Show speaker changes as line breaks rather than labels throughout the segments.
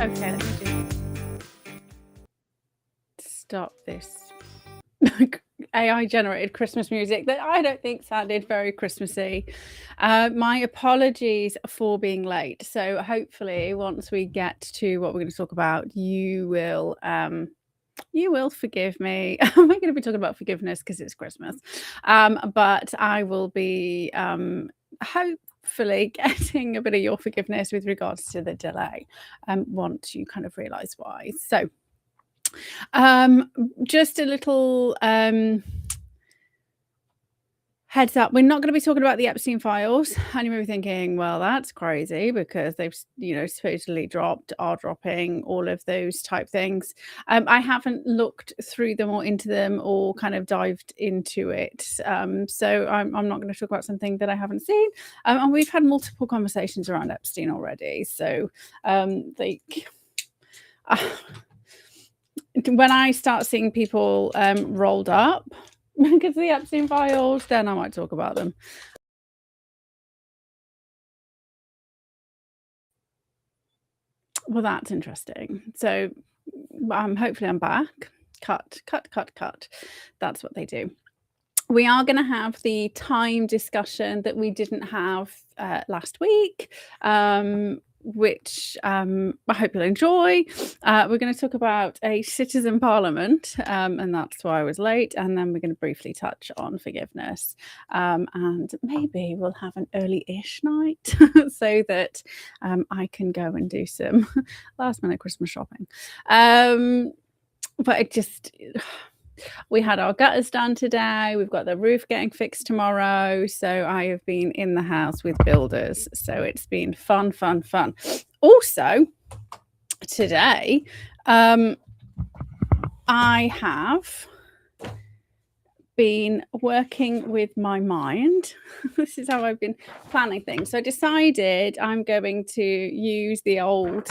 Okay, let me just stop this AI generated Christmas music that I don't think sounded very Christmassy. My apologies for being late. So hopefully once we get to what we're going to talk about, you will forgive me. I'm not going to be talking about forgiveness because it's Christmas. But I will be hopefully getting a bit of your forgiveness with regards to the delay once you kind of realize why. So just a little heads up, we're not going to be talking about the Epstein files. And you may be thinking, well, that's crazy because they've, supposedly are dropping all of those type things. I haven't looked through them or into them or kind of dived into it. So I'm not going to talk about something that I haven't seen. And we've had multiple conversations around Epstein already. So when I start seeing people rolled up because of the Epstein files, then I might talk about them. Well, that's interesting. So hopefully I'm back. Cut. That's what they do. We are going to have the time discussion that we didn't have last week, which I hope you'll enjoy. We're going to talk about a citizen parliament, and that's why I was late. And then we're going to briefly touch on forgiveness. And maybe we'll have an early-ish night so that I can go and do some last-minute Christmas shopping. But it just... We had our gutters done today. We've got the roof getting fixed tomorrow. So I have been in the house with builders. So it's been fun. Also, today, I have been working with my mind. This is how I've been planning things. So I decided I'm going to use the old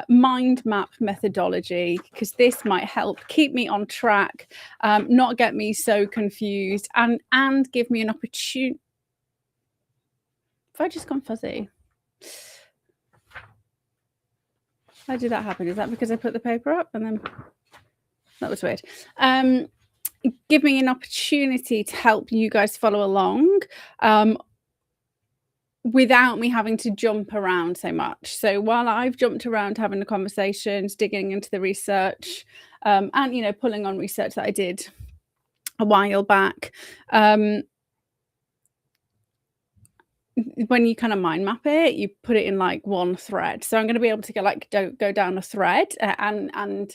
mind map methodology because this might help keep me on track, not get me so confused, and give me an opportunity. Have I just gone fuzzy? How did that happen? Is that because I put the paper up and then that was weird? Give me an opportunity to help you guys follow along without me having to jump around so much. So while I've jumped around having the conversations, digging into the research, and pulling on research that I did a while back, when you kind of mind map it, you put it in like one thread. So I'm going to be able to go down a thread and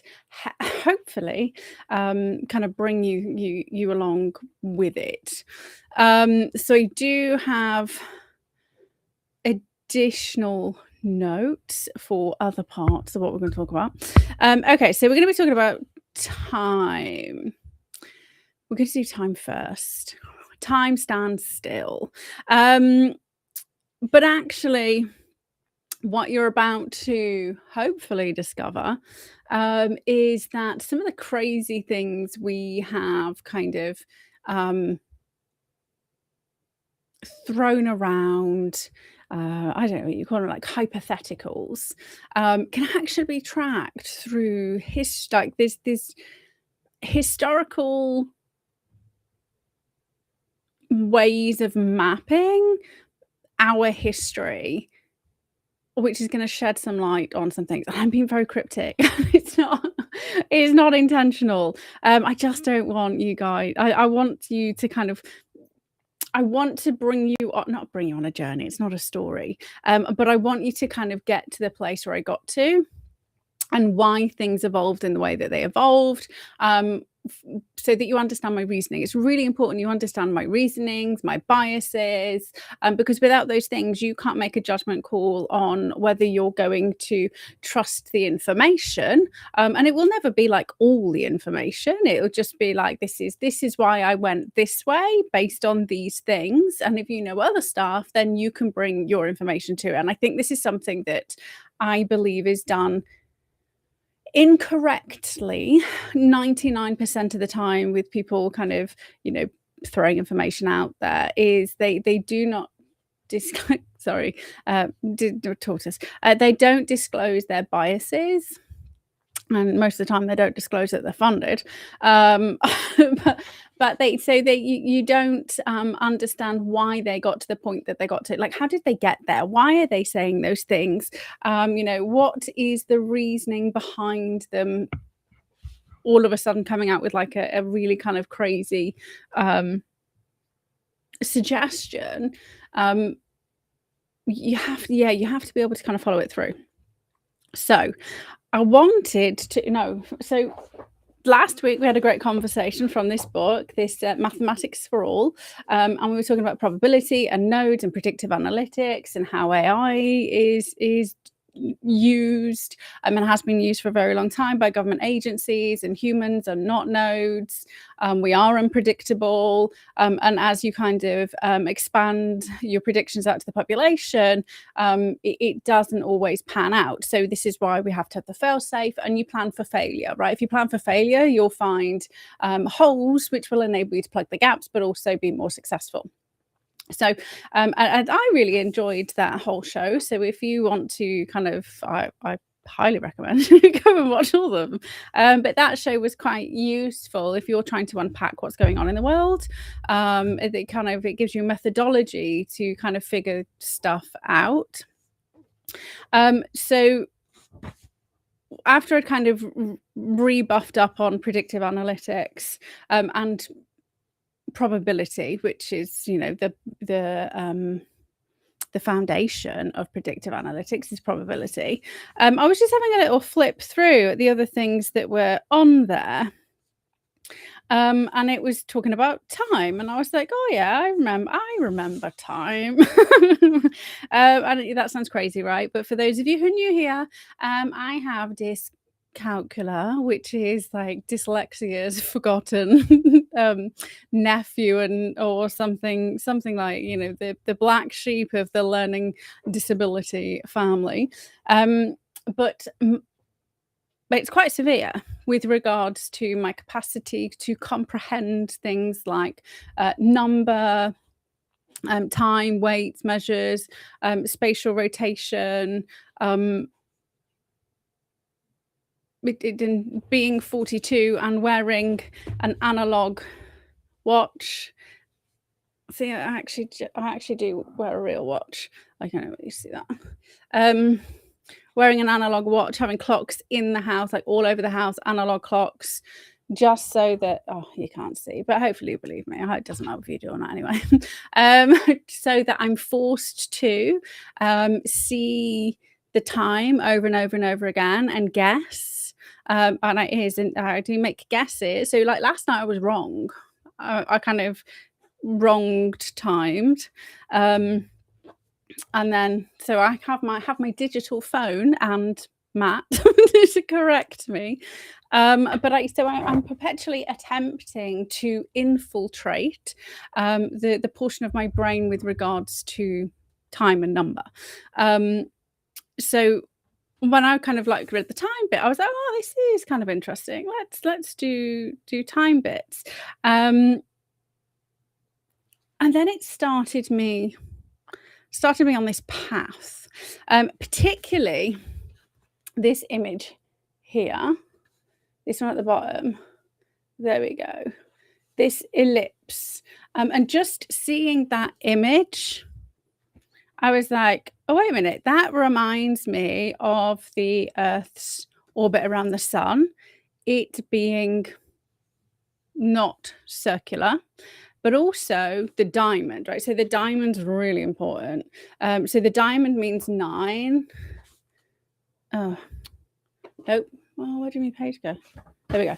hopefully kind of bring you along with it. So I do have additional notes for other parts of what we're going to talk about. Okay, so we're going to be talking about time. We're going to do time first. Time stands still. But actually, what you're about to hopefully discover is that some of the crazy things we have kind of thrown around, I don't know what you call them, like hypotheticals, can actually be tracked through this historical ways of mapping our history, which is going to shed some light on some things. I'm being very cryptic. It's not intentional. I just don't want you guys. I want you to kind of. I want to not bring you on a journey. It's not a story, but I want you to kind of get to the place where I got to, and why things evolved in the way that they evolved. So that you understand my reasoning. It's really important you understand my reasonings, my biases, because without those things, you can't make a judgment call on whether you're going to trust the information. And it will never be like all the information. It'll just be like, this is why I went this way based on these things. And if you know other stuff, then you can bring your information to it. And I think this is something that I believe is done incorrectly 99% of the time with people kind of throwing information out there, is they do not sorry, tortoise. They don't disclose their biases, and most of the time they don't disclose that they're funded. But you don't understand why they got to the point that they got to. Like, how did they get there? Why are they saying those things? What is the reasoning behind them all of a sudden coming out with like a really kind of crazy suggestion? You have to be able to kind of follow it through. So I wanted to know. So last week we had a great conversation from this book, this Mathematics for All, and we were talking about probability and nodes and predictive analytics and how AI is used and has been used for a very long time by government agencies, and humans are not nodes. We are unpredictable, and as you kind of expand your predictions out to the population, it doesn't always pan out. So this is why we have to have the fail-safe, and you plan for failure, right? If you plan for failure, you'll find holes which will enable you to plug the gaps, but also be more successful. So and I really enjoyed that whole show. So if you want to kind of, I highly recommend go and watch all of them. But that show was quite useful if you're trying to unpack what's going on in the world. It gives you a methodology to kind of figure stuff out. So after I kind of rebuffed up on predictive analytics and probability, which is the foundation of predictive analytics is probability, I was just having a little flip through at the other things that were on there, and it was talking about time, and I was like, oh yeah, I remember time. And that sounds crazy, right? But for those of you who are new here, I have this calcula, which is like dyslexia's forgotten nephew, or something like, the black sheep of the learning disability family. But it's quite severe with regards to my capacity to comprehend things like number, time, weights, measures, spatial rotation, in being 42 and wearing an analog watch. See, I actually do wear a real watch. I don't know what you see that. Wearing an analog watch, having clocks in the house, like all over the house, analog clocks, just so that, you can't see, but hopefully you believe me. I hope it doesn't matter if you do or not anyway. So that I'm forced to see the time over and over and over again and guess. And I do make guesses. So like last night I was wrong. I kind of wronged timed. And then so I have my digital phone and Matt to correct me. But I'm perpetually attempting to infiltrate the portion of my brain with regards to time and number. So when I kind of like read the time bit, I was like, oh, this is kind of interesting. Let's do time bits. And then it started me on this path, particularly this image here, this one at the bottom. There we go. This ellipse, and just seeing that image, I was like, oh, wait a minute, that reminds me of the Earth's orbit around the sun, it being not circular, but also the diamond, right? So the diamond's really important. So the diamond means 9. Oh, nope. Oh, where did my page go? There we go.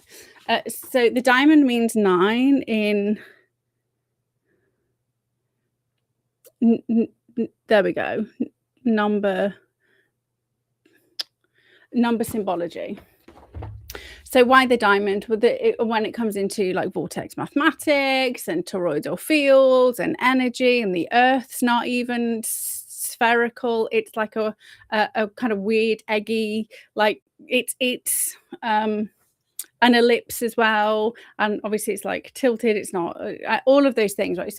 So the diamond means 9 in... there we go. Number symbology. So why the diamond? When it comes into like vortex mathematics and toroidal fields and energy, and the Earth's not even spherical. It's like a kind of weird eggy, like it's an ellipse as well, and obviously it's like tilted. It's not all of those things, right?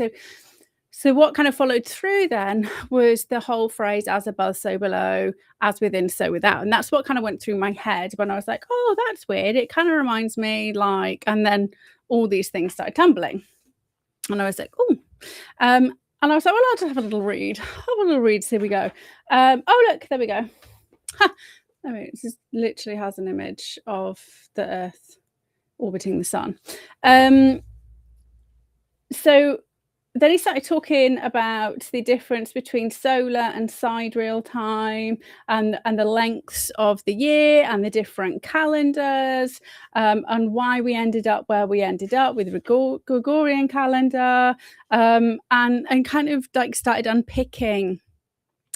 So what kind of followed through then was the whole phrase "as above, so below, as within, so without," and that's what kind of went through my head when I was like, "Oh, that's weird. It kind of reminds me like," and then all these things started tumbling, and I was like, "Oh," and I was like, "Well, I'll just have a little read. Have a little read. So here we go. Oh, look, there we go. Ha! I mean, this literally has an image of the Earth orbiting the sun. So then he started talking about the difference between solar and sidereal time and the lengths of the year and the different calendars, and why we ended up where we ended up with Gregorian calendar, and kind of like started unpicking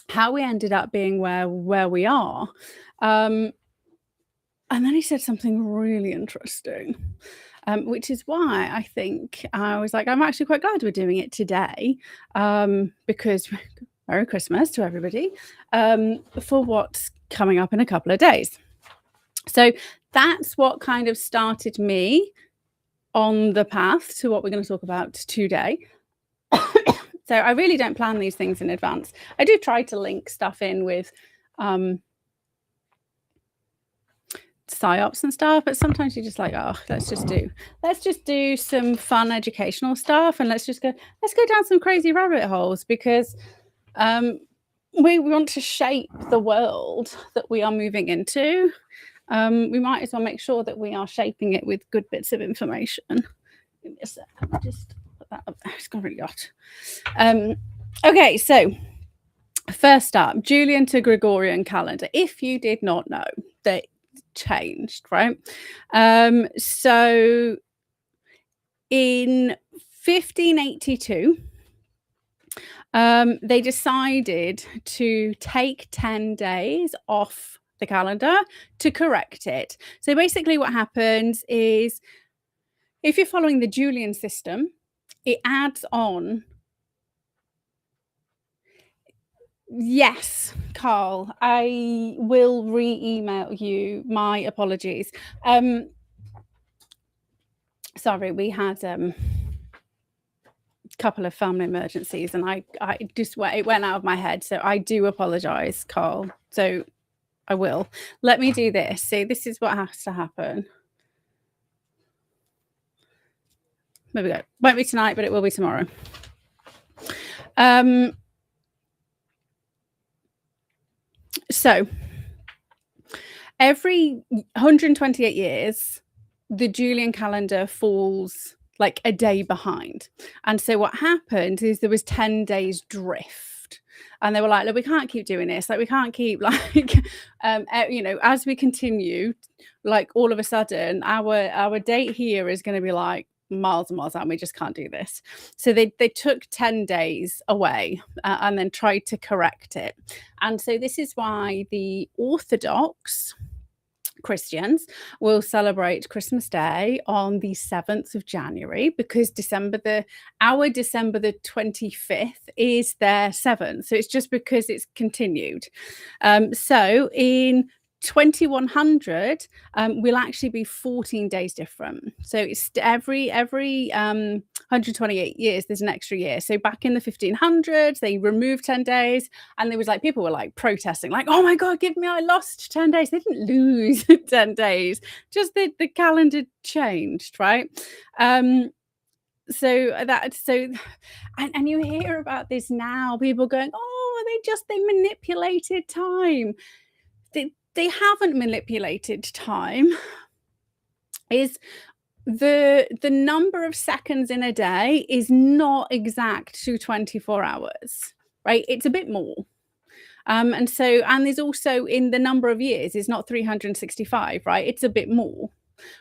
how we ended up being where we are. And then he said something really interesting, which is why I think I was like, I'm actually quite glad we're doing it today, because Merry Christmas to everybody, for what's coming up in a couple of days. So that's what kind of started me on the path to what we're going to talk about today. So I really don't plan these things in advance. I do try to link stuff in with psyops and stuff, but sometimes you're just like, oh, let's just do some fun educational stuff, and let's go down some crazy rabbit holes, because we want to shape the world that we are moving into. We might as well make sure that we are shaping it with good bits of information. Give me a sec. I'll just put that up there. It's gone really hot. Okay, so first up, Julian to Gregorian calendar. If you did not know, that changed, right? So in 1582, they decided to take 10 days off the calendar to correct it. So basically what happens is, if you're following the Julian system, it adds on. Yes, Carl, I will re-email you. My apologies. Sorry, we had a couple of family emergencies, and I just it went out of my head. So I do apologize, Carl. So I will. Let me do this. See, this is what has to happen. There we go. Won't be tonight, but it will be tomorrow. So every 128 years, the Julian calendar falls like a day behind. And so what happened is there was 10 days drift. And they were like, look, we can't keep doing this. Like, we can't keep like, as we continue, like all of a sudden our date here is going to be like miles and miles out, and we just can't do this. So they took 10 days away, and then tried to correct it. And so this is why the Orthodox Christians will celebrate Christmas Day on the 7th of January, because our December the 25th is their 7th. So it's just because it's continued. So in 2100, will actually be 14 days different. So it's every 128 years there's an extra year. So back in the 1500s, they removed 10 days, and there was like, people were like protesting, like, oh my god, I lost 10 days. They didn't lose 10 days, just the calendar changed, right? And you hear about this now, people going, oh, they manipulated time. They haven't manipulated time. Is the number of seconds in a day is not exact to 24 hours, right? It's a bit more. And there's also, in the number of years, is not 365, right? It's a bit more,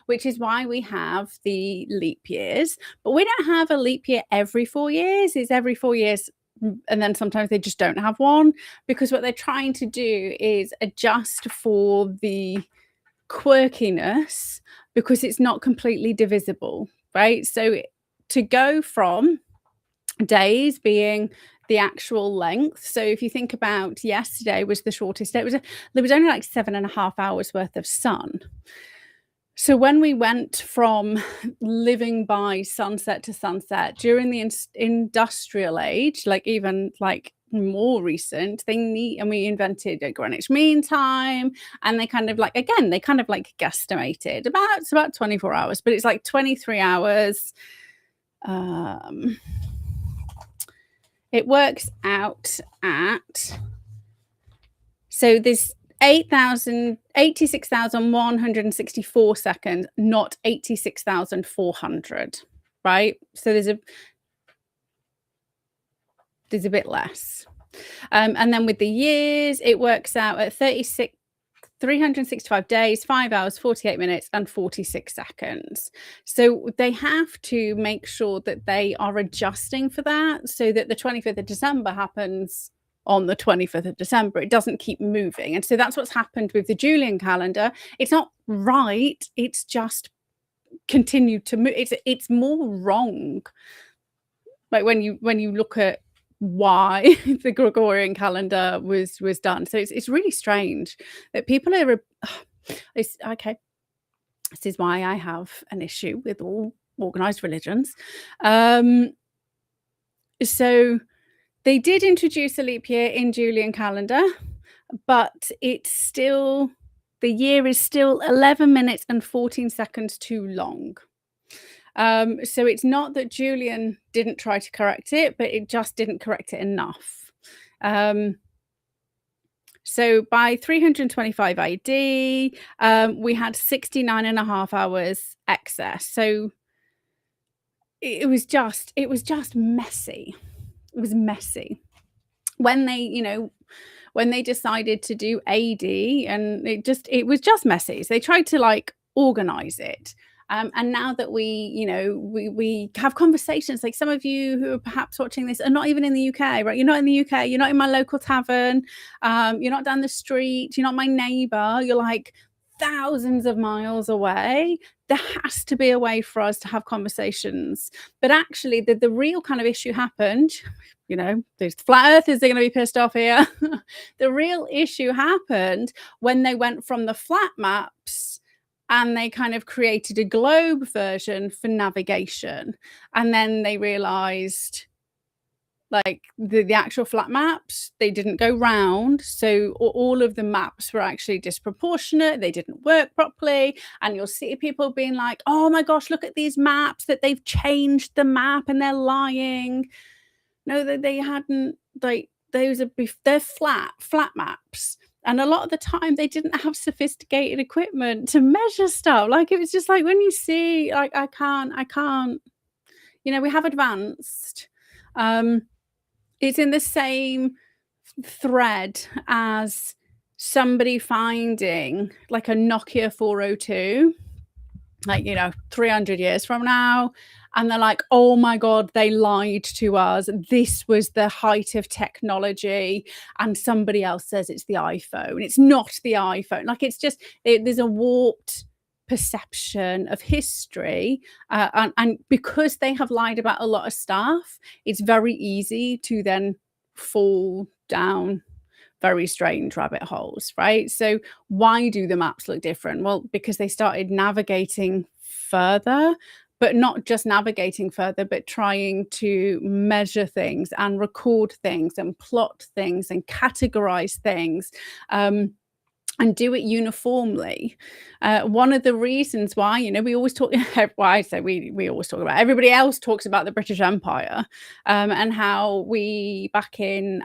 which is why we have the leap years. But we don't have a leap year every 4 years. It's every 4 years, and then sometimes they just don't have one, because what they're trying to do is adjust for the quirkiness, because it's not completely divisible, right? So to go from days being the actual length, so if you think about yesterday was the shortest day, there was only like 7.5 hours worth of sun. So when we went from living by sunset to sunset during the industrial age, like even like more recent, we invented a Greenwich Mean Time, and they kind of like again they kind of like guesstimated it's about 24 hours, but it's like 23 hours. Um, it works out at so there's 86,164 seconds, not 86,400, right? So there's a bit less. And then with the years, it works out at 365 days, 5 hours, 48 minutes, and 46 seconds. So they have to make sure that they are adjusting for that so that the 25th of December happens on the 25th of December. It doesn't keep moving. And so that's what's happened with the Julian calendar. It's not right. It's just continued to move. It's more wrong. Like when you look at why the Gregorian calendar was done. So it's really strange that people are it's okay. This is why I have an issue with all organized religions. So they did introduce a leap year in Julian calendar, but the year is still 11 minutes and 14 seconds too long. So it's not that Julian didn't try to correct it, but it just didn't correct it enough. So by 325 AD, we had 69.5 hours excess. So it was just messy. It was messy. When they decided to do AD, and it was just messy. So they tried to like organize it. And now that we have conversations, like some of you who are perhaps watching this are not even in the UK, right? You're not in the UK, you're not in my local tavern, you're not down the street, you're not my neighbor, you're like thousands of miles away. There has to be a way for us to have conversations. But actually, the real kind of issue happened. These flat earthers are going to be pissed off here. The real issue happened when they went from the flat maps and they kind of created a globe version for navigation. And then they realized like the actual flat maps, they didn't go round. So all of the maps were actually disproportionate. They didn't work properly. And you'll see people being like, oh my gosh, look at these maps, that they've changed the map and they're lying. No, that they hadn't. Like they're flat maps. And a lot of the time they didn't have sophisticated equipment to measure stuff. Like it was just like when you see, like, I can't, we have advanced. It's in the same thread as somebody finding like a Nokia 402, like, 300 years from now. And they're like, oh my God, they lied to us. This was the height of technology. And somebody else says it's the iPhone. It's not the iPhone. Like, it's just, there's a warped perception of history. And because they have lied about a lot of stuff, it's very easy to then fall down very strange rabbit holes, right? So why do the maps look different? Well, because they started navigating further, but not just navigating further, but trying to measure things and record things and plot things and categorize things. And do it uniformly. One of the reasons why, we always talk, well, I say we always talk about, everybody else talks about the British Empire, and how we, back in,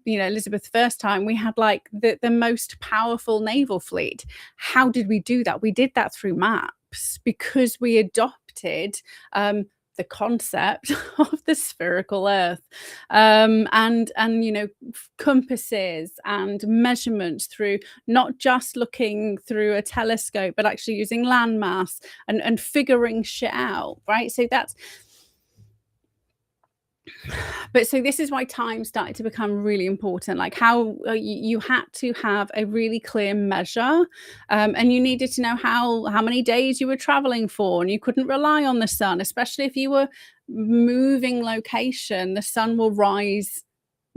Elizabeth's first time, we had like the most powerful naval fleet. How did we do that? We did that through maps, because we adopted the concept of the spherical earth, and compasses and measurements through not just looking through a telescope, but actually using landmass and figuring shit out, right? So this is why time started to become really important. Like how you had to have a really clear measure, and you needed to know how many days you were traveling for, and you couldn't rely on the sun, especially if you were moving location. The sun will rise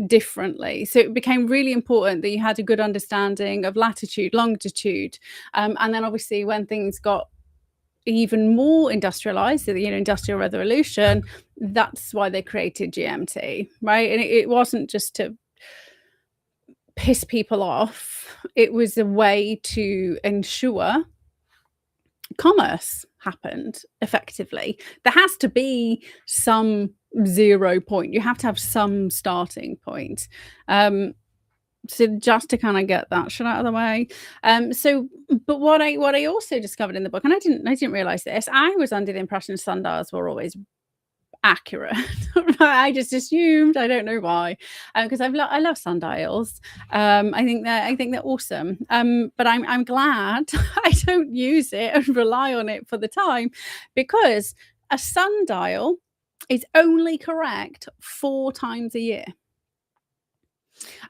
differently. So it became really important that you had a good understanding of latitude, longitude, and then obviously when things got even more industrialized, so the industrial revolution, that's why they created GMT, right? And it wasn't just to piss people off, it was a way to ensure commerce happened effectively. There has to be some 0 point. You have to have some starting point. So just to kind of get that shit out of the way. But what I also discovered in the book, and I didn't realize this, I was under the impression sundials were always accurate. I just assumed, I don't know why, because I love sundials. I think they're awesome. But I'm glad I don't use it and rely on it for the time, because a sundial is only correct 4 times a year.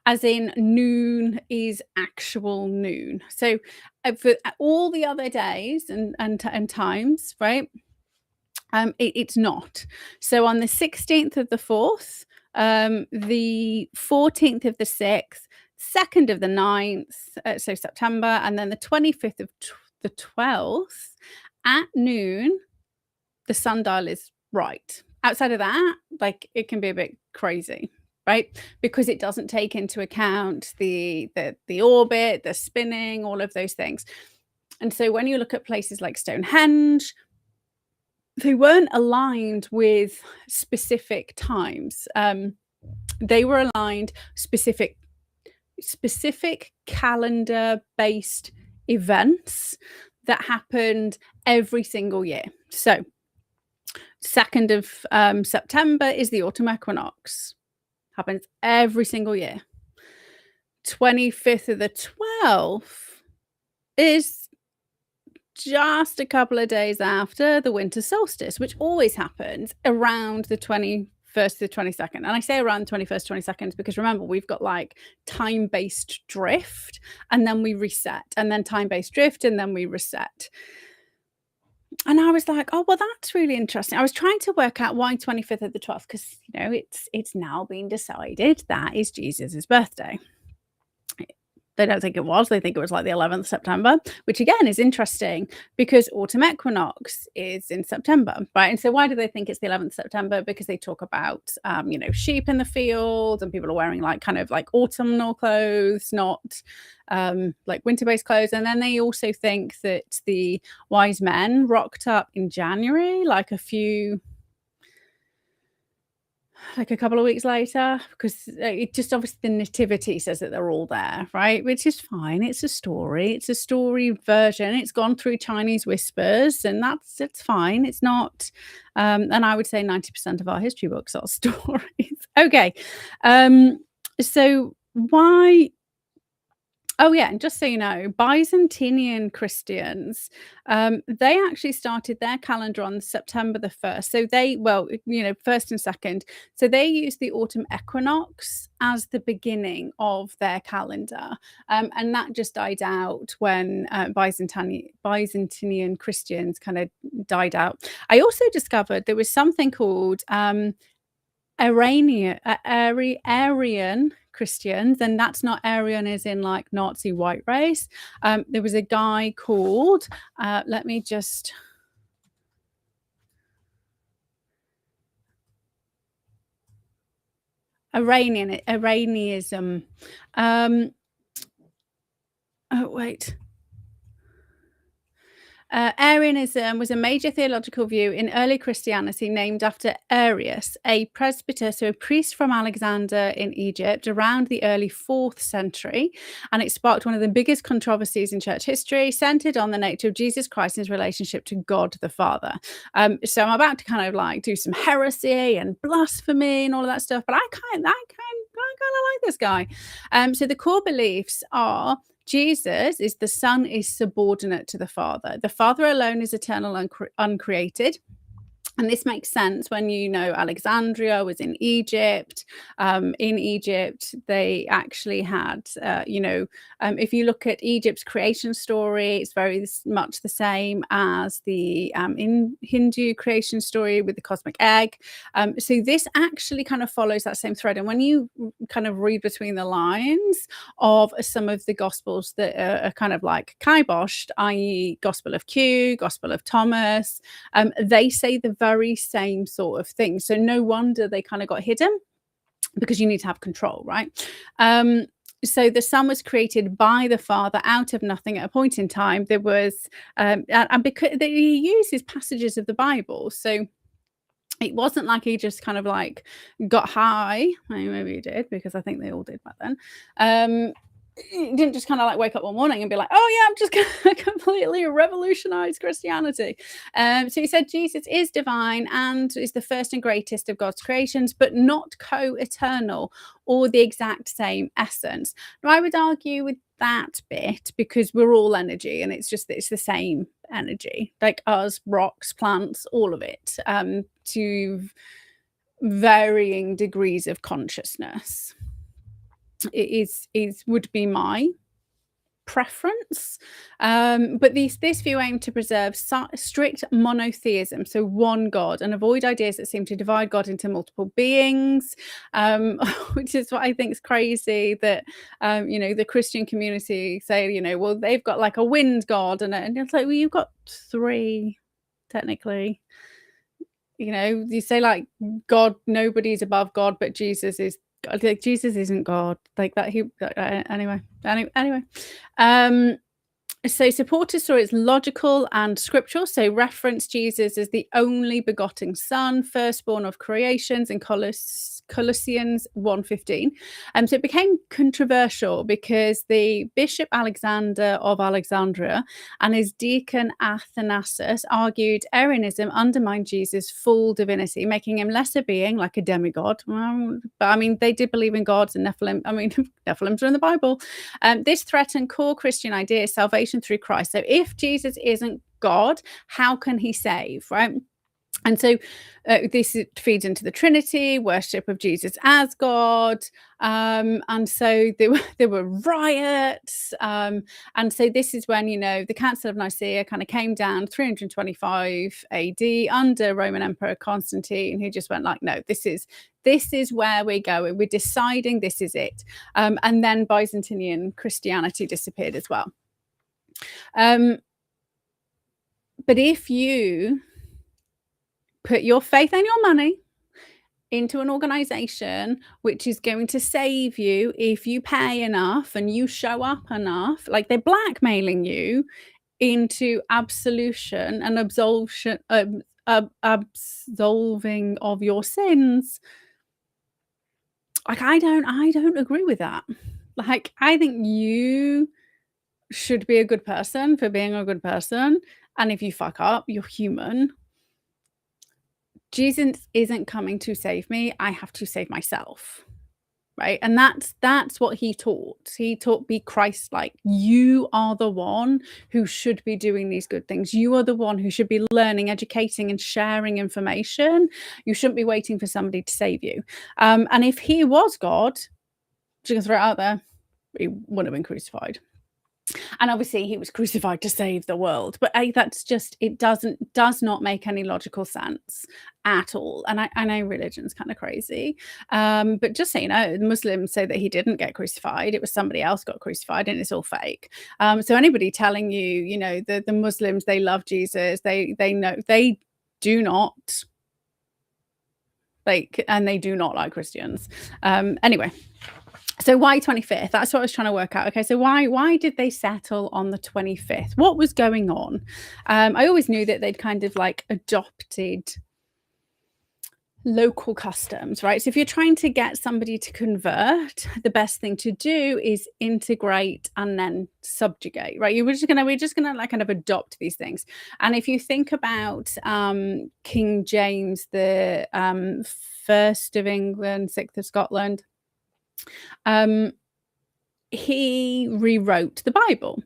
As in, noon is actual noon. So for all the other days and times, right? It's not. So on the 16th of the 4th, the 14th of the 6th, 2nd of the 9th, so September, and then the 25th of the 12th at noon, the sundial is right. Outside of that, like, it can be a bit crazy, right? Because it doesn't take into account the orbit, the spinning, all of those things. And so when you look at places like Stonehenge, they weren't aligned with specific times. They were aligned specific calendar-based events that happened every single year. So 2nd of September is the autumn equinox. Happens every single year. 25th of the 12th is just a couple of days after the winter solstice, which always happens around the 21st to the 22nd. And I say around the 21st, 22nd, because remember, we've got like time-based drift, and then we reset, and then time-based drift, and then we reset. And I was like, oh, well, that's really interesting. I was trying to work out why 25th of the 12th, because, it's now been decided that is Jesus's birthday. They don't think it was. They think it was like the 11th September, which again is interesting because autumn equinox is in September, right? And so why do they think it's the 11th September? Because they talk about, sheep in the field, and people are wearing like kind of like autumnal clothes, not like winter-based clothes. And then they also think that the wise men rocked up in January, like a couple of weeks later, because it just, obviously the nativity says that they're all there, right? Which is fine. It's a story version. It's gone through Chinese whispers, and it's fine. It's not, and I would say 90% of our history books are stories. Okay. So why? Oh yeah, and just so you know, Byzantine Christians, they actually started their calendar on September the 1st. So they, 1st and 2nd. So they used the autumn equinox as the beginning of their calendar. And that just died out when Byzantine Christians kind of died out. I also discovered there was something called Aryan Christians, and that's not Aryan as in like Nazi white race. There was a guy called, let me just, Iranianism. Oh, wait. Arianism was a major theological view in early Christianity named after Arius, a presbyter, so a priest from Alexander in Egypt around the early 4th century. And it sparked one of the biggest controversies in church history, centered on the nature of Jesus Christ and his relationship to God the Father. So I'm about to kind of like do some heresy and blasphemy and all of that stuff, but I kind of like this guy. So the core beliefs are: Jesus is the Son is subordinate to the Father. The Father alone is eternal and uncreated. And this makes sense when you know Alexandria was in Egypt. In Egypt, they actually had, if you look at Egypt's creation story, it's very much the same as the in Hindu creation story with the cosmic egg. So this actually kind of follows that same thread. And when you kind of read between the lines of some of the gospels that are kind of like kiboshed, i.e., Gospel of Q, Gospel of Thomas, they say the very same sort of thing. So no wonder they kind of got hidden, because you need to have control, right? So the Son was created by the Father out of nothing at a point in time. There was, and because he uses passages of the Bible, so it wasn't like he just kind of like got high. I mean, maybe he did, because I think they all did back then. He didn't just kind of like wake up one morning and be like, oh yeah, I'm just gonna completely revolutionize Christianity. So he said Jesus is divine and is the first and greatest of God's creations, but not co-eternal or the exact same essence. Now, I would argue with that bit, because we're all energy, and it's the same energy, like us, rocks, plants, all of it, to varying degrees of consciousness. It would be my preference, but this view aimed to preserve strict monotheism, so one God, and avoid ideas that seem to divide God into multiple beings, which is what I think is crazy, that the Christian community say, well, they've got like a wind God, and it's like, well, you've got three technically. You say like God, nobody's above God, but Jesus is God. Like, Jesus isn't God, like that. Anyway. So supporters saw it's logical and scriptural. So reference Jesus as the only begotten Son, firstborn of creations, in Colossians 1:15. So it became controversial because the Bishop Alexander of Alexandria and his deacon Athanasius argued Arianism undermined Jesus' full divinity, making him less a being, like a demigod. But I mean, they did believe in gods and Nephilim. I mean, Nephilims are in the Bible. This threatened core Christian idea, salvation through Christ. So if Jesus isn't God, how can he save, right? And so this feeds into the Trinity, worship of Jesus as God. And so there were riots. And so this is when, the Council of Nicaea kind of came down 325 AD under Roman Emperor Constantine, who just went like, no, this is where we're going. We're deciding this is it. And then Byzantine Christianity disappeared as well. But if you put your faith and your money into an organization which is going to save you if you pay enough and you show up enough, like they're blackmailing you into absolution and absolving of your sins. Like, I don't agree with that. Like, I think you should be a good person for being a good person, and if you fuck up, you're human. Jesus isn't coming to save me. I have to save myself, right? And that's what he taught. He taught, be Christ-like. You are the one who should be doing these good things. You are the one who should be learning, educating, and sharing information. You shouldn't be waiting for somebody to save you. And if he was God, just gonna throw it out there, he wouldn't have been crucified. And obviously he was crucified to save the world, but that's just, it does not make any logical sense at all. And I know religion's kind of crazy, but just so you know, the Muslims say that he didn't get crucified, it was somebody else got crucified, and it's all fake. So anybody telling you, the Muslims, they love Jesus, they know, they do not, like, and they do not like Christians. Anyway. So why 25th? That's what I was trying to work out. Okay, so why did they settle on the 25th? What was going on? I always knew that they'd kind of like adopted local customs, right? So if you're trying to get somebody to convert, the best thing to do is integrate and then subjugate, right? We're just gonna like kind of adopt these things. And if you think about King James, the 1st of England, 6th of Scotland, he rewrote the Bible,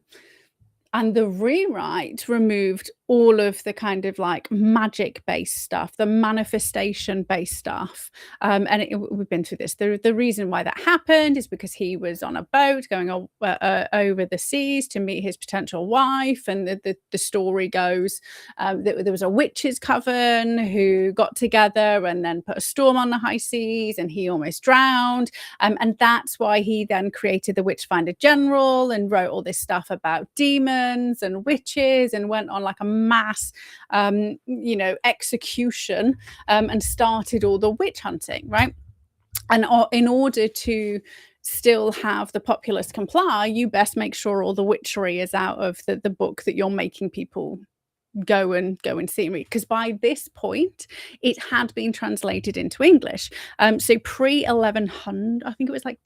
and the rewrite removed all of the kind of like magic-based stuff, the manifestation-based stuff. And we've been through this. The reason why that happened is because he was on a boat going over the seas to meet his potential wife. And the story goes that there was a witches' coven who got together and then put a storm on the high seas, and he almost drowned. And that's why he then created the Witchfinder General and wrote all this stuff about demons and witches, and went on like a mass execution, and started all the witch hunting, right? And in order to still have the populace comply, you best make sure all the witchery is out of the book that you're making people go and see and read, because by this point it had been translated into English. So pre 1100, I think it was like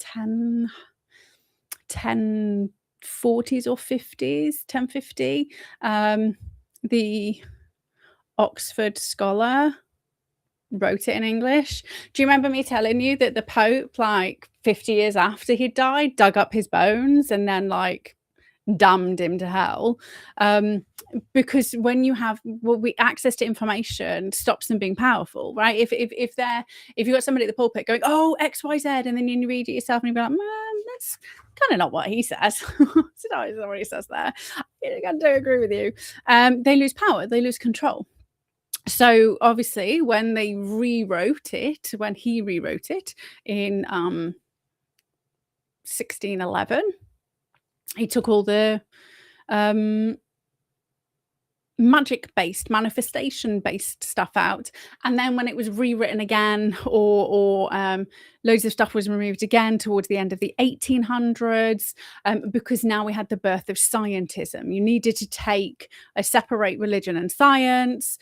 1040s or 50s, 1050, the Oxford scholar wrote it in English. Do you remember me telling you that the Pope, like 50 years after he died, dug up his bones and then like damned him to hell? Because when you have access to information stops them being powerful, right? If you've got somebody at the pulpit going, oh, XYZ, and then you read it yourself and you be like, man, that's kind of not what he says. It's not what he says there. I don't agree with you. They lose power, they lose control. So obviously when he rewrote it in 1611, he took all the magic-based, manifestation-based stuff out. And then when it was rewritten again, or loads of stuff was removed again towards the end of the 1800s, because now we had the birth of scientism. You needed to separate religion and science,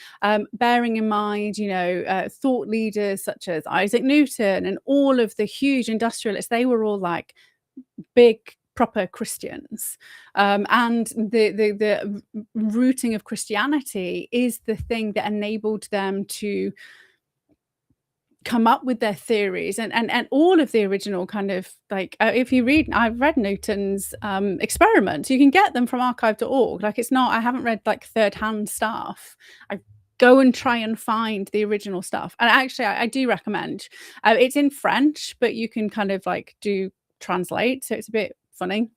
bearing in mind, thought leaders such as Isaac Newton and all of the huge industrialists. They were all like big proper Christians, and the rooting of Christianity is the thing that enabled them to come up with their theories, and all of the original kind of like, if you read, I've read Newton's experiments. You can get them from archive.org. Like, it's not, I haven't read like third-hand stuff. I go and try and find the original stuff, and actually I do recommend, it's in French, but you can kind of like do translate, so it's a bit funny.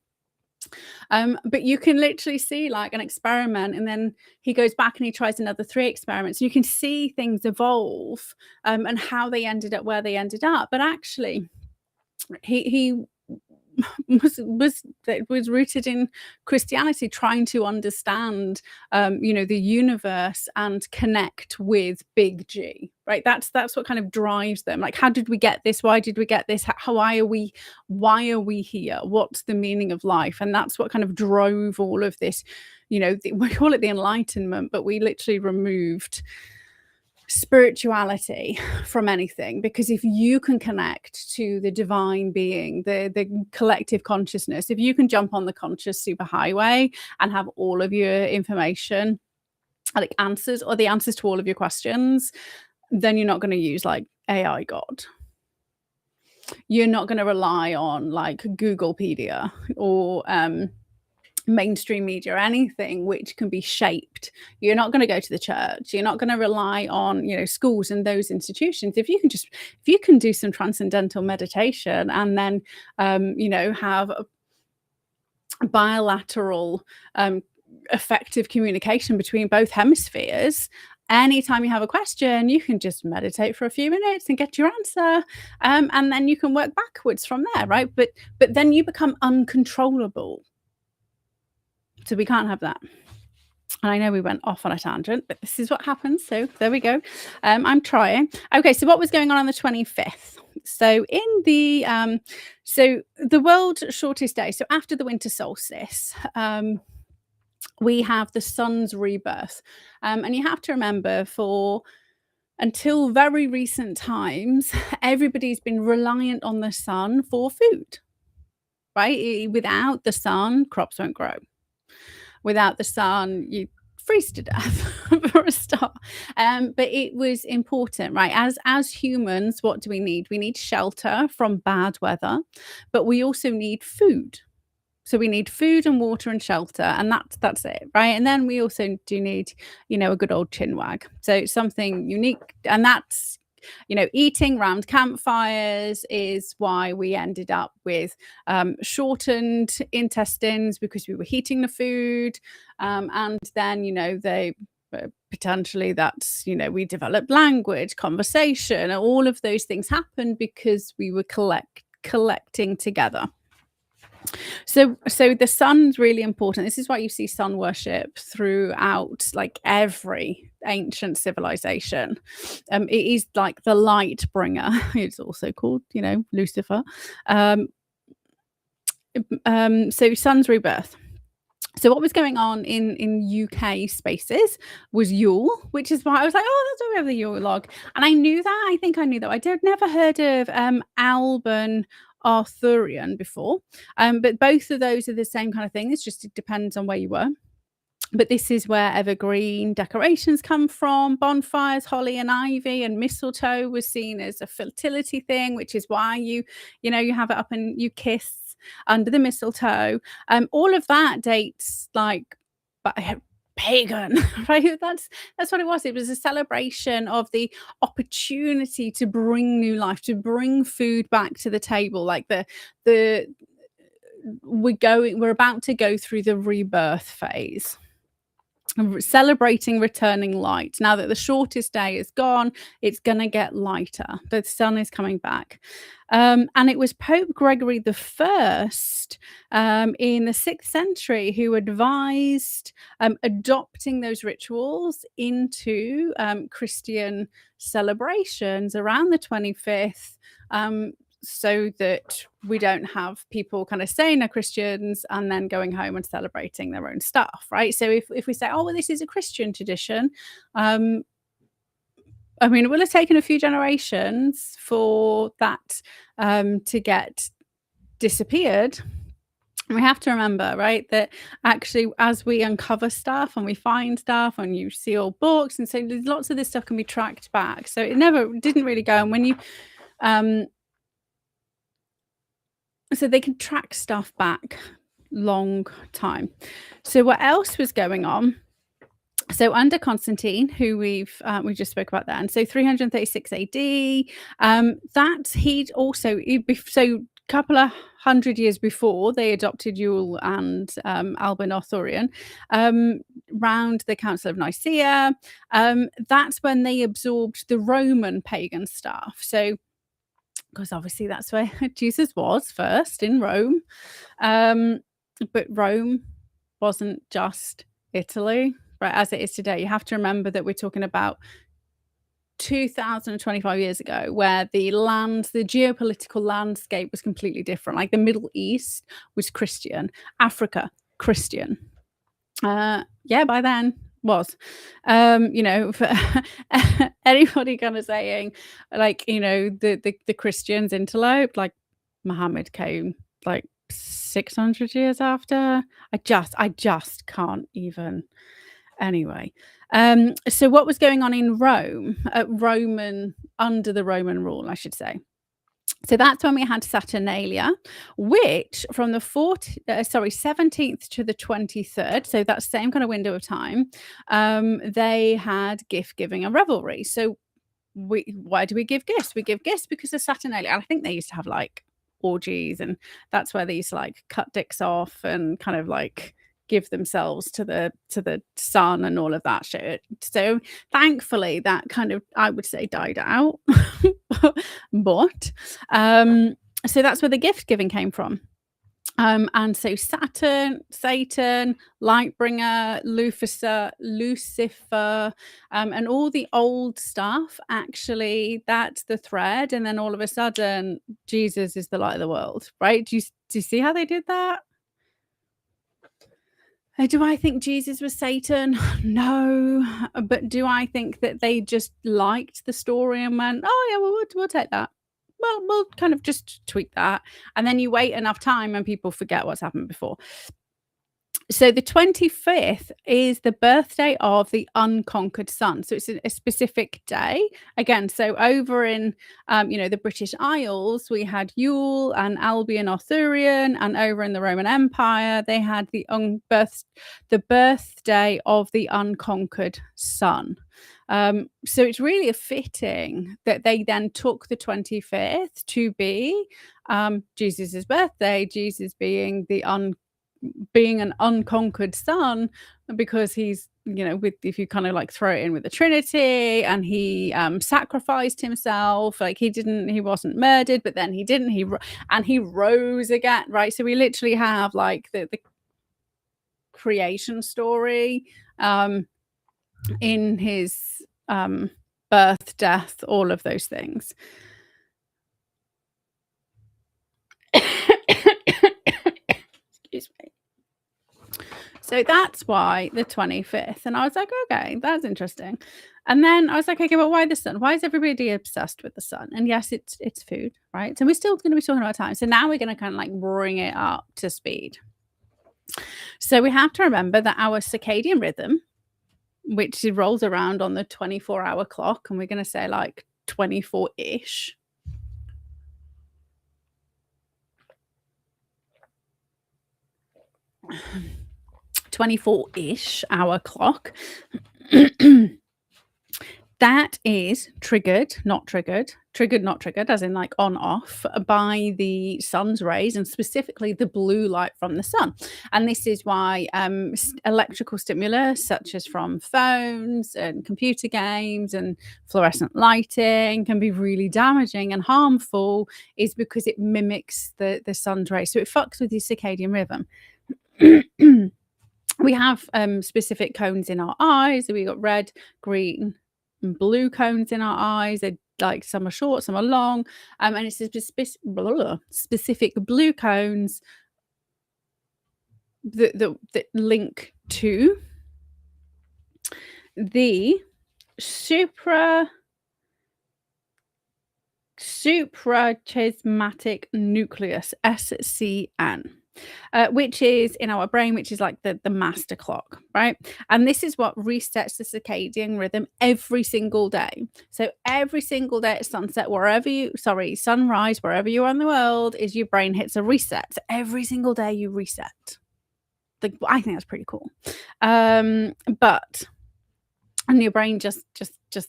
But you can literally see like an experiment, and then he goes back and he tries another 3 experiments. You can see things evolve, and how they ended up where they ended up. But actually, he was rooted in Christianity, trying to understand the universe and connect with big G, right? That's what kind of drives them. Like, how did we get this? Why did we get this? Why are we here? What's the meaning of life? And that's what kind of drove all of this. We call it the Enlightenment, but we literally removed spirituality from anything, because if you can connect to the divine being, the collective consciousness, if you can jump on the conscious superhighway and have all of your information, like answers, or the answers to all of your questions, then you're not going to use like AI God. You're not going to rely on like Googlepedia or mainstream media or anything which can be shaped. You're not going to go to the church. You're not going to rely on schools and those institutions. If you can do some transcendental meditation, and then have a bilateral effective communication between both hemispheres, anytime you have a question, you can just meditate for a few minutes and get your answer, and then you can work backwards from there, right? But then you become uncontrollable. So we can't have that. And I know we went off on a tangent, but this is what happens. So there we go. I'm trying. Okay, so what was going on the 25th? So in the world's shortest day, so after the winter solstice, we have the sun's rebirth. And you have to remember, until very recent times, everybody's been reliant on the sun for food, right? Without the sun, crops won't grow. Without the sun, you freeze to death for a start. But it was important, right? As humans, what do we need? We need shelter from bad weather, but we also need food. So we need food and water and shelter, and that's it, right? And then we also do need, a good old chinwag. So something unique, and that's, eating round campfires is why we ended up with shortened intestines, because we were heating the food, and then they potentially that's we developed language, conversation, and all of those things happened because we were collecting together. So the sun's really important. This is why you see sun worship throughout like every ancient civilization. It is like the light bringer. It's also called, Lucifer. So sun's rebirth. So what was going on in UK spaces was Yule, which is why I was like, oh, that's why we have the Yule log. And I knew that. I think I knew that. I did never heard of Alban Arthurian before. But both of those are the same kind of thing. It's just, it depends on where you were. But this is where evergreen decorations come from. Bonfires, holly and ivy and mistletoe was seen as a fertility thing, which is why you have it up and you kiss under the mistletoe. All of that dates like pagan, right? That's what it was. It was a celebration of the opportunity to bring new life, to bring food back to the table. Like we're about to go through the rebirth phase, celebrating returning light. Now that the shortest day is gone, it's going to get lighter. The sun is coming back. And it was Pope Gregory the First in the 6th century who advised adopting those rituals into Christian celebrations around the 25th, so that we don't have people kind of saying they're Christians and then going home and celebrating their own stuff, right? So if we say, oh, well, this is a Christian tradition, I mean, it will have taken a few generations for that to get disappeared. And we have to remember, right, that actually as we uncover stuff and we find stuff and you see old books, and so lots of this stuff can be tracked back. So it didn't really go. And when you so they can track stuff back long time. So what else was going on? So under Constantine, who we just spoke about then, so 336 AD, that he'd also, so a couple of hundred years before they adopted Yule and Alban Arthurian, round the Council of Nicaea, that's when they absorbed the Roman pagan stuff. So because obviously that's where Jesus was first, in Rome. But Rome wasn't just Italy, right, as it is today. You have to remember that we're talking about 2025 years ago, where the geopolitical landscape was completely different. Like the Middle East was Christian, Africa, Christian. By then was, for anybody kind of saying like, the Christians interloped, like Muhammad came like 600 years after. I just can't even. Anyway, so what was going on in Rome, under the Roman rule, I should say. So that's when we had Saturnalia, which from the 17th to the 23rd, so that same kind of window of time, they had gift giving and revelry. So why do we give gifts? We give gifts because of Saturnalia. I think they used to have like orgies, and that's where they used to like cut dicks off and kind of like give themselves to the sun and all of that shit. So thankfully that kind of, I would say, died out. But so that's where the gift giving came from. And so Saturn, Satan, Lightbringer, Lucifer, and all the old stuff, actually, that's the thread. And then all of a sudden, Jesus is the light of the world, right? Do you see how they did that? Do I think Jesus was Satan? No. But do I think that they just liked the story and went, oh, yeah, well, we'll take that. Well, we'll kind of just tweak that. And then you wait enough time and people forget what's happened before. So the 25th is the birthday of the unconquered sun. So it's a specific day. Again, so over in the British Isles, we had Yule and Albion Arthurian, and over in the Roman Empire, they had the birthday of the unconquered sun. So it's really fitting that they then took the 25th to be Jesus's birthday, Jesus being an unconquered son, because he's if you kind of like throw it in with the Trinity, and he sacrificed himself, like he wasn't murdered, but then he didn't, he rose again, right? So we literally have like the creation story in his birth, death, all of those things. Excuse me. So that's why the 25th. And I was like, okay, that's interesting. And then I was like, okay, but why the sun? Why is everybody obsessed with the sun? And yes, it's food, right? So we're still going to be talking about time. So now we're going to kind of like bring it up to speed. So we have to remember that our circadian rhythm, which rolls around on the 24-hour clock, and we're going to say like 24-ish. 24-ish hour clock. That is triggered, not triggered, as in like on off, by the sun's rays, and specifically the blue light from the sun. And this is why electrical stimulus, such as from phones and computer games and fluorescent lighting, can be really damaging and harmful, is because it mimics the sun's rays. So it fucks with your circadian rhythm. We have specific cones in our eyes. So we got red, green, and blue cones in our eyes. They're like, some are short, some are long, and it's specific blue cones that link to the suprachiasmatic nucleus, SCN. Which is in our brain, which is like the master clock, right? And this is what resets the circadian rhythm every single day. So every single day at sunrise, wherever you are in the world, is your brain hits a reset. So every single day you reset. I think that's pretty cool. And your brain just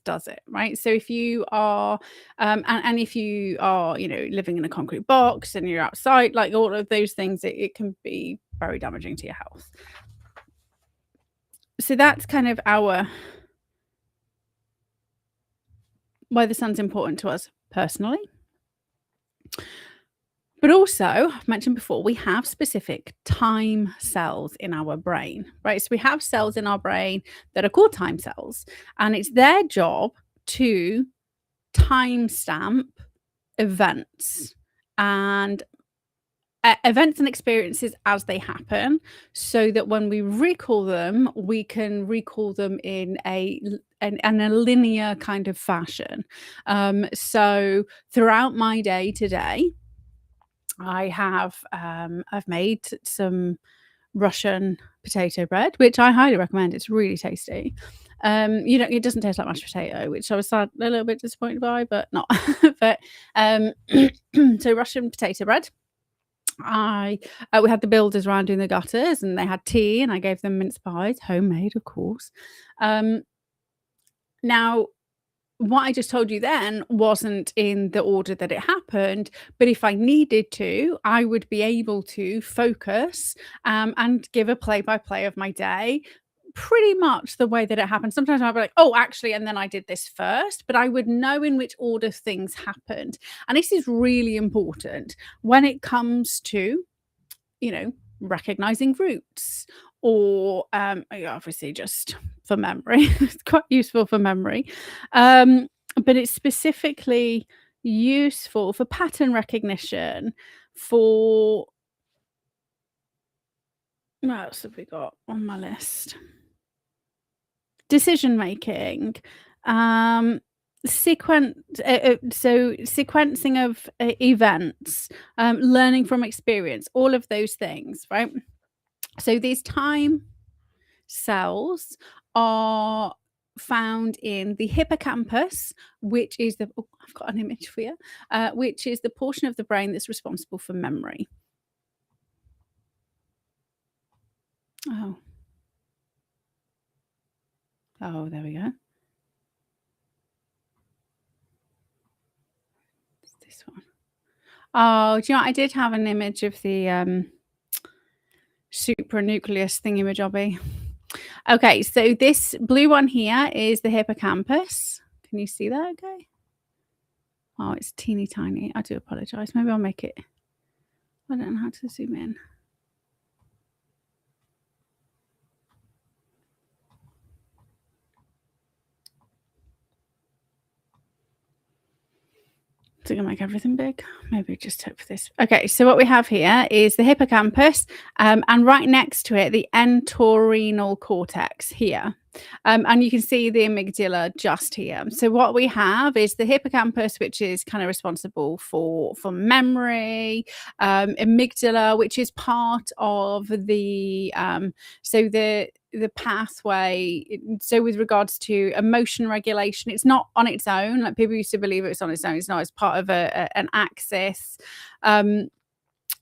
does it, right? So if you are and if you are living in a concrete box and you're outside, like all of those things, it can be very damaging to your health. So that's kind of why the sun's important to us personally. But also, I've mentioned before, we have specific time cells in our brain, right? So we have cells in our brain that are called time cells, and it's their job to timestamp events and experiences as they happen, so that when we recall them, we can recall them in a linear kind of fashion. So throughout my day today, I've made some Russian potato bread, which I highly recommend. It's really tasty. It doesn't taste like mashed potato, which I was a little bit disappointed by, but not. But so Russian potato bread. We had the builders around doing the gutters, and they had tea, and I gave them mince pies, homemade, of course. Now, what I just told you then wasn't in the order that it happened, but if I needed to, I would be able to focus and give a play-by-play of my day pretty much the way that it happened. Sometimes I'd be like, oh, actually, and then I did this first, but I would know in which order things happened. And this is really important when it comes to, recognizing roots, or obviously just for memory. It's quite useful for memory, but it's specifically useful for pattern recognition, for what else have we got on my list? Decision making, sequencing of events, learning from experience, all of those things, right? So these time cells are found in the hippocampus, which is the oh, I've got an image for you, which is the portion of the brain that's responsible for memory. Oh, oh, there we go. It's this one. Oh, do you know what? I did have an image of the supranucleus thingy-majobby. Okay, so this blue one here is the hippocampus. Can you see that okay? Oh, it's teeny tiny. I do apologize. Maybe I'll make it. I don't know how to zoom in. Is it gonna make everything big? Maybe just hope for this. Okay, so what we have here is the hippocampus, and right next to it, the entorhinal cortex here. And you can see the amygdala just here. So what we have is the hippocampus, which is kind of responsible for memory, amygdala, which is part of the so the pathway. So with regards to emotion regulation, it's not on its own. Like people used to believe it's on its own. It's not. It's part of an axis.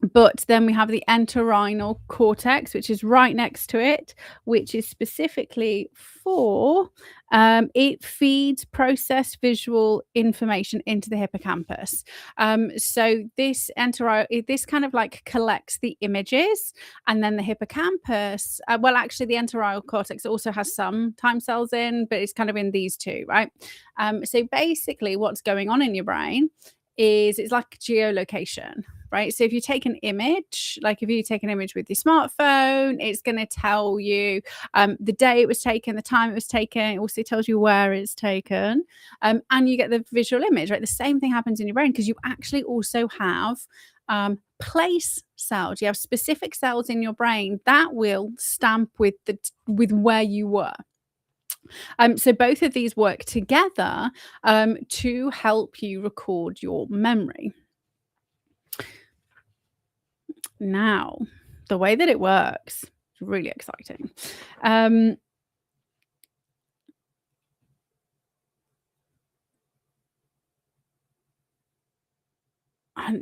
But then we have the entorhinal cortex, which is right next to it, which is specifically for it feeds processed visual information into the hippocampus. So this kind of like collects the images, and then the hippocampus. Well, actually, the entorhinal cortex also has some time cells in, but it's kind of in these two, right? So basically, what's going on in your brain is it's like geolocation, right? So if you take an image, like if you take an image with your smartphone, it's going to tell you the day it was taken, the time it was taken. It also tells you where it's taken, and you get the visual image, right? The same thing happens in your brain because you actually also have place cells. You have specific cells in your brain that will stamp with where you were. So both of these work together to help you record your memory. Now, the way that it works is really exciting. And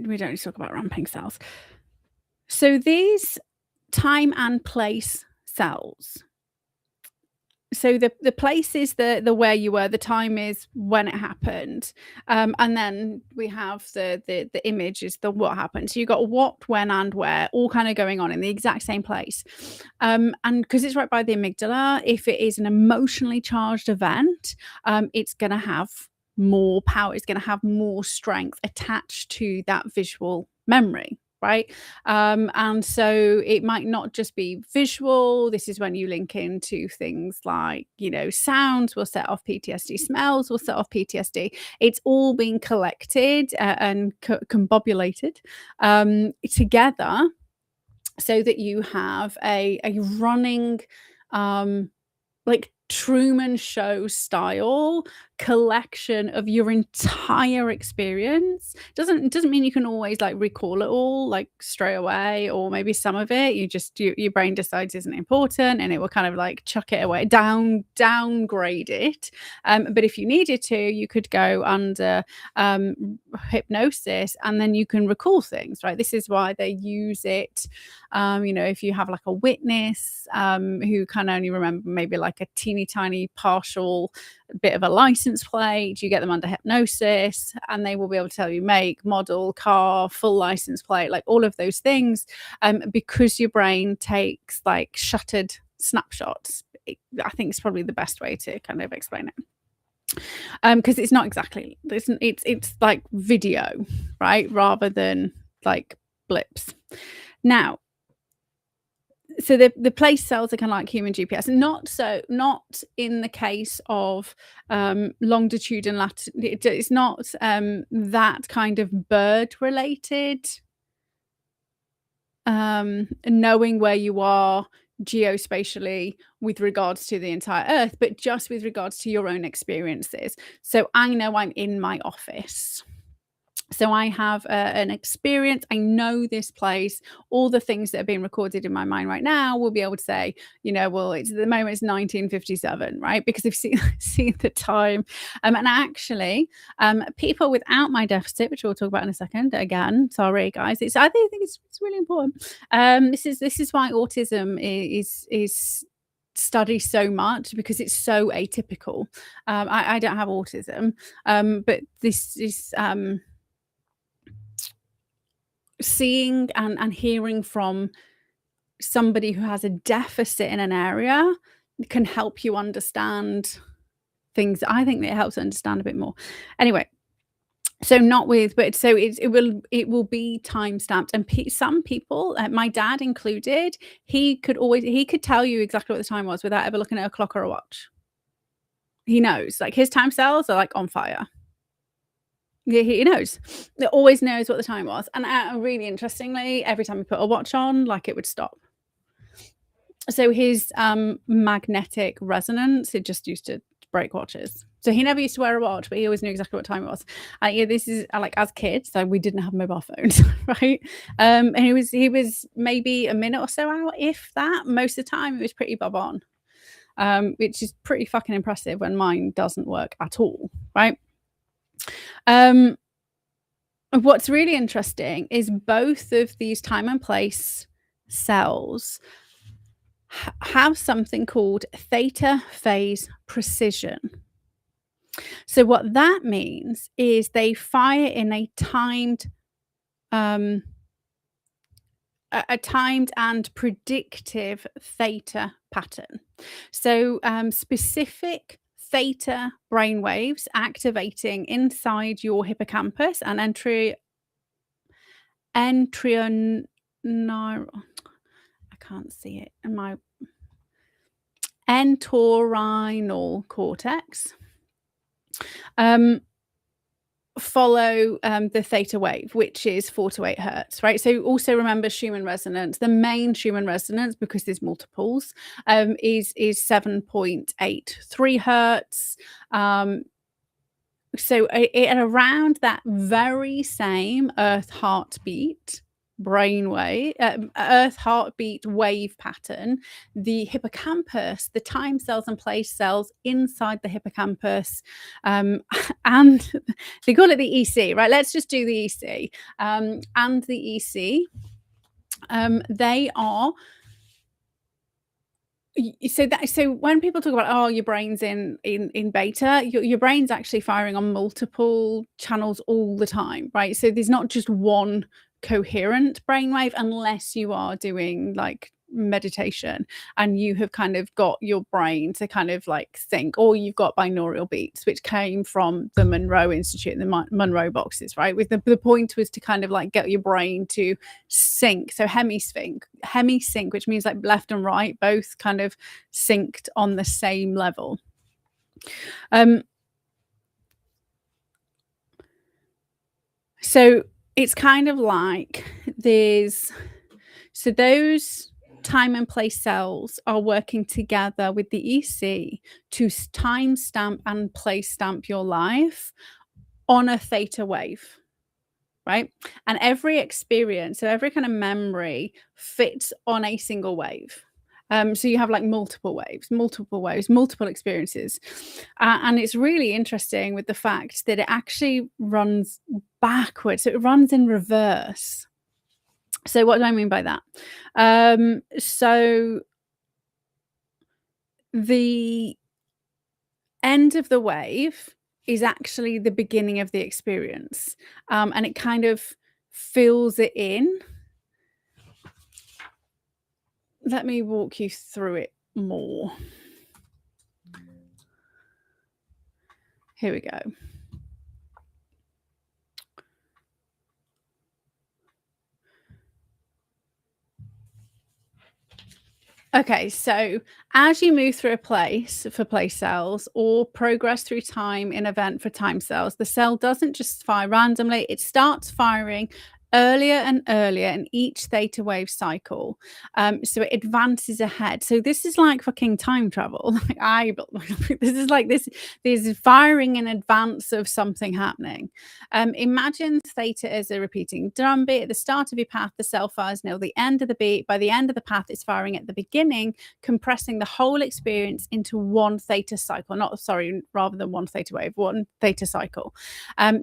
we don't need to talk about ramping cells. So these time and place cells. So the place is the where you were, the time is when it happened, and then we have the image is the what happened. So you got what, when, and where, all kind of going on in the exact same place, and because it's right by the amygdala, if it is an emotionally charged event, it's going to have more power. It's going to have more strength attached to that visual memory. Right. And so it might not just be visual. This is when you link into things like, sounds will set off PTSD, smells will set off PTSD. It's all being collected and combobulated together so that you have a running, like Truman Show style collection of your entire experience. Doesn't mean you can always like recall it all like straight away, or maybe some of it you just your brain decides isn't important and it will kind of like chuck it away, downgrade it. But if you needed to, you could go under hypnosis and then you can recall things, right? This is why they use it. If you have like a witness who can only remember maybe like a teeny tiny partial bit of a license plate, you get them under hypnosis and they will be able to tell you make, model, car, full license plate, like all of those things, because your brain takes like shuttered snapshots. I think it's probably the best way to kind of explain it. Because it's not exactly, it's like video, right, rather than like blips. Now, so the place cells are kind of like human GPS, not in the case of longitude and latitude. It's not that kind of bird related, knowing where you are geospatially with regards to the entire Earth, but just with regards to your own experiences. So I know I'm in my office. So I have an experience. I know this place. All the things that are being recorded in my mind right now will be able to say, well, it's at the moment it's 1957, right? Because I've seen seen the time. And actually, people without my deficit, which we'll talk about in a second. Again, sorry guys, I think it's really important. This is why autism is studied so much, because it's so atypical. I don't have autism, but this is seeing and hearing from somebody who has a deficit in an area can help you understand things. I think that it helps understand a bit more. Anyway, so not with, but so it will be time stamped, and some people, my dad included, he could tell you exactly what the time was without ever looking at a clock or a watch. He knows, like his time cells are like on fire. Yeah, he knows. He always knows what the time was, and really interestingly, every time he put a watch on, like, it would stop. So his magnetic resonance, it just used to break watches. So he never used to wear a watch, but he always knew exactly what time it was. Yeah, this is like, as kids, so we didn't have mobile phones, right? And he was maybe a minute or so out, if that. Most of the time, it was pretty bob on, which is pretty fucking impressive when mine doesn't work at all, right? What's really interesting is both of these time and place cells have something called theta phase precision. So what that means is they fire in a timed and predictive theta pattern. So specific theta brainwaves activating inside your hippocampus and I can't see it in my entorhinal cortex follow the theta wave, which is 4 to 8 hertz, right? So also remember Schumann resonance. The main Schumann resonance, because there's multiples, is 7.83 hertz. So at around that very same earth heartbeat wave pattern, the hippocampus, the time cells and place cells inside the hippocampus, and they call it the EC, right? Let's just do the EC. And the EC, they are. So when people talk about, your brain's in beta, your brain's actually firing on multiple channels all the time, right? So there's not just one coherent brainwave, unless you are doing like meditation and you have kind of got your brain to kind of like think, or you've got binaural beats, which came from the Monroe Institute and the Monroe boxes, right? With the point was to kind of like get your brain to sync. So hemisync, which means like left and right both kind of synced on the same level. So it's kind of like those time and place cells are working together with the EC to time stamp and place stamp your life on a theta wave, right? And every experience, so every kind of memory fits on a single wave. So you have like multiple experiences. And it's really interesting with the fact that it actually runs backwards. So it runs in reverse. So what do I mean by that? So the end of the wave is actually the beginning of the experience. And it kind of fills it in. Let me walk you through it more. Here we go. Okay, so as you move through a place for place cells or progress through time in event for time cells, the cell doesn't just fire randomly. It starts firing earlier and earlier in each theta wave cycle. So it advances ahead. So this is like fucking time travel. This is firing in advance of something happening. Imagine theta as a repeating drum beat. At the start of your path, the cell fires nil. The end of the beat, by the end of the path, it's firing at the beginning, compressing the whole experience into one theta cycle. Rather than one theta wave, one theta cycle.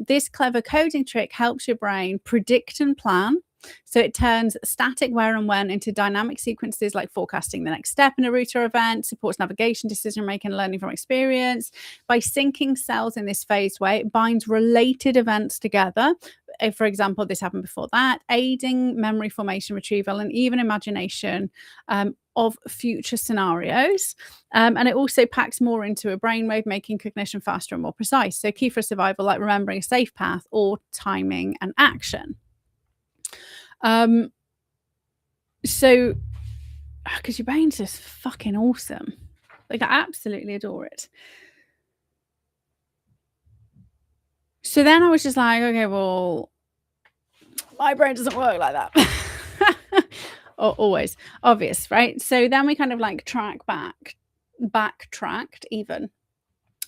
This clever coding trick helps your brain predict and plan. So it turns static where and when into dynamic sequences, like forecasting the next step in a route or event, supports navigation, decision making, learning from experience. By syncing cells in this phased way, it binds related events together. If, for example, this happened before that, aiding memory formation, retrieval, and even imagination of future scenarios. And it also packs more into a brainwave, making cognition faster and more precise. So key for survival, like remembering a safe path or timing an action. So, because your brain's just fucking awesome. Like, I absolutely adore it. So then I was just like, okay, well, my brain doesn't work like that. Always obvious, right? So then we kind of like backtracked even.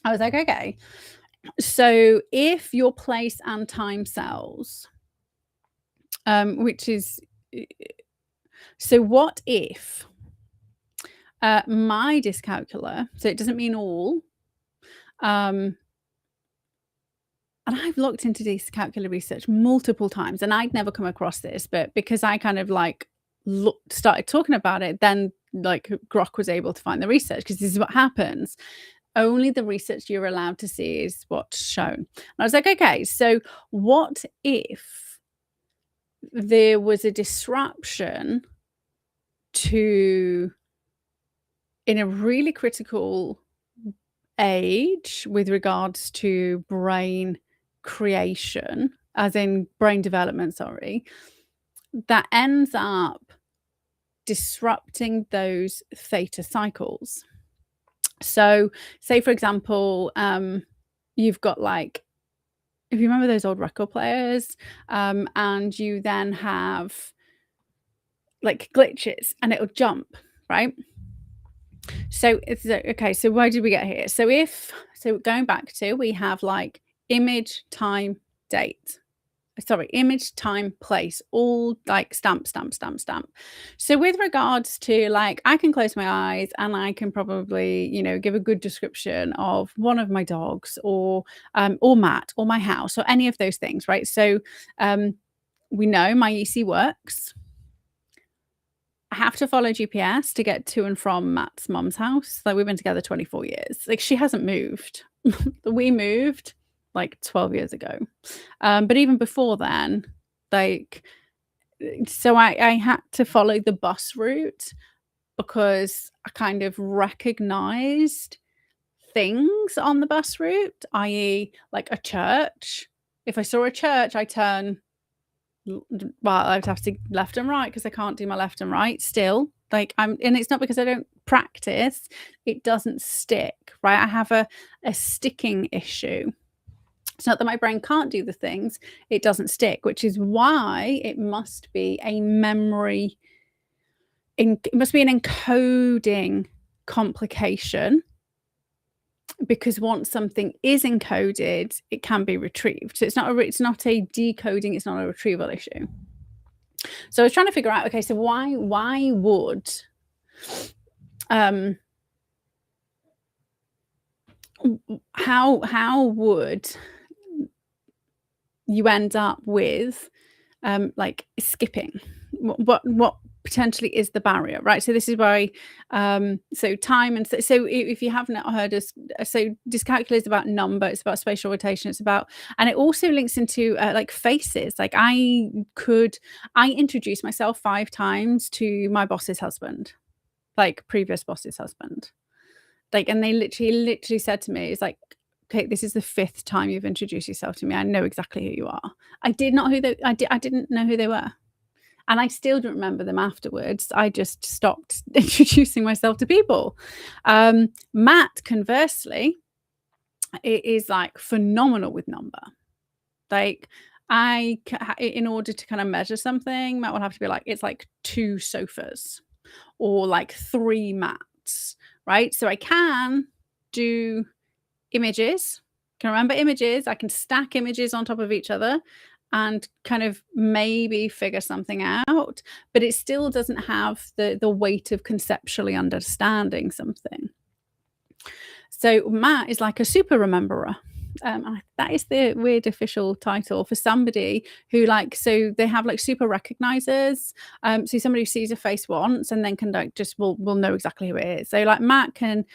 I was like, okay, so if your place and time cells, which is, so what if my dyscalculia, so it doesn't mean all, and I've looked into dyscalculia research multiple times and I'd never come across this, but because I kind of like started talking about it, then like Grok was able to find the research, because this is what happens. Only the research you're allowed to see is what's shown. And I was like, okay, so what if there was a disruption in a really critical age with regards to brain creation, as in brain development, that ends up disrupting those theta cycles. So say, for example, you've got like, if you remember those old record players, and you then have like glitches and it'll jump, right? So it's okay. So why did we get here? So going back to, we have like image, time, date. Sorry, image, time, place, all like stamp. So with regards to like, I can close my eyes and I can probably, give a good description of one of my dogs or Matt or my house or any of those things, right? So we know my EC works. I have to follow GPS to get to and from Matt's mum's house. Like, we've been together 24 years. Like, she hasn't moved. We moved like 12 years ago. But even before then, like, so I had to follow the bus route because I kind of recognized things on the bus route, i.e. like a church. If I saw a church, I turn, well, I'd have to left and right because I can't do my left and right still. Like, and it's not because I don't practice, it doesn't stick, right? I have a sticking issue. It's not that my brain can't do the things, it doesn't stick, which is why it must be a memory, it must be an encoding complication, because once something is encoded, it can be retrieved. So it's not a decoding, it's not a retrieval issue. So I was trying to figure out, okay, so why would how would you end up with like skipping? What potentially is the barrier, right? So this is why so time, and so if you haven't heard us, so dyscalculia is about number, it's about spatial rotation, it's about, and it also links into like faces. Like, I introduced myself 5 times to my boss's husband, like previous boss's husband, like, and they literally said to me, it's like, okay, this is the 5th time you've introduced yourself to me, I know exactly who you are. I didn't know who they were. And I still don't remember them afterwards. I just stopped introducing myself to people. Matt, conversely, is like phenomenal with number. Like, in order to kind of measure something, Matt will have to be like, it's like 2 sofas or like 3 mats, right? So I can do images, can remember images, I can stack images on top of each other and kind of maybe figure something out, but it still doesn't have the weight of conceptually understanding something. So Matt is like a super rememberer. That is the weird official title for somebody who like, so they have like super recognizers. So somebody who sees a face once and then can like just will know exactly who it is. So like Matt can,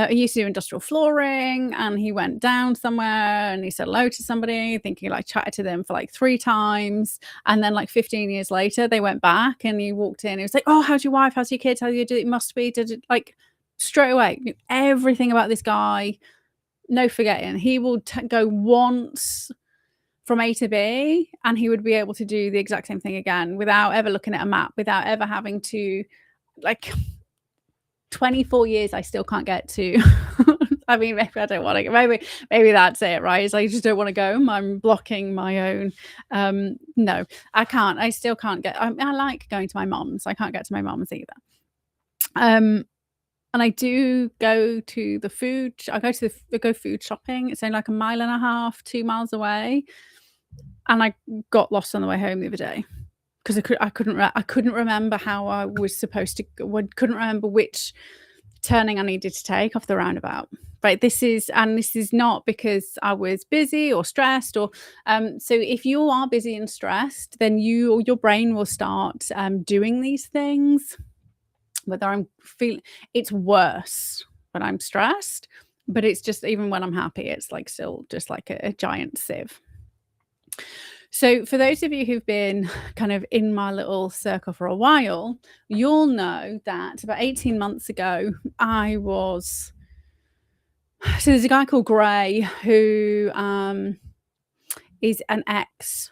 he used to do industrial flooring and he went down somewhere and he said hello to somebody, thinking like chatted to them for like 3 times. And then like 15 years later, they went back and he walked in. He was like, oh, how's your wife? How's your kids? How do you do? It must be, did it like straight away, knew everything about this guy. No forgetting. He will go once from A to B and he would be able to do the exact same thing again without ever looking at a map, without ever having to, like, 24 years I still can't get to. I mean, maybe I don't want to go. Maybe that's it, right? Is I just don't want to go. I'm blocking my own. No, I can't. I still can't get. I like going to my mom's. I can't get to my mom's either. And I do go to the food. I go food shopping. It's only like 1.5 miles, 2 miles away. And I got lost on the way home the other day because I couldn't remember how I was supposed to. Couldn't remember which turning I needed to take off the roundabout. Right. This is not because I was busy or stressed or. So if you are busy and stressed, then your brain will start doing these things. Whether I'm feeling, it's worse when I'm stressed, but it's just, even when I'm happy, it's like still just like a giant sieve. So for those of you who've been kind of in my little circle for a while, you'll know that about 18 months ago, so there's a guy called Gray who is an ex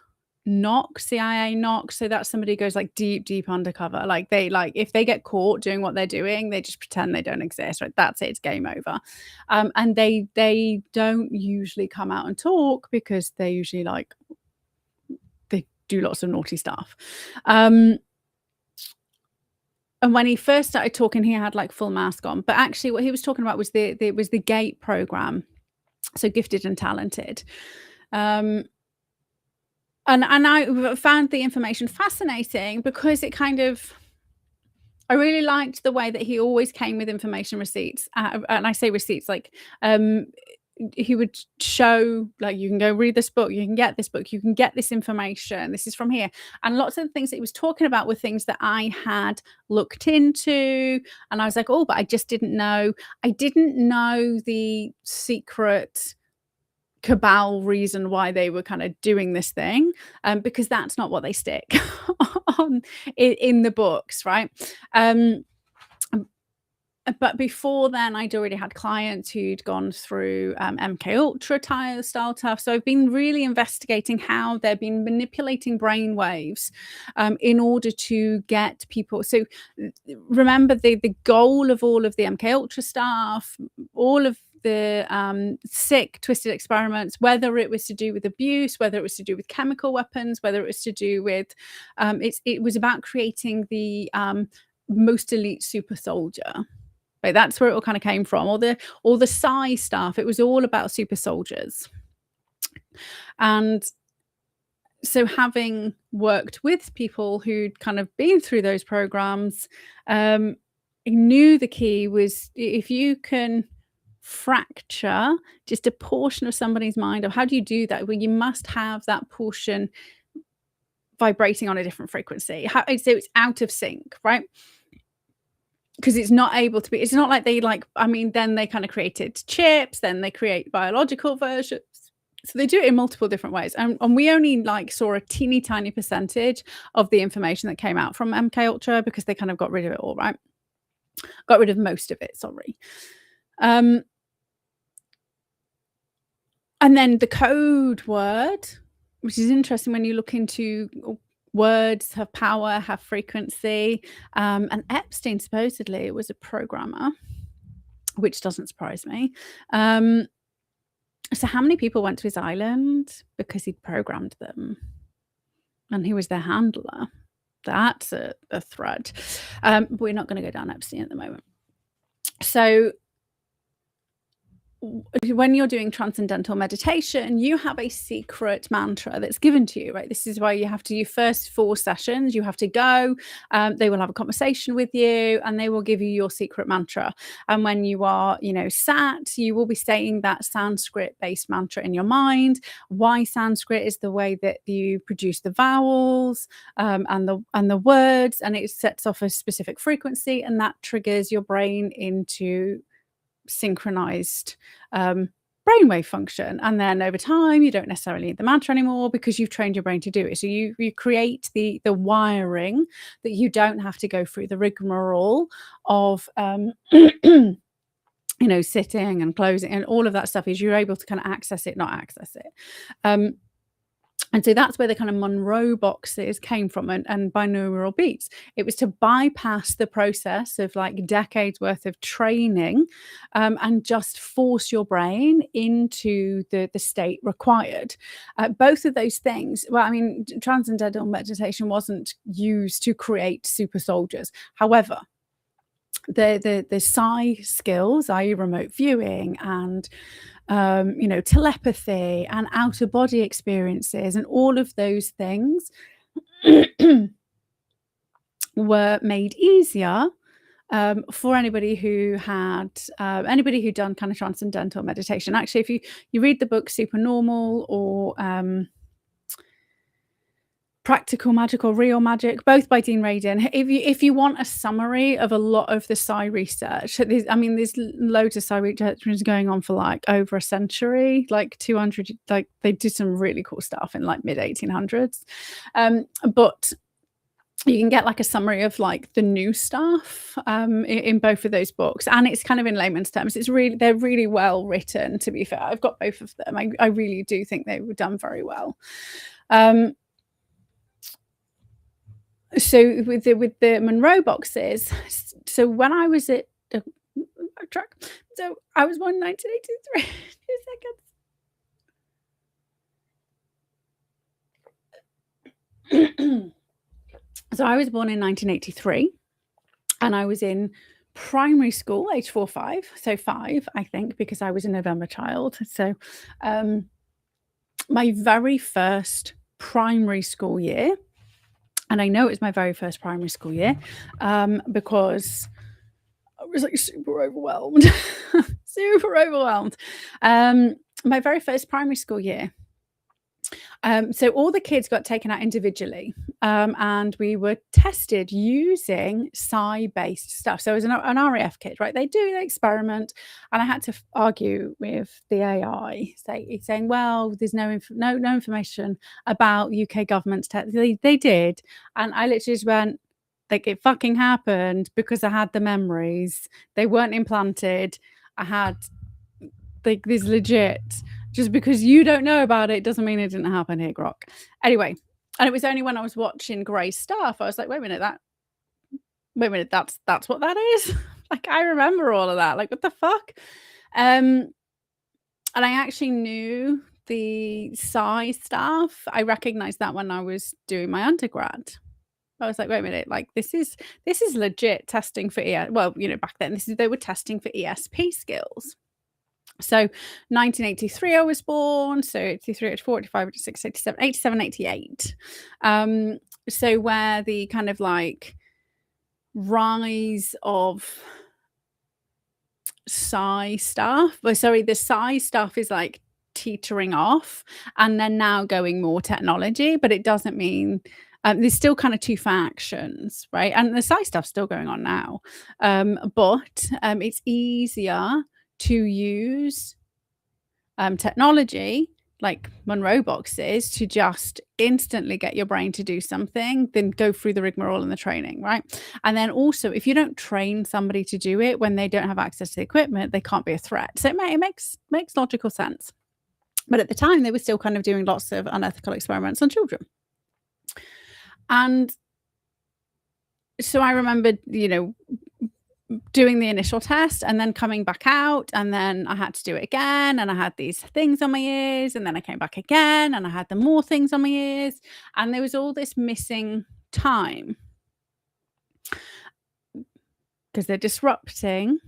NOC, CIA NOC. So that's somebody who goes like deep undercover. Like if they get caught doing what they're doing, they just pretend they don't exist. Right? That's it. It's game over. And they don't usually come out and talk because they usually like they do lots of naughty stuff. And when he first started talking, he had like full mask on. But actually, what he was talking about was the GATE program. So gifted and talented. And I found the information fascinating because it kind of, I really liked the way that he always came with information receipts. And I say receipts, like he would show, like, you can go read this book, you can get this book, you can get this information, this is from here. And lots of the things that he was talking about were things that I had looked into. And I was like, oh, but I just didn't know. I didn't know the secret cabal reason why they were kind of doing this thing, because that's not what they stick on in the books, right? But before then, I'd already had clients who'd gone through MK Ultra style stuff. So I've been really investigating how they've been manipulating brain waves in order to get people. So remember, the goal of all of the MK Ultra stuff, all of the sick, twisted experiments, whether it was to do with abuse, whether it was to do with chemical weapons, whether it was to do with, it was about creating the most elite super soldier. Right, that's where it all kind of came from. All the psi stuff, it was all about super soldiers. And so having worked with people who'd kind of been through those programs, I knew the key was, if you can fracture just a portion of somebody's mind, or how do you do that? Well, you must have that portion vibrating on a different frequency. So it's out of sync, right? Because it's not able to be, it's not like they then they kind of created chips, then they create biological versions. So they do it in multiple different ways. And we only saw a teeny tiny percentage of the information that came out from MK Ultra because they kind of got rid of it all, right? Got rid of most of it, sorry. And then the code word, which is interesting when you look into words have power, have frequency. And Epstein supposedly was a programmer, which doesn't surprise me. So how many people went to his island because he'd programmed them and he was their handler? That's a thread. But we're not gonna go down Epstein at the moment. So when you're doing transcendental meditation, you have a secret mantra that's given to you, right? This is why you have to do your first 4 sessions. You have to go, they will have a conversation with you and they will give you your secret mantra. And when you are, sat, you will be saying that Sanskrit-based mantra in your mind. Why Sanskrit is the way that you produce the vowels and the words, and it sets off a specific frequency, and that triggers your brain into synchronized brainwave function. And then over time, you don't necessarily need the mantra anymore because you've trained your brain to do it. So you create the wiring that you don't have to go through the rigmarole of sitting and closing and all of that stuff. Is you're able to kind of access it, not access it. And so that's where the kind of Monroe boxes came from, and binaural beats. It was to bypass the process of like decades worth of training and just force your brain into the state required. Both of those things, well, I mean, transcendental meditation wasn't used to create super soldiers. However, the psi skills, i.e. remote viewing and telepathy and outer body experiences and all of those things were made easier for anybody who'd done kind of transcendental meditation. Actually, if you read the book Supernormal or Practical Magic or Real Magic, both by Dean Radin. If you want a summary of a lot of the psi research, there's loads of psi research going on for like over a century, like 200. Like they did some really cool stuff in like mid 1800s, but you can get like a summary of like the new stuff in both of those books, and it's kind of in layman's terms. They're really well written. To be fair, I've got both of them. I really do think they were done very well. So with the Monroe boxes, so when I was at track, so I was born in 1983. 2 seconds. So I was born in 1983, and I was in primary school, age 4, 5, so 5, I think, because I was a November child. So my very first primary school year. And I know it was my very first primary school year because I was like super overwhelmed. My very first primary school year. So all the kids got taken out individually and we were tested using psi-based stuff. So as an RAF kid, right, they experiment, and I had to argue with the AI saying, well, there's no information about UK government's test. They did, and I literally just went, like, it fucking happened because I had the memories. They weren't implanted. I had like this legit. Just because you don't know about it doesn't mean it didn't happen here, Grok. Anyway, and it was only when I was watching Grey's stuff, I was like, wait a minute, that's what that is? Like, I remember all of that. Like, what the fuck? And I actually knew the psi stuff. I recognized that when I was doing my undergrad. I was like, wait a minute, like this is legit testing for back then they were testing for ESP skills. So 1983 I was born, so 83, 84, 85, 86, 87, 87, 88. So where the kind of like rise of psi stuff, the psi stuff is like teetering off and then now going more technology, but it doesn't mean there's still kind of 2 factions, right? And the psi stuff's still going on now, but it's easier to use technology like Monroe boxes to just instantly get your brain to do something than go through the rigmarole and the training, right? And then also, if you don't train somebody to do it when they don't have access to the equipment, they can't be a threat. So it makes logical sense. But at the time, they were still kind of doing lots of unethical experiments on children. And so I remember, doing the initial test and then coming back out, and then I had to do it again, and I had these things on my ears, and then I came back again and I had the more things on my ears, and there was all this missing time because they're disrupting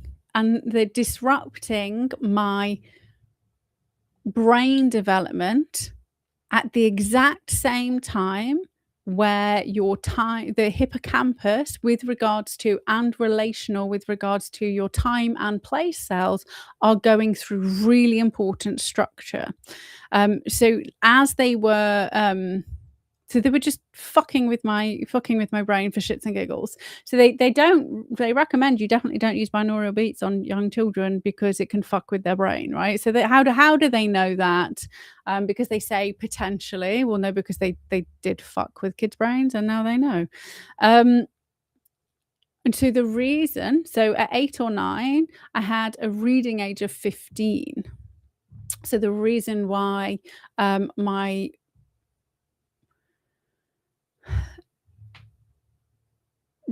my brain development at the exact same time where the hippocampus with regards to and relational with regards to your time and place cells are going through really important structure. So as they were so they were just fucking with my brain for shits and giggles. So they recommend you definitely don't use binaural beats on young children because it can fuck with their brain, right? So how do they know that? Because they say potentially. Well, no, because they did fuck with kids' brains and now they know. And so at 8 or 9, I had a reading age of 15. So the reason why my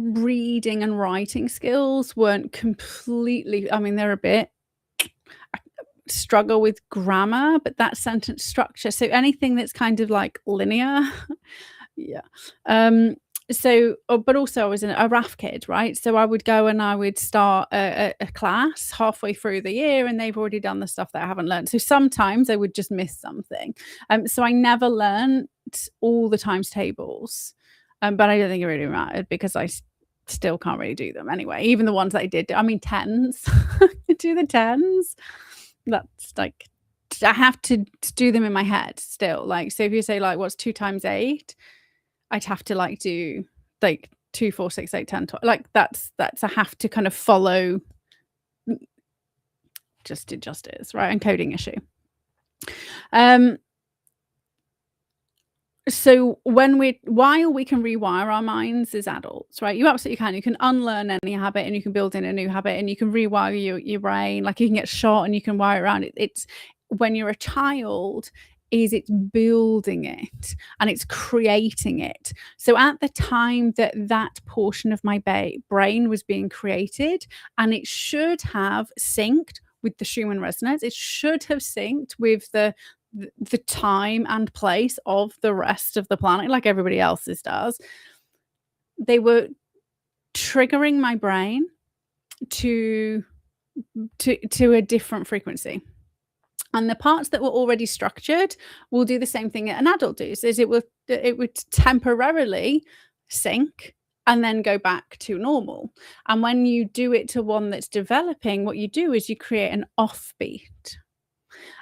reading and writing skills weren't completely, I mean, they're a bit, I struggle with grammar, but that sentence structure. So anything that's kind of like linear. Yeah. But also I was a RAF kid, right? So I would go and I would start a class halfway through the year and they've already done the stuff that I haven't learned. So sometimes I would just miss something. So I never learned all the times tables. But I don't think it really mattered because I still can't really do them anyway. Even the ones that I did, I mean, tens, do the tens. That's like, I have to do them in my head still. Like, so if you say like, what's 2 times 8? I'd have to like do like 2, 4, 6, 8, 10, 12. Like that's I have to kind of follow. Just is right. Encoding issue. So while we can rewire our minds as adults, right? You absolutely can. You can unlearn any habit and you can build in a new habit and you can rewire your brain. Like you can get shot and you can wire it around. It's when you're a child, it's building it and it's creating it. So at the time that portion of my brain was being created, and it should have synced with the Schumann resonance, it should have synced with the time and place of the rest of the planet, like everybody else's does. They were triggering my brain to a different frequency. And the parts that were already structured will do the same thing that an adult does, is it would temporarily sync and then go back to normal. And when you do it to one that's developing, what you do is you create an offbeat.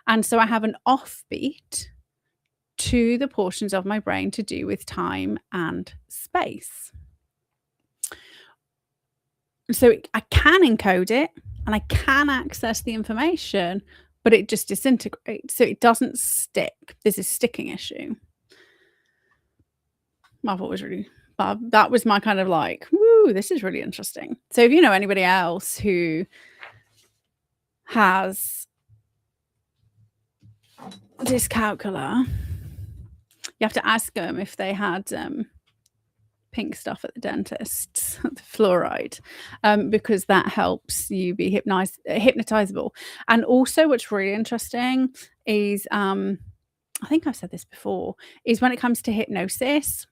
And so I have an offbeat to the portions of my brain to do with time and space. So I can encode it and I can access the information, but it just disintegrates. So it doesn't stick. There's a sticking issue. I thought it was really bad. That was my kind of like, woo, this is really interesting. So if you know anybody else who has dyscalculia, you have to ask them if they had pink stuff at the dentist's, the fluoride, because that helps you be hypnotizable. And also what's really interesting is, I think I've said this before, is when it comes to hypnosis,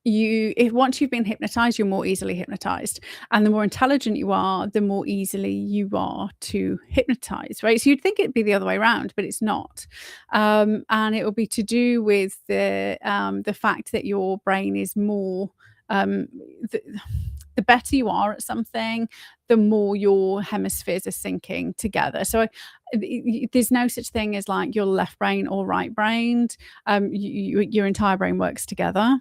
once you've been hypnotized, you're more easily hypnotized, and the more intelligent you are, the more easily you are to hypnotize, right? So you'd think it'd be the other way around, but it's not. And it will be to do with the fact that your brain is more the better you are at something, the more your hemispheres are syncing together. So there's no such thing as like your left brain or right brained. Your entire brain works together.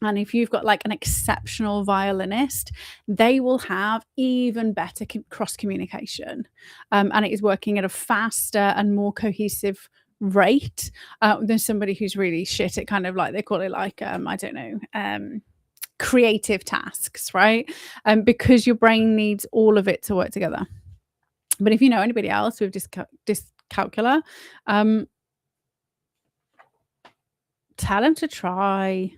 And if you've got like an exceptional violinist, they will have even better cross communication. And it is working at a faster and more cohesive rate than somebody who's really shit at kind of like, they call it like, I don't know, creative tasks, right? Because your brain needs all of it to work together. But if you know anybody else with dyscalculia, tell them to try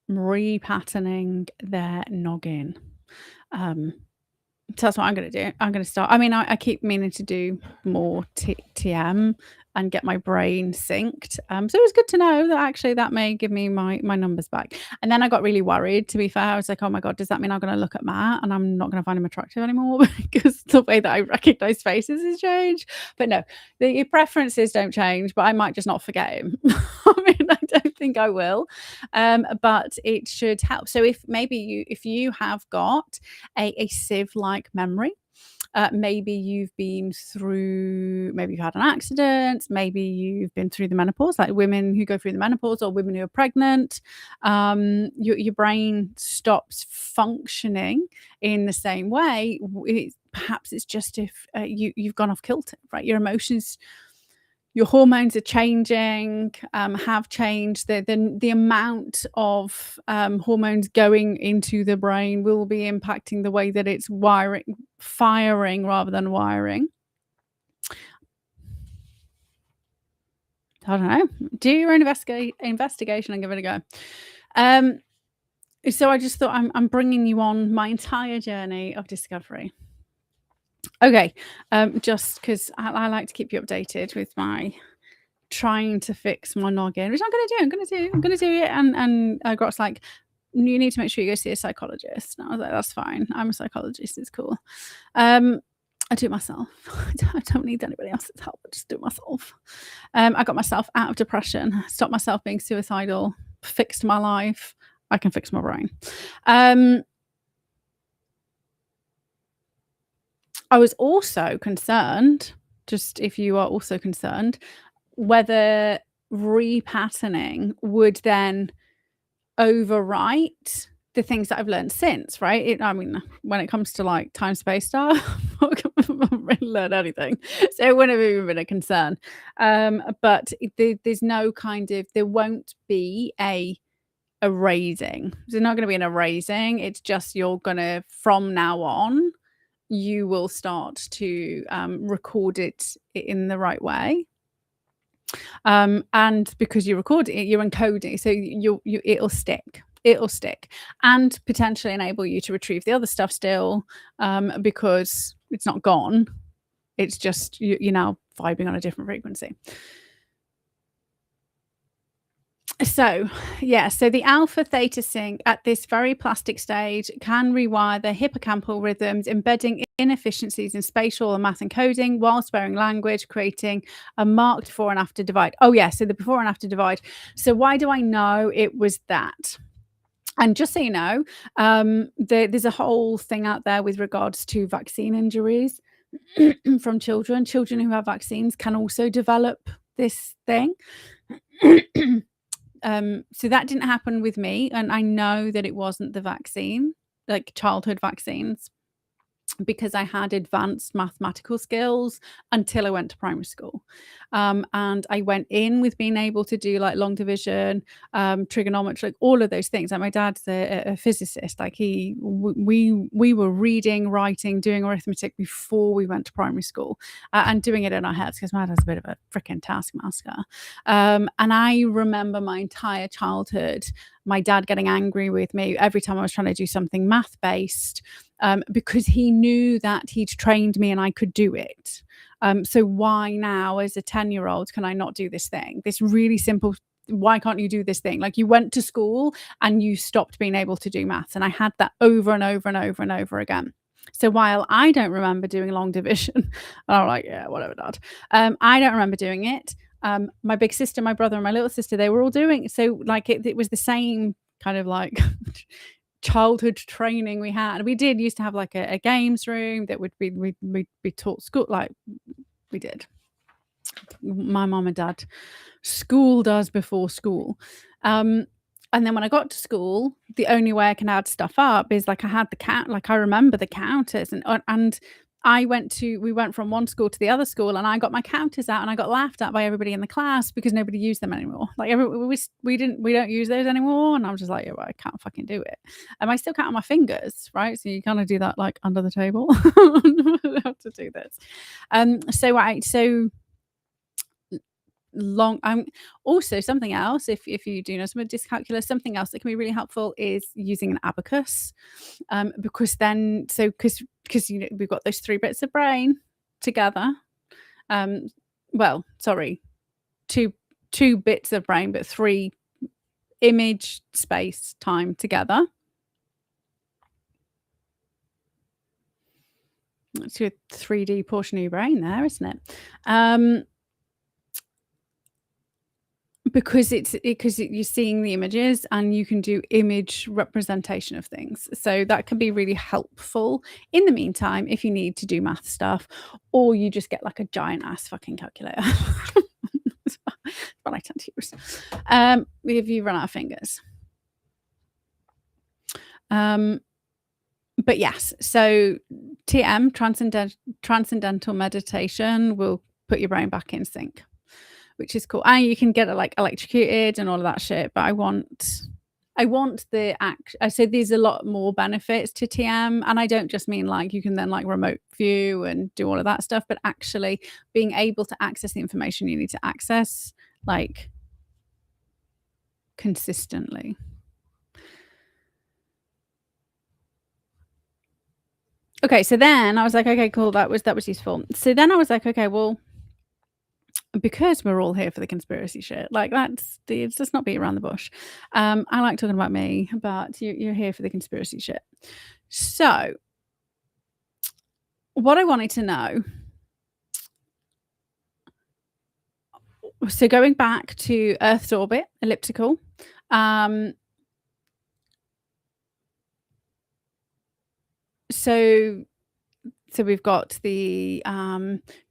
repatterning their noggin. So that's what I'm gonna do. I'm gonna start. I mean, I keep meaning to do more TM and get my brain synced. So it was good to know that actually that may give me my numbers back. And then I got really worried, to be fair. I was like, oh my God, does that mean I'm gonna look at Matt and I'm not gonna find him attractive anymore because the way that I recognize faces has changed? But no, your preferences don't change, but I might just not forget him. I mean, I don't think I will. But it should help. So if you have got a sieve-like memory, maybe you've had an accident, maybe you've been through the menopause, like women who go through the menopause or women who are pregnant. Your brain stops functioning in the same way. Perhaps it's just if you've gone off kilter, right? Your emotions, your hormones are changing, have changed. The amount of hormones going into the brain will be impacting the way that it's firing rather than wiring. I don't know. Do your own investigation and give it a go. So I just thought I'm bringing you on my entire journey of discovery. Okay, just because I like to keep you updated with my trying to fix my noggin, which I'm gonna do it. And Grot's like, you need to make sure you go see a psychologist. And I was like, that's fine. I'm a psychologist. It's cool. I do it myself. I don't need anybody else's help. I just do it myself. I got myself out of depression, stopped myself being suicidal, fixed my life. I can fix my brain. I was also concerned, just if you are also concerned, whether repatterning would then overwrite the things that I've learned since, right? I mean, when it comes to like time-space stuff, I haven't really learned anything. So it wouldn't have even been a concern. But there's no there won't be a erasing. There's not going to be an erasing. It's just from now on, you will start to record it in the right way. And because you record it, you're encoding, so it'll stick and potentially enable you to retrieve the other stuff still, because it's not gone. It's just you're now vibing on a different frequency. So the alpha theta sync at this very plastic stage can rewire the hippocampal rhythms, embedding inefficiencies in spatial and math encoding while sparing language, creating a marked before and after divide. Oh yeah, so the before and after divide. So why do I know it was that? And just so you know, there's a whole thing out there with regards to vaccine injuries from children. Children who have vaccines can also develop this thing. So that didn't happen with me, and I know that it wasn't the vaccine, like childhood vaccines, because I had advanced mathematical skills until I went to primary school. And I went in with being able to do like long division, trigonometry, like all of those things. Like my dad's a physicist. Like we were reading, writing, doing arithmetic before we went to primary school, and doing it in our heads because my dad's a bit of a freaking taskmaster. And I remember my entire childhood, my dad getting angry with me every time I was trying to do something math-based, because he knew that he'd trained me and I could do it. So why now, as a 10-year-old, can I not do this thing? This really simple, why can't you do this thing? Like, you went to school and you stopped being able to do maths. And I had that over and over and over and over again. So while I don't remember doing long division, and I'm like, yeah, whatever, Dad. I don't remember doing it. My big sister, my brother, and my little sister, they were all doing it. So like it was the same kind of like childhood training we had. We used to have like a games room that we'd be taught school, like we did. My mom and dad schooled us before school. And then when I got to school, the only way I can add stuff up is like I had the count, like I remember the counters, and we went from one school to the other school, and I got my counters out, and I got laughed at by everybody in the class because nobody used them anymore. Like we don't use those anymore, and I'm just like, yeah, well, I can't fucking do it. And I still count on my fingers, right? So you kind of do that like under the table. I have to do this. So long also something else, if you do know some of dyscalculus, something else that can be really helpful is using an abacus. Because then because you know we've got those 3 bits of brain together. Um, well, sorry, 2 bits of brain, but 3 image, space, time together. That's your 3D portion of your brain there, isn't it? Because you're seeing the images and you can do image representation of things. So that can be really helpful in the meantime if you need to do math stuff, or you just get like a giant ass fucking calculator. That's what I tend to use. If you run out of fingers. But yes, so TM, transcendental meditation, will put your brain back in sync, which is cool. And you can get it like electrocuted and all of that shit. But I want the act. I said there's a lot more benefits to TM, and I don't just mean like you can then like remote view and do all of that stuff, but actually being able to access the information you need to access like consistently. Okay, so then I was like, okay, cool, that was useful. So then I was like, okay, well, because we're all here for the conspiracy shit, like let's just not beat around the bush. I like talking about me, but you're here for the conspiracy shit. So what I wanted to know, so going back to Earth's orbit, elliptical, so we've got the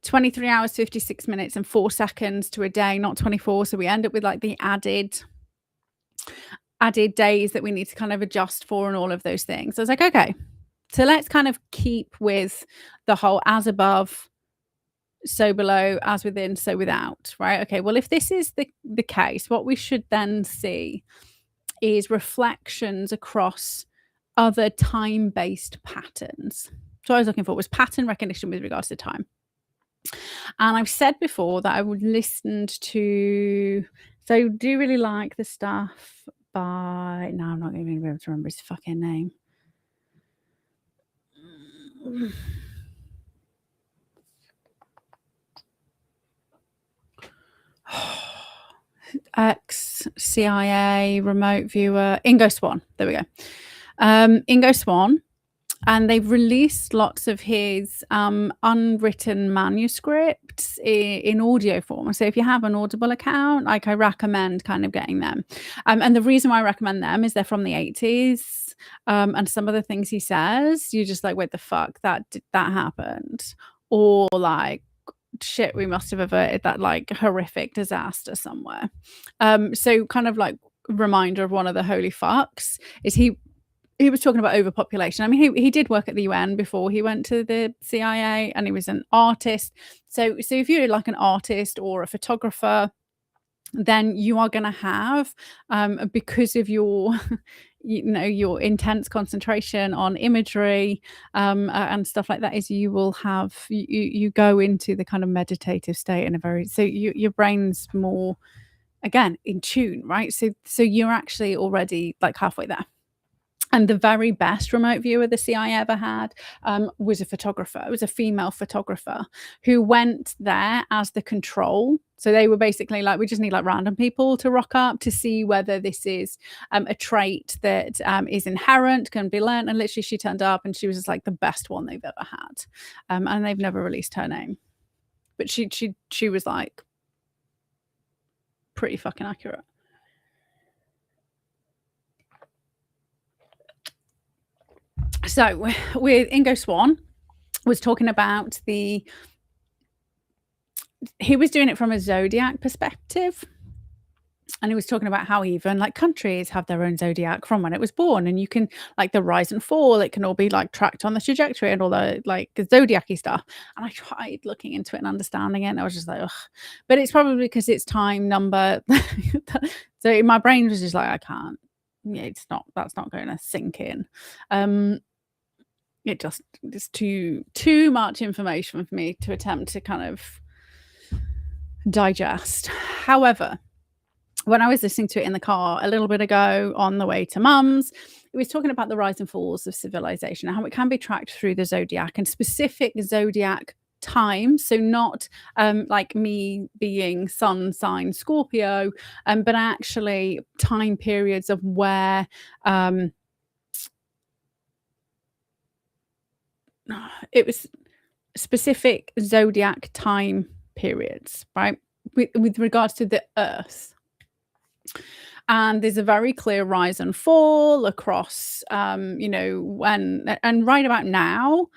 23 hours, 56 minutes and 4 seconds to a day, not 24. So we end up with like the added days that we need to kind of adjust for and all of those things. So I was like, okay, so let's kind of keep with the whole as above, so below, as within, so without, right? Okay, well, if this is the case, what we should then see is reflections across other time-based patterns. So what I was looking for was pattern recognition with regards to time. And I've said before that I would listened to, so I do really like the stuff by, no, I'm not even going to be able to remember his fucking name. Ex-CIA remote viewer, Ingo Swann. There we go. Ingo Swann. And they've released lots of his unwritten manuscripts in audio form. So if you have an Audible account, like I recommend kind of getting them. And the reason why I recommend them is they're from the 80s. And some of the things he says, you're just like, wait, the fuck, that happened. Or like, shit, we must have averted that like horrific disaster somewhere. So kind of like reminder of one of the holy fucks is he was talking about overpopulation. I mean, he did work at the UN before he went to the CIA, and he was an artist. So if you're like an artist or a photographer, then you are going to have, because of your, your intense concentration on imagery and stuff like that, is you will have, you go into the kind of meditative state in a very, so your brain's more, again, in tune, right? So you're actually already like halfway there. And the very best remote viewer the CIA ever had was a photographer. It was a female photographer who went there as the control. So they were basically like, we just need like random people to rock up to see whether this is a trait that is inherent, can be learned. And literally she turned up and she was just like the best one they've ever had. And they've never released her name. But she was like pretty fucking accurate. So with Ingo Swann was talking about he was doing it from a zodiac perspective. And he was talking about how even like countries have their own zodiac from when it was born, and you can like the rise and fall, it can all be like tracked on the trajectory and all the like zodiac-y stuff. And I tried looking into it and understanding it, and I was just like, ugh. But it's probably because it's time number. So my brain was just like, I can't. Yeah, that's not going to sink in. It's too much information for me to attempt to kind of digest. However, when I was listening to it in the car a little bit ago on the way to mum's, it was talking about the rise and falls of civilization and how it can be tracked through the zodiac and specific zodiac times. So not like me being sun sign Scorpio, but actually time periods of where it was specific zodiac time periods, right? With regards to the earth. And there's a very clear rise and fall across, when and right about now.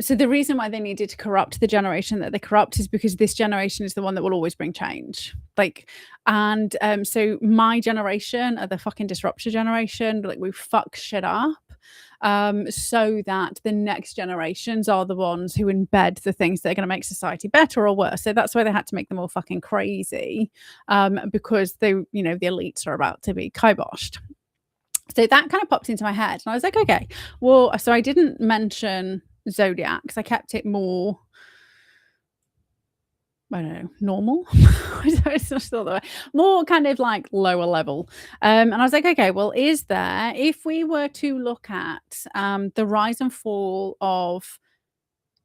So the reason why they needed to corrupt the generation that they corrupt is because this generation is the one that will always bring change. So my generation are the fucking disruptor generation. Like, we fuck shit up. So that the next generations are the ones who embed the things that are going to make society better or worse. So that's why they had to make them all fucking crazy, because the elites are about to be kiboshed. So that kind of popped into my head, and I was like, okay, well, so I didn't mention zodiacs. I kept it more, I don't know, normal. It's just more kind of like lower level. And I was like, okay, well, is there, if we were to look at the rise and fall of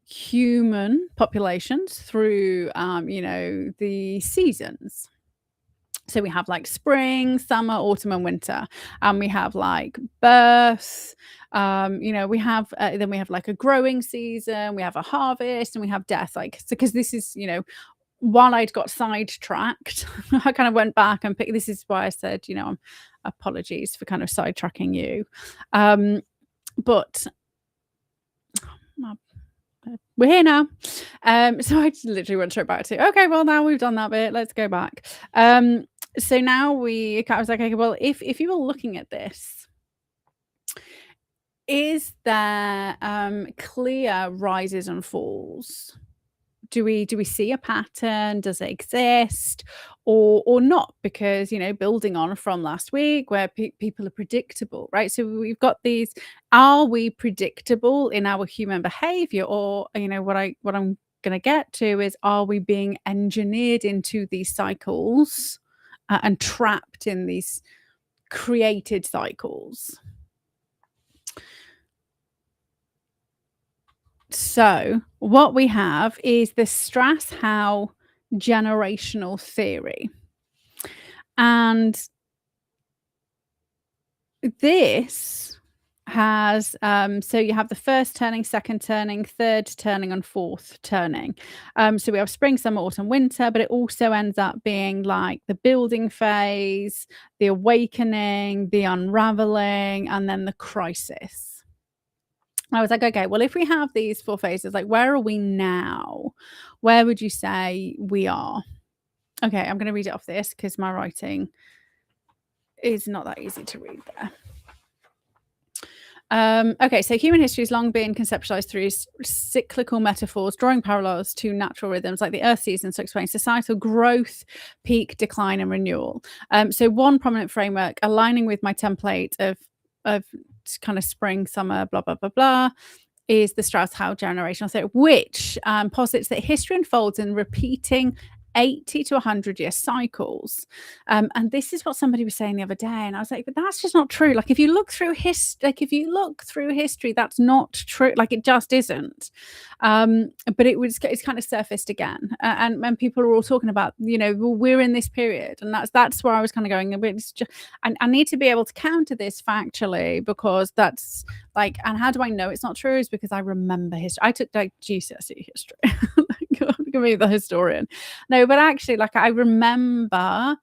human populations through, the seasons. So we have like spring, summer, autumn, and winter, and we have like birth. We have then we have like a growing season, we have a harvest, and we have death. Like, so because this is, while I'd got sidetracked, I kind of went back and picked. This is why I said, apologies for kind of sidetracking you, but we're here now. So I just literally went straight back to, okay, well, now we've done that bit, let's go back. So now I was like, okay, well, if you were looking at this, is there clear rises and falls? Do we see a pattern? Does it exist or not? Because, building on from last week where people are predictable, right? So we've got these, are we predictable in our human behavior? Or, what I'm going to get to is, are we being engineered into these cycles and trapped in these created cycles? So what we have is the Strauss-Howe generational theory. And this has, so you have the first turning, second turning, third turning, and fourth turning. So we have spring, summer, autumn, winter, but it also ends up being like the building phase, the awakening, the unraveling, and then the crisis. I was like, okay, well, if we have these 4 phases, like, where are we now? Where would you say we are? Okay, I'm going to read it off this because my writing is not that easy to read there. Okay, so human history has long been conceptualized through cyclical metaphors, drawing parallels to natural rhythms like the earth seasons to explain societal growth, peak, decline, and renewal. So one prominent framework aligning with my template of kind of spring, summer, blah, blah, blah, blah, is the Strauss-Howe generational theory, which posits that history unfolds in repeating 80 to 100-year cycles. And this is what somebody was saying the other day, and I was like, but that's just not true. Like, if you look through history, that's not true. Like, it just isn't. But it's kind of surfaced again, and people are all talking about, well, we're in this period, and that's where I was kind of going. It's just, I need to be able to counter this factually, because that's like, and how do I know it's not true? Is because I remember history. I took like GCSE history. God, give me the historian. No, but actually, like, I remember, I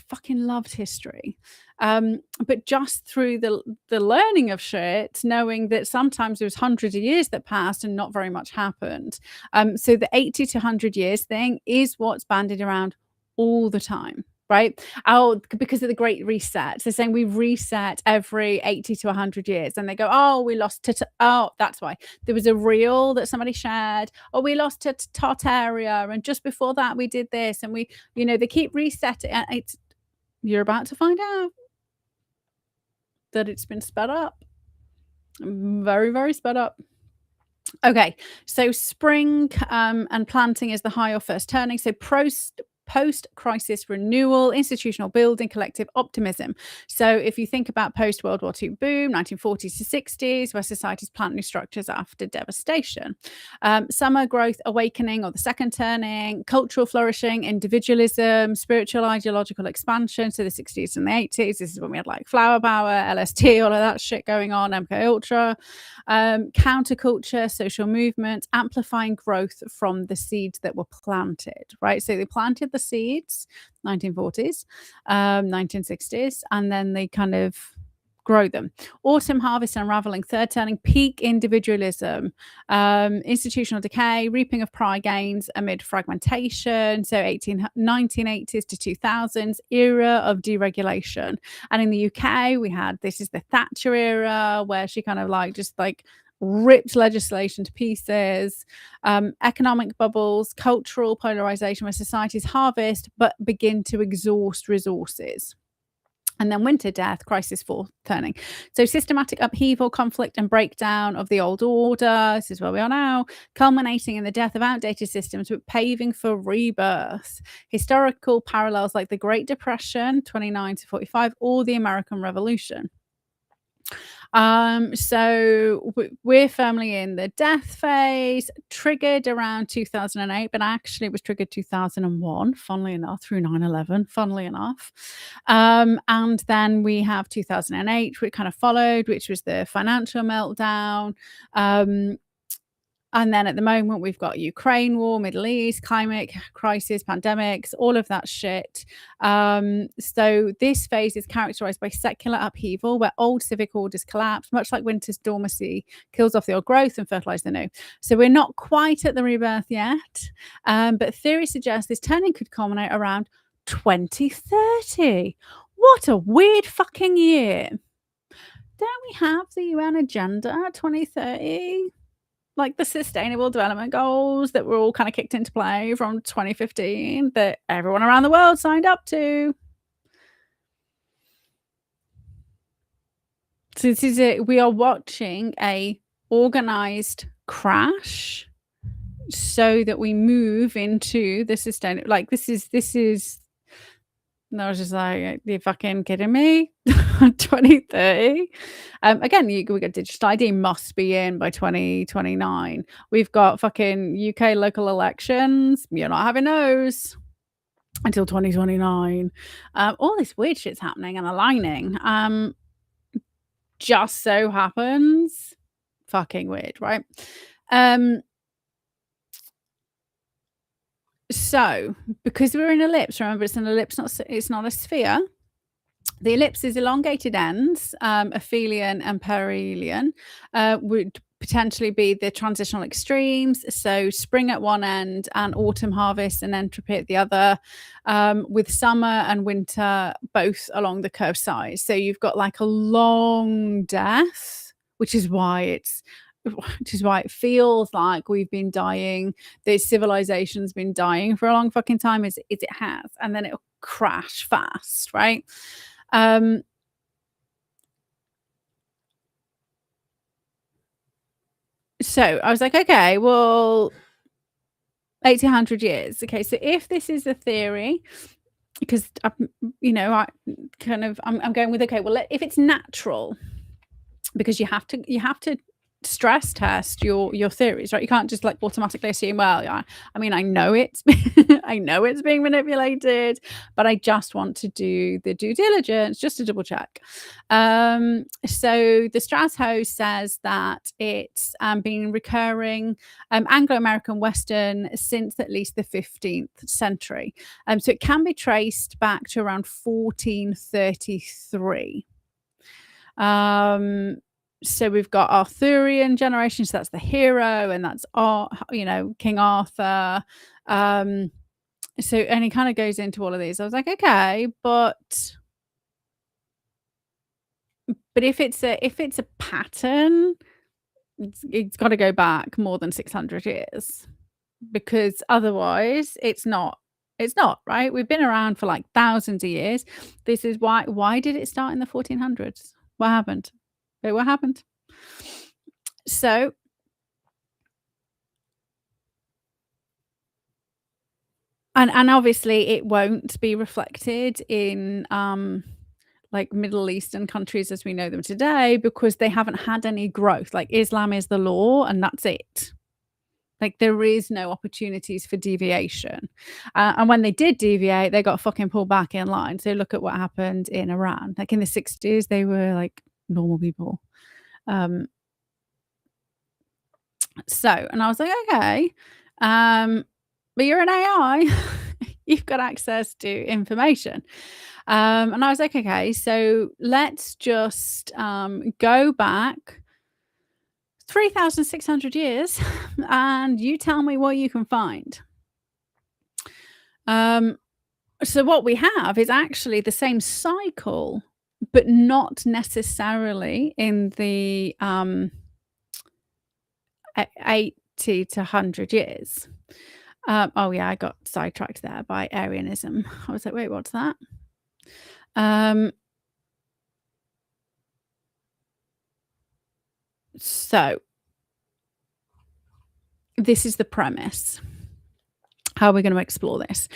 fucking loved history. But just through the learning of shit, knowing that sometimes there was hundreds of years that passed and not very much happened. So the 80 to 100 years thing is what's bandied around all the time. Right? Because of the Great Reset. They're saying we reset every 80 to 100 years. And they go, oh, we lost oh, that's why. There was a reel that somebody shared. Oh, we lost to Tartaria. And just before that, we did this. And we, they keep resetting. You're about to find out that it's been sped up. Very, very sped up. Okay, so spring and planting is the high or first turning. So post-crisis renewal, institutional building, collective optimism. So if you think about post-World War II boom, 1940s to 60s, where societies plant new structures after devastation. Summer growth, awakening, or the second turning, cultural flourishing, individualism, spiritual ideological expansion. So the 60s and the 80s, this is when we had like flower power, LSD, all of that shit going on, MK Ultra. Counterculture, social movements, amplifying growth from the seeds that were planted, right? So they planted the seeds, 1940s, 1960s, and then they kind of grow them. Autumn harvest, unraveling, third turning, peak individualism, institutional decay, reaping of prior gains amid fragmentation. So 1980s to 2000s, era of deregulation. And in the UK, we had, this is the Thatcher era, where she kind of like just like ripped legislation to pieces, economic bubbles, cultural polarization, where societies harvest but begin to exhaust resources. And then winter, death, crisis, fourth turning. So systematic upheaval, conflict, and breakdown of the old order. This is where we are now, culminating in the death of outdated systems, but paving for rebirth. Historical parallels like the Great Depression, 29 to 45, or the American Revolution. So we're firmly in the death phase, triggered around 2008, but actually it was triggered 2001, funnily enough, through 9/11, funnily enough. And then we have 2008, which kind of followed, which was the financial meltdown. And then at the moment, we've got Ukraine war, Middle East, climate crisis, pandemics, all of that shit. So this phase is characterized by secular upheaval, where old civic orders collapse, much like winter's dormancy kills off the old growth and fertilizes the new. So we're not quite at the rebirth yet, but theory suggests this turning could culminate around 2030. What a weird fucking year. Don't we have the UN Agenda 2030? Like the Sustainable Development Goals that were all kind of kicked into play from 2015 that everyone around the world signed up to. So this is it. We are watching a organized crash so that we move into the sustainable. Like this is. And I was just like, "Are you fucking kidding me?" 2030. Again, we got digital ID must be in by 2029. We've got fucking UK local elections. You're not having those until 2029. All this weird shit's happening and aligning. Just so happens, fucking weird, right? So, because we're in ellipse, remember it's an ellipse, it's not a sphere. The ellipse's elongated ends, aphelion and perihelion, would potentially be the transitional extremes. So spring at one end and autumn harvest and entropy at the other, with summer and winter both along the curved sides. So you've got like a long death, which is why it feels like we've been dying. The civilization's been dying for a long fucking time, as it has, and then it'll crash fast, right? So I was like, okay, well, 1800 years. Okay, so if this is a theory, because I'm going with, okay, well, if it's natural, because you have to stress test your theories, right? You can't just like automatically assume, well, yeah, I mean, I know it's I know it's being manipulated, but I just want to do the due diligence just to double check. So the Strauss host says that it's been recurring Anglo-American Western since at least the 15th century. So it can be traced back to around 1433. So we've got Arthurian generation, so that's the hero, and that's King Arthur. So, and he kind of goes into all of these. I was like, okay, but if it's a pattern, it's got to go back more than 600 years, because otherwise it's not right. We've been around for like thousands of years. This is why did it start in the 1400s? What happened? What happened? So And obviously it won't be reflected in, like, Middle Eastern countries as we know them today because they haven't had any growth. Like, Islam is the law and that's it. Like, there is no opportunities for deviation. And when they did deviate, they got fucking pulled back in line. So look at what happened in Iran. Like, in the '60s, they were, like, normal people. Um, and I was like, "Okay, um, but you're an AI. You've got access to information." And I was like, "Okay, so let's just, go back 3,600 years, and you tell me what you can find." Um, so what we have is actually the same cycle, but not necessarily in the, 80 to 100 years. Oh yeah, I got sidetracked there by Arianism. I was like, "Wait, what's that?" Um, so this is the premise. How are we gonna explore this?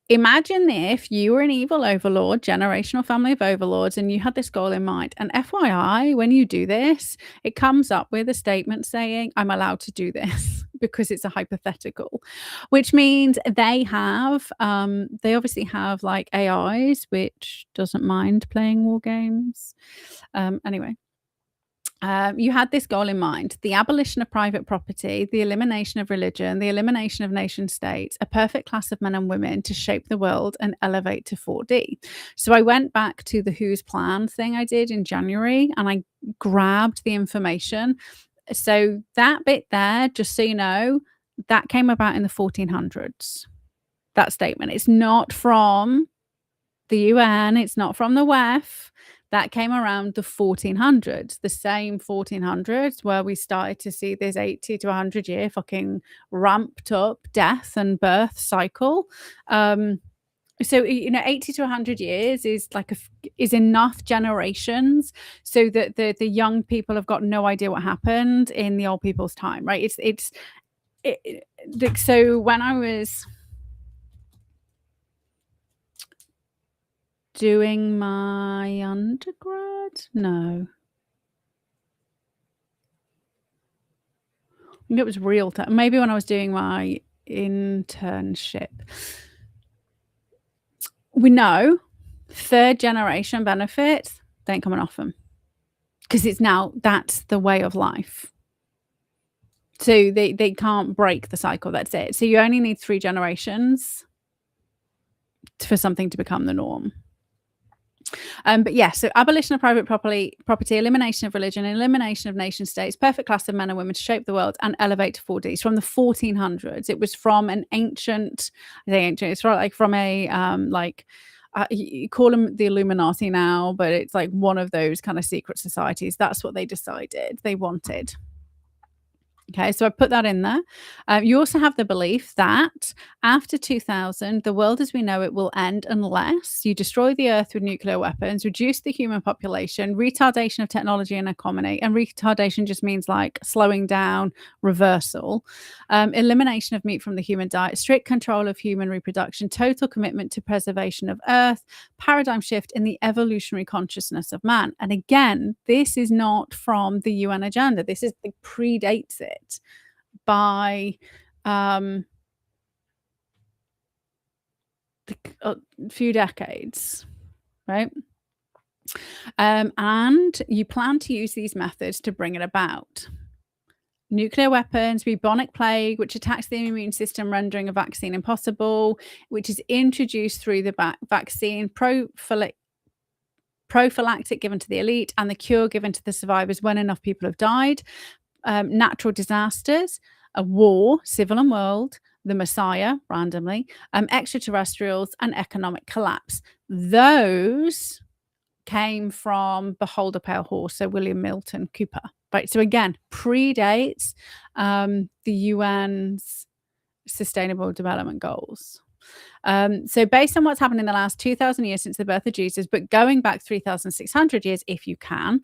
Imagine if you were an evil overlord, generational family of overlords, and you had this goal in mind. And FYI, when you do this, it comes up with a statement saying, "I'm allowed to do this," because it's a hypothetical, which means they obviously have like AIs, which doesn't mind playing war games. Anyway, you had this goal in mind: the abolition of private property, the elimination of religion, the elimination of nation states, a perfect class of men and women to shape the world and elevate to 4D. So I went back to the Who's Plan thing I did in January and I grabbed the information. So that bit there, just so you know, that came about in the 1400s. That statement. It's not from the UN, it's not from the WEF. That came around the 1400s, the same 1400s where we started to see this 80 to 100-year fucking ramped up death and birth cycle. So, 80 to 100 years is like is enough generations so that the young people have got no idea what happened in the old people's time, right? So when I was doing my undergrad? No. I think it was real time. Maybe when I was doing my internship. We know third generation benefits, they ain't coming off them because it's now that's the way of life. So they can't break the cycle, that's it. So you only need 3 generations for something to become the norm. But yeah, so abolition of private property, elimination of religion, elimination of nation states, perfect class of men and women to shape the world and elevate to 4Ds from the 1400s. It was from an ancient, it's from a you call them the Illuminati now, but it's like one of those kind of secret societies. That's what they decided they wanted. Okay, so I put that in there. You also have the belief that after 2000, the world as we know it will end unless you destroy the earth with nuclear weapons, reduce the human population, retardation of technology and economy. And retardation just means like slowing down, reversal, elimination of meat from the human diet, strict control of human reproduction, total commitment to preservation of earth, paradigm shift in the evolutionary consciousness of man. And again, this is not from the UN agenda. This predates it by a few decades, right? And you plan to use these methods to bring it about. Nuclear weapons, bubonic plague, which attacks the immune system, rendering a vaccine impossible, which is introduced through the vaccine, prophylactic given to the elite, and the cure given to the survivors when enough people have died. Natural disasters, a war, civil and world, the Messiah, randomly, extraterrestrials, and economic collapse. Those came from Behold a Pale Horse, so William Milton Cooper. Right. So again, predates the UN's Sustainable Development Goals. So based on what's happened in the last 2,000 years since the birth of Jesus, but going back 3,600 years, if you can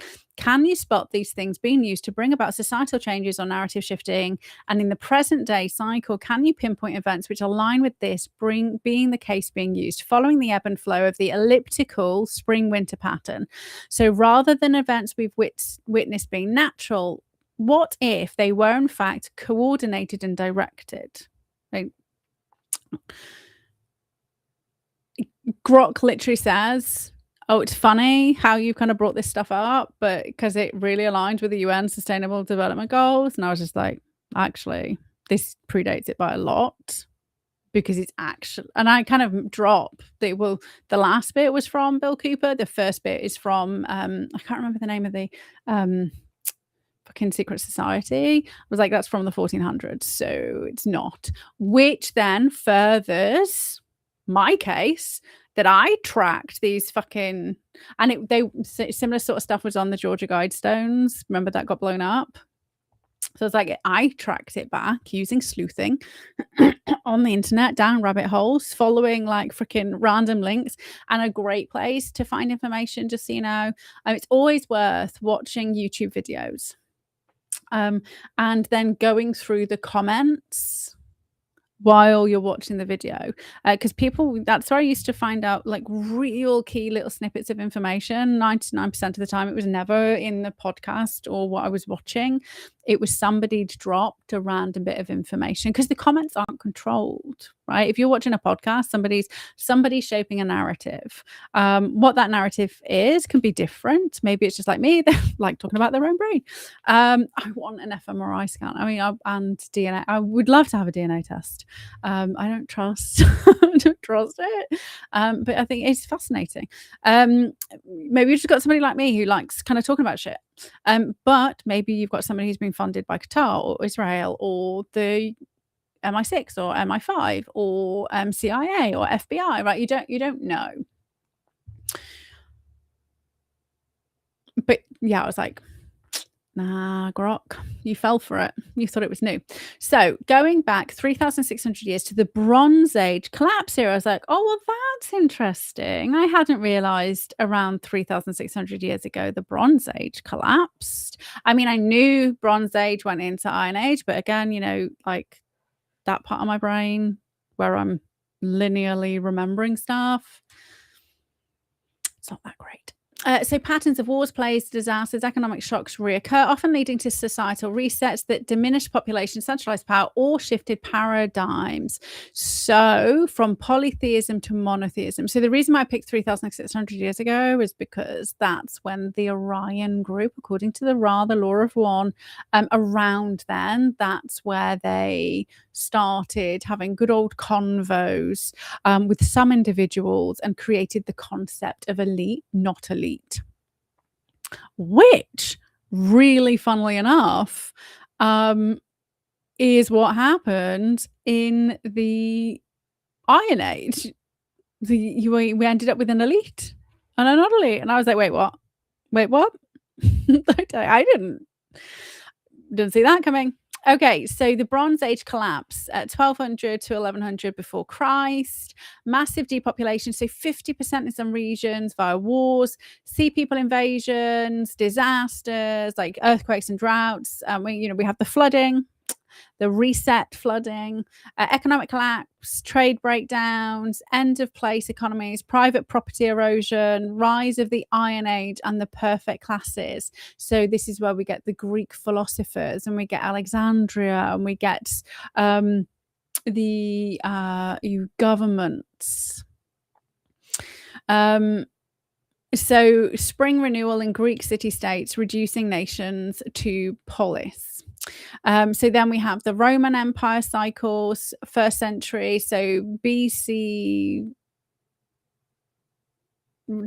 you spot these things being used to bring about societal changes or narrative shifting? And in the present day cycle, can you pinpoint events which align with this being the case being used, following the ebb and flow of the elliptical spring-winter pattern? So rather than events we've witnessed being natural, what if they were in fact coordinated and directed? Like, Grok literally says, "Oh, it's funny how you kind of brought this stuff up, but because it really aligns with the UN Sustainable Development Goals." And I was just like, actually, this predates it by a lot, because it's actually, and I kind of drop the last bit was from Bill Cooper. The first bit is from I can't remember the name of the fucking secret society. I was like, that's from the 1400s, so it's not. Which then furthers my case that I tracked these fucking, and similar sort of stuff was on the Georgia Guidestones. Remember that got blown up? So it's like I tracked it back using sleuthing on the internet, down rabbit holes, following like freaking random links, and a great place to find information, just so you know. It's always worth watching YouTube videos and then going through the comments while you're watching the video, because that's where I used to find out like real key little snippets of information. 99% of the time it was never in the podcast or what I was watching. It was somebody'd dropped a random bit of information, because the comments aren't controlled, right? If you're watching a podcast, somebody's shaping a narrative. What that narrative is can be different. Maybe it's just like me, they like talking about their own brain. I want an fMRI scan. I mean, and DNA. I would love to have a DNA test. I don't trust I don't trust it, but I think it's fascinating. Maybe you've just got somebody like me who likes kind of talking about shit, but maybe you've got somebody who's been funded by Qatar or Israel or the MI6 or MI5 or CIA or FBI, right? You don't know. But yeah, I was like, nah, Grok, you fell for it. You thought it was new. So going back 3,600 years to the Bronze Age collapse era, I was like, oh, well, that's interesting. I hadn't realized around 3,600 years ago, the Bronze Age collapsed. I mean, I knew Bronze Age went into Iron Age, but again, like that part of my brain where I'm linearly remembering stuff, it's not that great. So patterns of wars, plagues, disasters, economic shocks reoccur, often leading to societal resets that diminish population, centralized power, or shifted paradigms. So from polytheism to monotheism. So the reason why I picked 3,600 years ago is because that's when the Orion group, according to the Ra, the Law of One, around then, that's where they started having good old convos with some individuals and created the concept of elite, not elite, which really, funnily enough, is what happened in the Iron Age. We ended up with an elite and a not elite, and I was like, wait, what? I didn't see that coming. Okay, so the Bronze Age collapse at 1200 to 1100 before Christ, massive depopulation, so 50% in some regions via wars, sea people invasions, disasters like earthquakes and droughts. We have the flooding, the reset flooding, economic collapse, trade breakdowns, end of place economies, private property erosion, rise of the Iron Age and the perfect classes. So this is where we get the Greek philosophers, and we get Alexandria, and we get the governments. So spring renewal in Greek city-states, reducing nations to polis. So then we have the Roman Empire cycles, 1st century, so BC,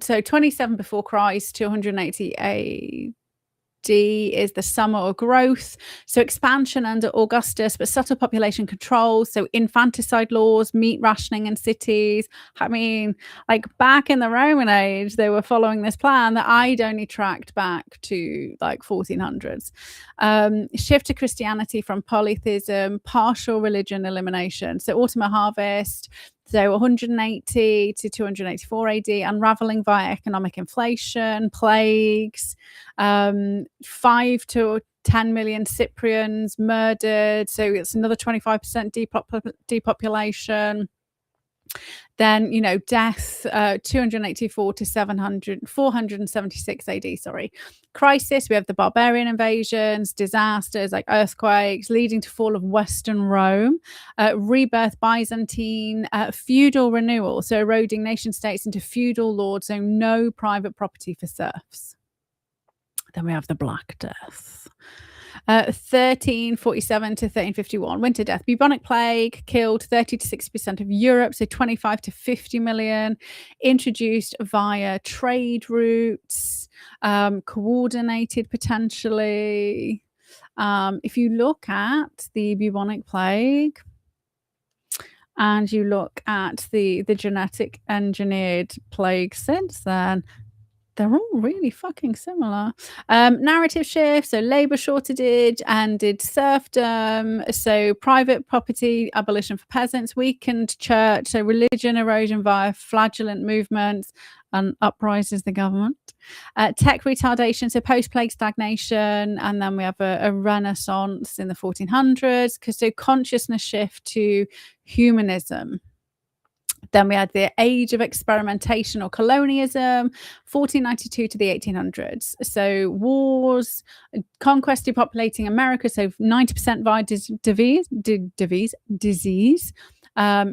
so 27 before Christ, 280 AD is the summer or growth. So expansion under Augustus, but subtle population control. So infanticide laws, meat rationing in cities. I mean, like back in the Roman age, they were following this plan that I'd only tracked back to like 1400s. Shift to Christianity from polytheism, partial religion elimination. So autumn harvest, So 180 to 284 AD, unraveling via economic inflation, plagues, 5 to 10 million Cyprians murdered. So it's another 25% depopulation. Then, death, 284 to 476 AD, sorry. Crisis, we have the barbarian invasions, disasters like earthquakes, leading to fall of Western Rome, rebirth Byzantine, feudal renewal, so eroding nation states into feudal lords, so no private property for serfs. Then we have the Black Death. 1347 to 1351, winter death, bubonic plague, killed 30 to 60% of Europe, so 25 to 50 million, introduced via trade routes, coordinated potentially. If you look at the bubonic plague and you look at the genetic engineered plague since then, they're all really fucking similar. Narrative shift, so labour shortage ended serfdom, so private property abolition for peasants, weakened church, so religion erosion via flagellant movements and uprisings the government. Tech retardation, so post-plague stagnation, and then we have a renaissance in the 1400s, so consciousness shift to humanism. Then we had the age of experimentation or colonialism, 1492 to the 1800s. So wars, conquest depopulating America, so 90% via disease,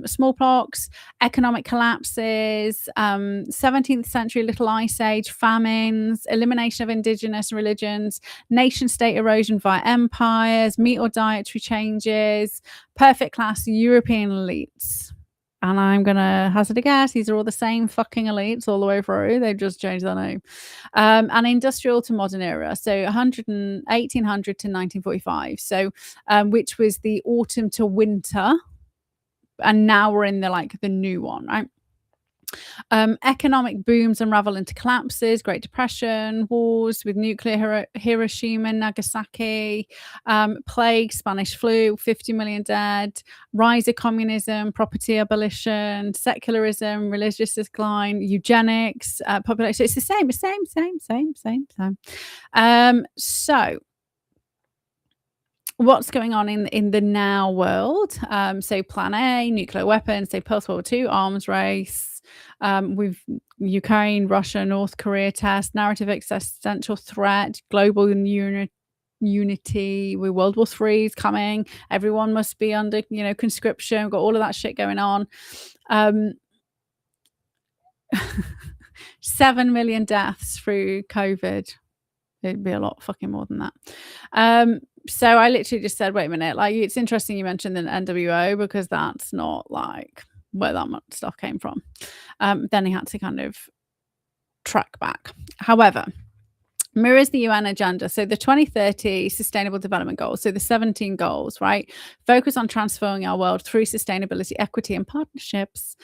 smallpox, economic collapses, 17th century Little Ice Age, famines, elimination of indigenous religions, nation-state erosion via empires, meat or dietary changes, perfect class European elites. And I'm going to hazard a guess, these are all the same fucking elites all the way through. They've just changed their name. And industrial to modern era. So 1800 to 1945. So which was the autumn to winter. And now we're in the new one, right? Economic booms unravel into collapses, Great Depression, wars with nuclear Hiroshima and Nagasaki, plague, Spanish flu, 50 million dead, rise of communism, property abolition, secularism, religious decline, eugenics, population. So it's the same. So what's going on in the now world? So Plan A, nuclear weapons, so post-World War II, arms race, with Ukraine, Russia, North Korea test, narrative existential threat, global unity, with World War III is coming. Everyone must be under, conscription. We've got all of that shit going on. 7 million deaths through COVID. It'd be a lot fucking more than that. So I literally just said, wait a minute, it's interesting you mentioned the NWO because that's not where that much stuff came from. Then he had to kind of track back. However, mirrors the UN agenda. So the 2030 Sustainable Development Goals, so the 17 goals, right? Focus on transforming our world through sustainability, equity, and partnerships.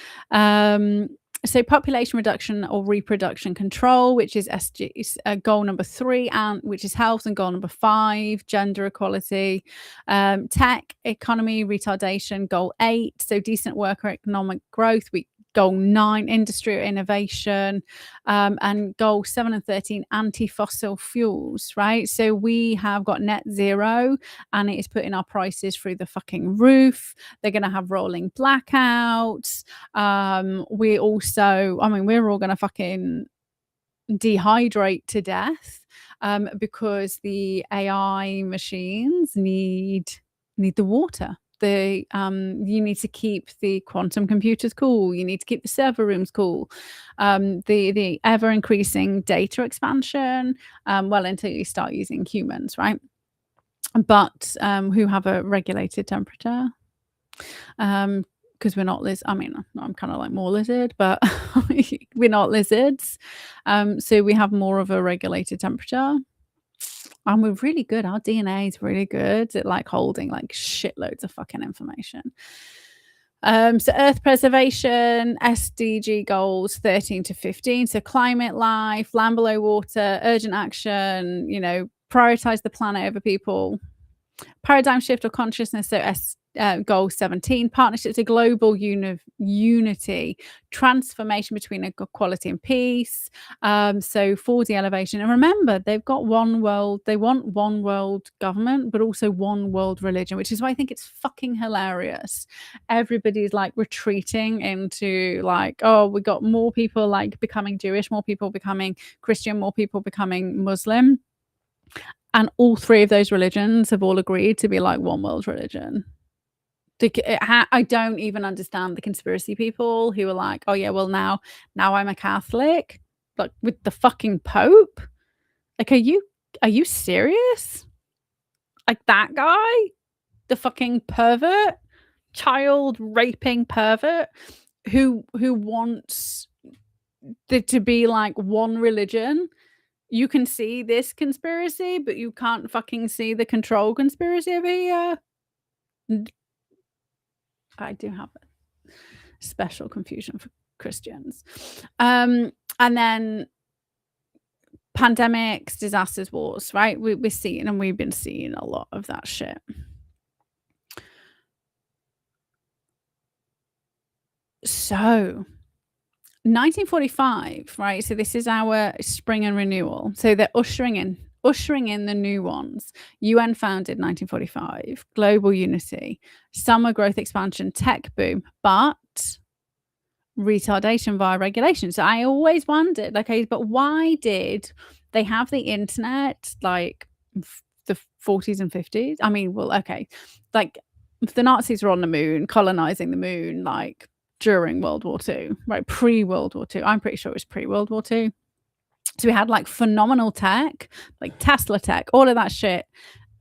So population reduction or reproduction control, which is SG's goal number 3, and which is health, and goal number 5, gender equality. Tech, economy, retardation, goal 8. So decent worker economic growth. Goal 9, industry or innovation, and goal 7 and 13, anti-fossil fuels, right? So we have got net zero and it is putting our prices through the fucking roof. They're going to have rolling blackouts. We're all going to fucking dehydrate to death because the AI machines need the water. You need to keep the quantum computers cool. You need to keep the server rooms cool. The ever increasing data expansion, until you start using humans, right? But who have a regulated temperature. Because we're not I'm kind of like more lizard, but we're not lizards. So we have more of a regulated temperature. And we're really good. Our DNA is really good at holding shitloads of fucking information. So Earth preservation, SDG goals 13 to 15. So climate, life, land below water, urgent action, prioritize the planet over people. Paradigm shift of consciousness. So Goal 17, partnerships, a global unity, transformation between equality and peace. So for the elevation, and remember, they've got one world. They want one world government, but also one world religion, which is why I think it's fucking hilarious. Everybody's like retreating into like, oh, we got more people like becoming Jewish, more people becoming Christian, more people becoming Muslim. And all three of those religions have all agreed to be like one world religion. I don't even understand the conspiracy people who are like, oh yeah, well now I'm a Catholic, like with the fucking Pope. Like, are you serious? Like that guy, the fucking pervert, child raping pervert, who wants there to be like one religion. You can see this conspiracy, but you can't fucking see the control conspiracy over here. I do have a special confusion for Christians. And then pandemics, disasters, wars, right? We're seeing, and we've been seeing a lot of that shit. So 1945, right? So this is our spring and renewal. So they're ushering in the new ones. UN founded 1945, global unity, summer growth expansion, tech boom, but retardation via regulation. So I always wondered, okay, but why did they have the internet like the 40s and 50s? I mean, well, okay, like if the Nazis were on the moon, colonizing the moon, like during World War II, right? Pre-World War II. I'm pretty sure it was pre-World War II. So we had like phenomenal tech, like Tesla tech, all of that shit.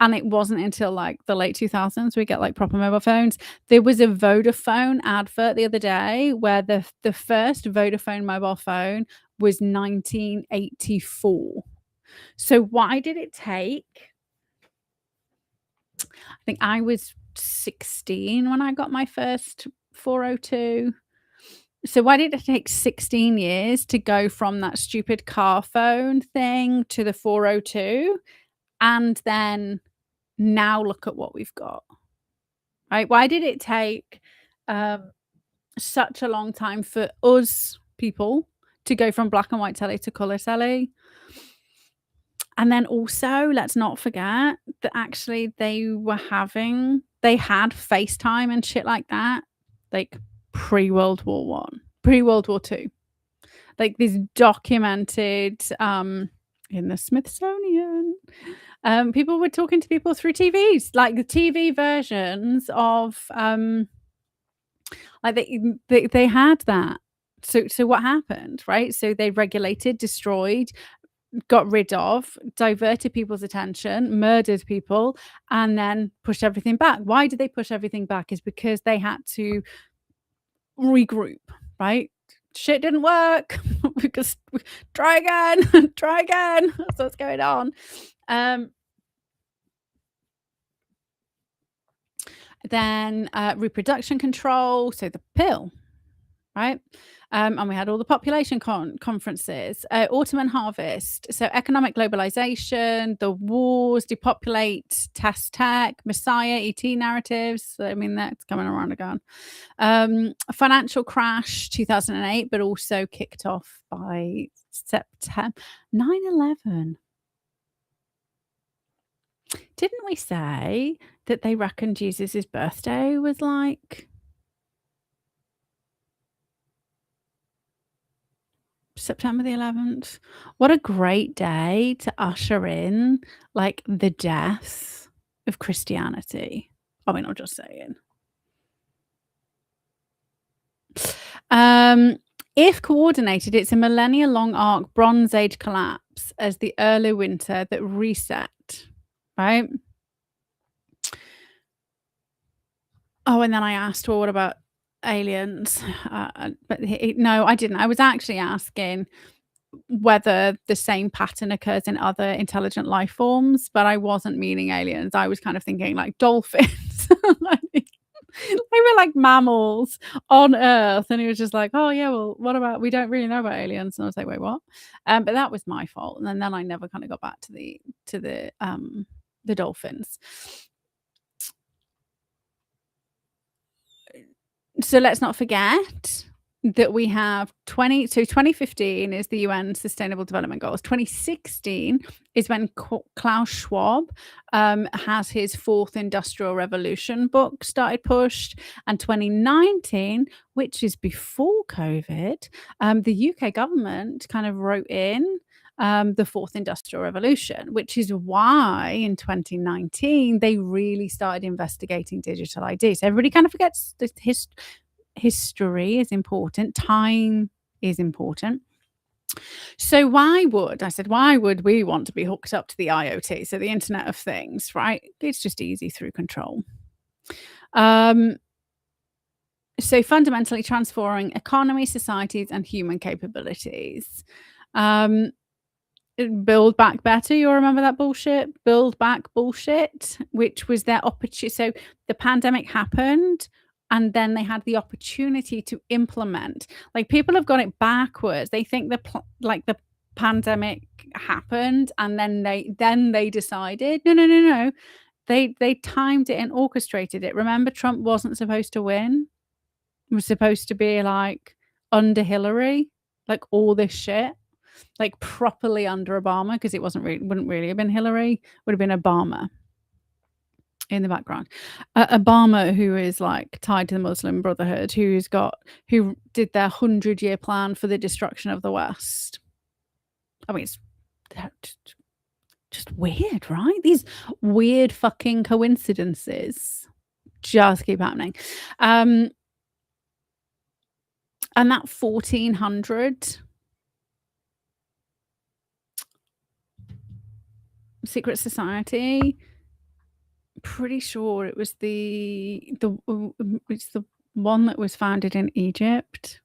And it wasn't until like the late 2000s we get like proper mobile phones. There was a Vodafone advert the other day where the first Vodafone mobile phone was 1984. So why did it take? I think I was 16 when I got my first 402. So why did it take 16 years to go from that stupid car phone thing to the 402? And then now look at what we've got, right? Why did it take such a long time for us people to go from black and white telly to colour telly? And then also, let's not forget that actually they had FaceTime and shit like that, like pre-World War One, pre-World War Two. Like this documented in the Smithsonian. People were talking to people through TVs, like the TV versions of like they had that. So what happened, right? So they regulated, destroyed, got rid of, diverted people's attention, murdered people, and then pushed everything back. Why did they push everything back? Is because they had to regroup, right? Shit didn't work. Because try again, try again. That's what's going on. Then reproduction control, so the pill, right? And we had all the population conferences, autumn and harvest, so economic globalization, the wars, depopulate, test tech, Messiah, ET narratives. I mean, that's coming around again. Financial crash, 2008, but also kicked off by September 9/11. Didn't we say that they reckoned Jesus' birthday was like September the 11th? What a great day to usher in like the death of Christianity. I mean, I'm just saying. If coordinated, it's a millennia-long arc Bronze Age collapse as the early winter that reset, right? Oh, and then I asked, well, what about aliens? But no, I didn't. I was actually asking whether the same pattern occurs in other intelligent life forms, but I wasn't meaning aliens. I was kind of thinking like dolphins. They were like mammals on Earth, and he was just like, "Oh yeah, well, what about? We don't really know about aliens." And I was like, "Wait, what?" But that was my fault. And then I never kind of got back to the dolphins. So let's not forget that we have 2015 is the UN Sustainable Development Goals. 2016 is when Klaus Schwab has his fourth industrial revolution book started pushed, and 2019, which is before COVID, the UK government kind of wrote in the fourth industrial revolution, which is why in 2019 they really started investigating digital ID. So everybody kind of forgets this history is important, time is important. So why would we want to be hooked up to the IoT, so the Internet of Things, right? It's just easy through control. So fundamentally transforming economy, societies, and human capabilities. Build Back Better, you'll remember that bullshit? Build Back bullshit, which was their opportunity. So the pandemic happened, and then they had the opportunity to implement. Like, people have got it backwards. They think the pandemic happened, and then they decided, no. They timed it and orchestrated it. Remember, Trump wasn't supposed to win. It was supposed to be like under Hillary, like all this shit. Like properly under Obama, because it wouldn't really have been Hillary, would have been Obama in the background. Obama, who is like tied to the Muslim Brotherhood, who did their 100-year plan for the destruction of the West. I mean, it's just weird, right? These weird fucking coincidences just keep happening. And that 1400 secret society, pretty sure it was it's the one that was founded in Egypt.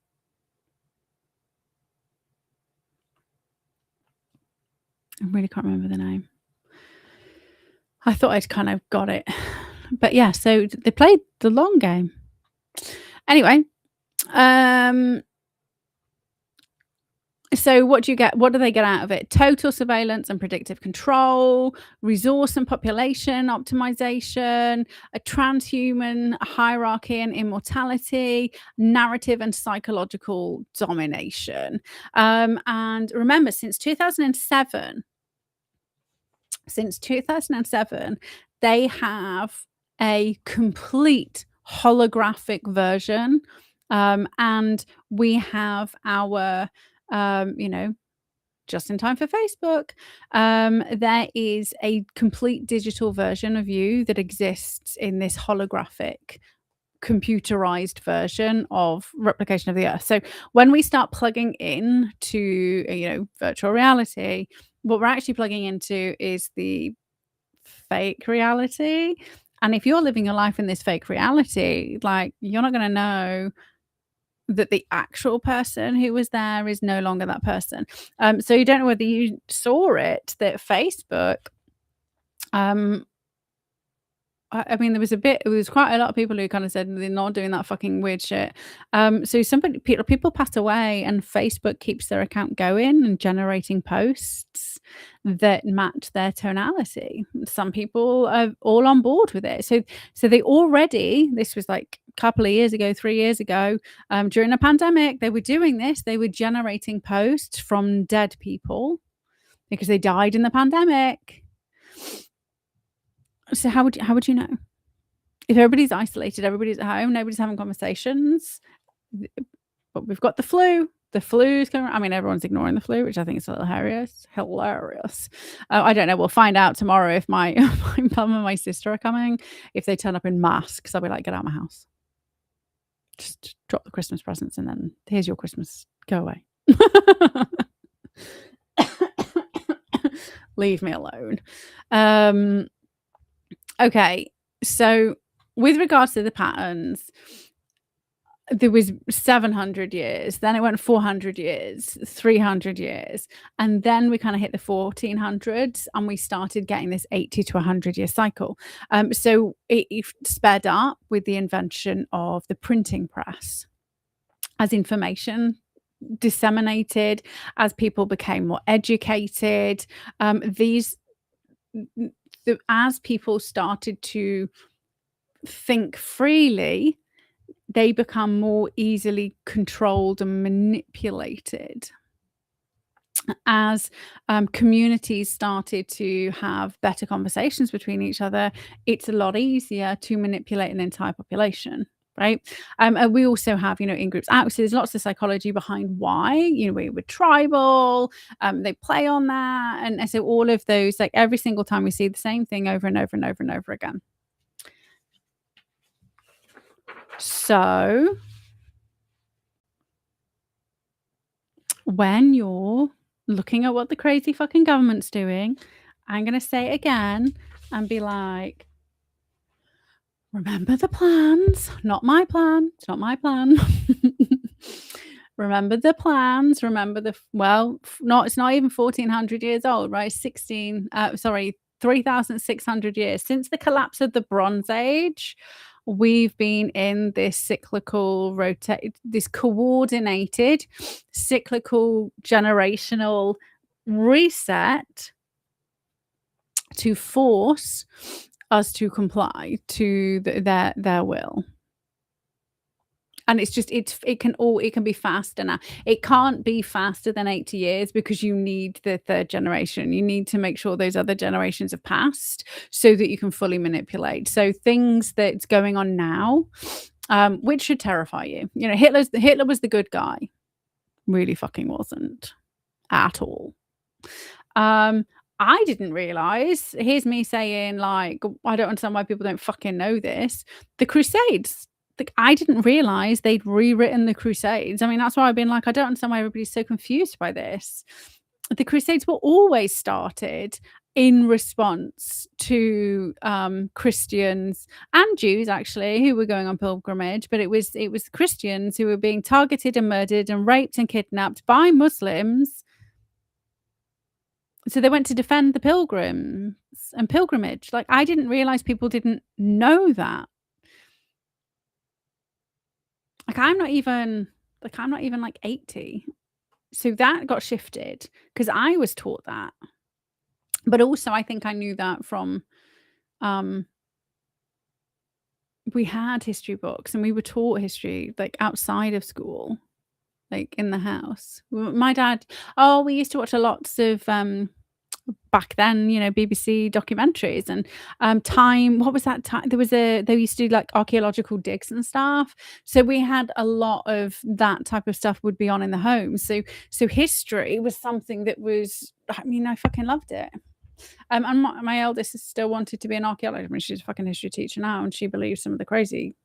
I really can't remember the name. I thought I'd kind of got it. But yeah, so they played the long game. Anyway, so what do you get? What do they get out of it? Total surveillance and predictive control, resource and population optimization, a transhuman hierarchy and immortality, narrative and psychological domination. And remember, since 2007, they have a complete holographic version. And we have our just in time for Facebook, there is a complete digital version of you that exists in this holographic computerized version of replication of the Earth. So when we start plugging in to virtual reality, what we're actually plugging into is the fake reality. And if you're living your life in this fake reality, like, you're not going to know that the actual person who was there is no longer that person. So you don't know whether you saw it, that Facebook, I mean, there was quite a lot of people who kind of said they're not doing that fucking weird shit. So people pass away, and Facebook keeps their account going and generating posts that match their tonality. Some people are all on board with it. So this was like a couple of years ago, 3 years ago, during the pandemic, they were doing this. They were generating posts from dead people because they died in the pandemic. So how would you know? If everybody's isolated, everybody's at home, nobody's having conversations, but we've got the flu. The flu's coming. I mean, everyone's ignoring the flu, which I think is a little hilarious. I don't know. We'll find out tomorrow if my mum and my sister are coming. If they turn up in masks, I'll be like, get out of my house. Just drop the Christmas presents, and then here's your Christmas. Go away. Leave me alone. Okay, so with regards to the patterns, there was 700 years, then it went 400 years, 300 years, and then we kind of hit the 1400s, and we started getting this 80 to 100-year cycle. So it sped up with the invention of the printing press. As information disseminated, as people became more educated, as people started to think freely, they become more easily controlled and manipulated as communities started to have better conversations between each other. It's a lot easier to manipulate an entire population, right? And we also have, in groups out. So there's lots of psychology behind why, we're tribal. They play on that, and so all of those, like every single time we see the same thing over and over and over and over again. So when you're looking at what the crazy fucking government's doing, I'm gonna say it again and be like, remember the plans, not my plan. It's not my plan. Remember the plans. Remember it's not even 1400 years old, right? 3,600 years since the collapse of the Bronze Age. We've been in this this coordinated, cyclical, generational reset to force us to comply to their will. And it's just it can be faster now. It can't be faster than 80 years because you need the third generation. You need to make sure those other generations have passed so that you can fully manipulate. So things that's going on now, which should terrify you. Hitler was the good guy. Really fucking wasn't at all. I didn't realize, here's me saying, like, I don't understand why people don't fucking know this. The Crusades. I didn't realize they'd rewritten the Crusades. I mean, that's why I've been like, I don't understand why everybody's so confused by this. The Crusades were always started in response to Christians and Jews, actually, who were going on pilgrimage, but it was Christians who were being targeted and murdered and raped and kidnapped by Muslims. So they went to defend the pilgrims and pilgrimage. Like, I didn't realize people didn't know that. Like, I'm not even like 80. So that got shifted because I was taught that. But also I think I knew that from we had history books and we were taught history like outside of school, like in the house. My dad, we used to watch lots of back then, BBC documentaries and time. What was that time? They used to do like archaeological digs and stuff. So we had a lot of that type of stuff would be on in the home. So history was something that was, I mean, I fucking loved it. And my eldest sister wanted to be an archaeologist. I mean, she's a fucking history teacher now, and she believes some of the crazy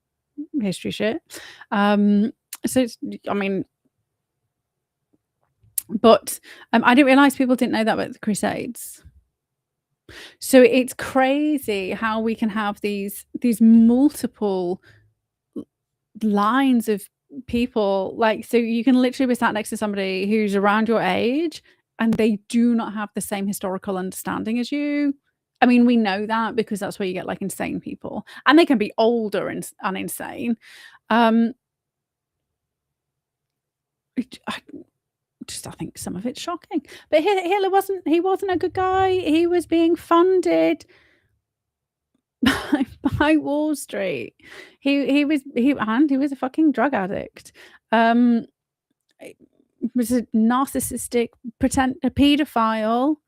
history shit. But I didn't realize people didn't know that about the Crusades. So it's crazy how we can have these multiple lines of people. Like, so you can literally be sat next to somebody who's around your age and they do not have the same historical understanding as you. I mean, we know that because that's where you get like insane people, and they can be older and insane. I think some of it's shocking. But Hitler wasn't a good guy. He was being funded by Wall Street. He was a fucking drug addict. Was a narcissistic, a pedophile,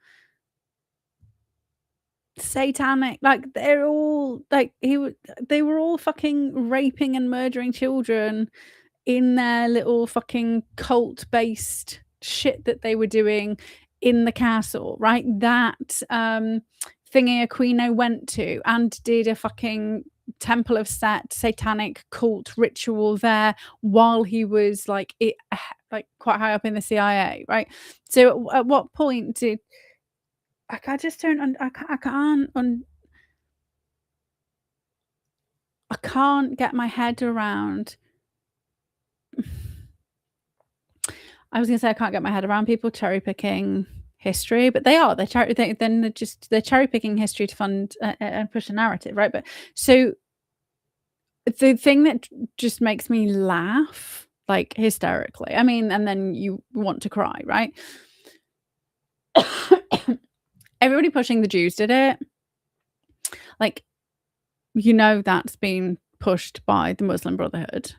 satanic. Like, they're all like they were all fucking raping and murdering children in their little fucking cult-based shit that they were doing in the castle, right? That thingy Aquino went to and did a fucking Temple of Set satanic cult ritual there while he was like quite high up in the CIA, right? So at what point did I just don't I can't get my head around. I was gonna say I can't get my head around people cherry picking history, but they're cherry picking history to fund and push a narrative, right? But so the thing that just makes me laugh like hysterically, I mean, and then you want to cry, right? Everybody pushing the Jews did it. Like, that's been pushed by the Muslim Brotherhood.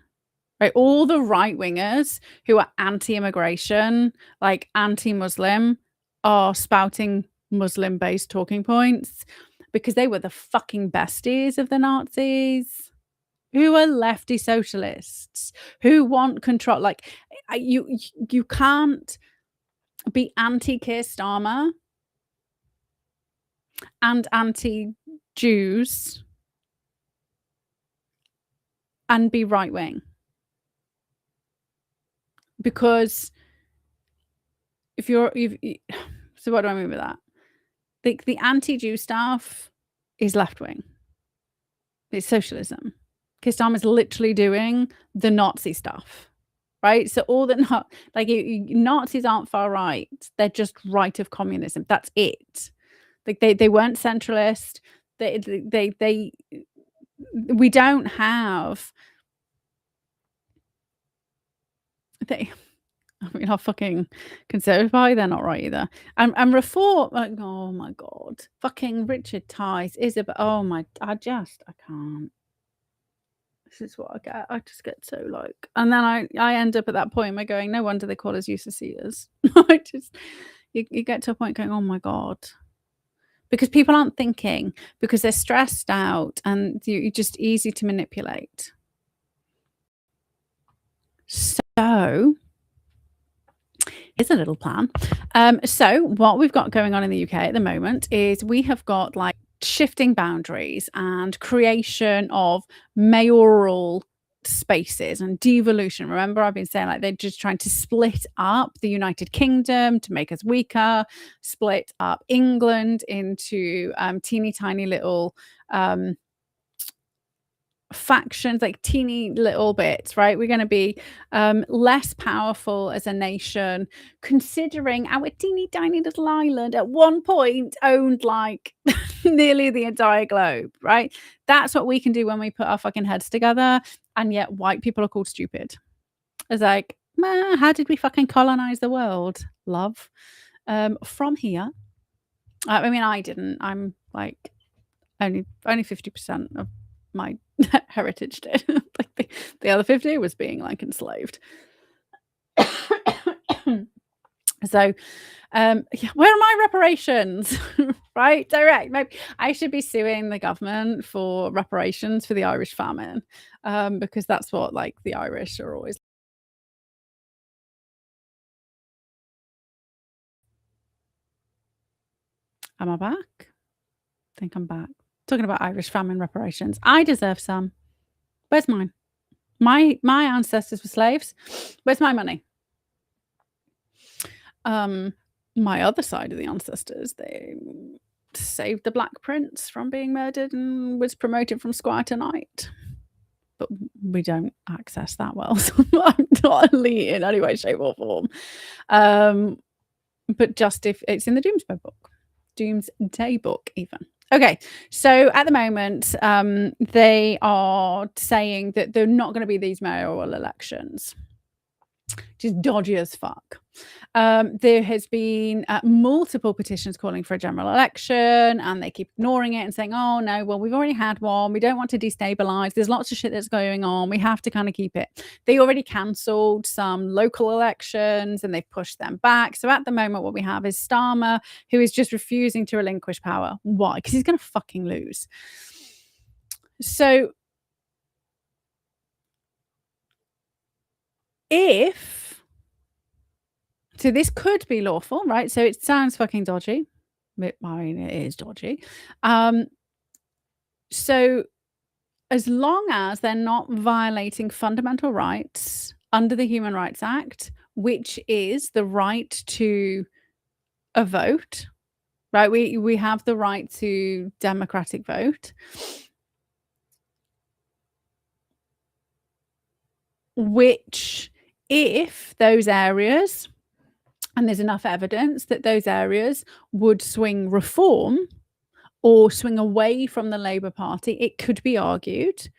right? All the right-wingers who are anti-immigration, like anti-Muslim, are spouting Muslim-based talking points because they were the fucking besties of the Nazis, who are lefty socialists, who want control. Like, you can't be anti-Keir Starmer and anti-Jews and be right-wing. Because if you're so what do I mean with that? The anti-Jew stuff is left-wing. It's socialism. Keir Starmer's literally doing the Nazi stuff, right? So all the Nazis aren't far right. They're just right of communism. That's it. Like they weren't centralist. We don't have I mean, how fucking Conservative Party, they're not right either. And Reform, like, oh my God. Fucking Richard Tice, Isabel, oh my, I can't. This is what I get. I just get so like, and then I end up at that point where going, no wonder they call us useless eaters. I just, you get to a point going, oh my God. Because people aren't thinking, because they're stressed out and you're just easy to manipulate. So here's a little plan. So what we've got going on in the UK at the moment is we have got like shifting boundaries and creation of mayoral spaces and devolution. Remember, I've been saying like they're just trying to split up the United Kingdom to make us weaker, split up England into teeny tiny little factions, like teeny little bits, right? We're going to be less powerful as a nation, considering our teeny tiny little island at one point owned like nearly the entire globe, right? That's what we can do when we put our fucking heads together, and yet white people are called stupid. It's like, how did we fucking colonize the world, love? From here. I mean, I didn't. I'm like only 50% of my heritage did. Like the other 50 was being like enslaved. So yeah, where are my reparations? Right, direct. Maybe I should be suing the government for reparations for the Irish famine, because that's what like the Irish are always. Am I back? I think I'm back. Talking about Irish famine reparations. I deserve some. Where's mine? My ancestors were slaves. Where's my money? My other side of the ancestors, they saved the Black Prince from being murdered and was promoted from squire to knight. But we don't access that well, so I'm not elite in any way, shape, or form. But just if it's in the Doomsday Book, even. Okay, so at the moment, they are saying that they're not going to be these mayoral elections. Just dodgy as fuck. There has been multiple petitions calling for a general election, and they keep ignoring it and saying, oh no, well, we've already had one, we don't want to destabilize, there's lots of shit that's going on, we have to kind of keep it. They already cancelled some local elections and they've pushed them back. So at the moment what we have is Starmer, who is just refusing to relinquish power. Why? Because he's going to fucking lose. So so this could be lawful, right? So it sounds fucking dodgy. I mean, it is dodgy. So as long as they're not violating fundamental rights under the Human Rights Act, which is the right to a vote, right? We have the right to democratic vote. Which, if those areas, and there's enough evidence that those areas would swing reform or swing away from the Labour Party, it could be argued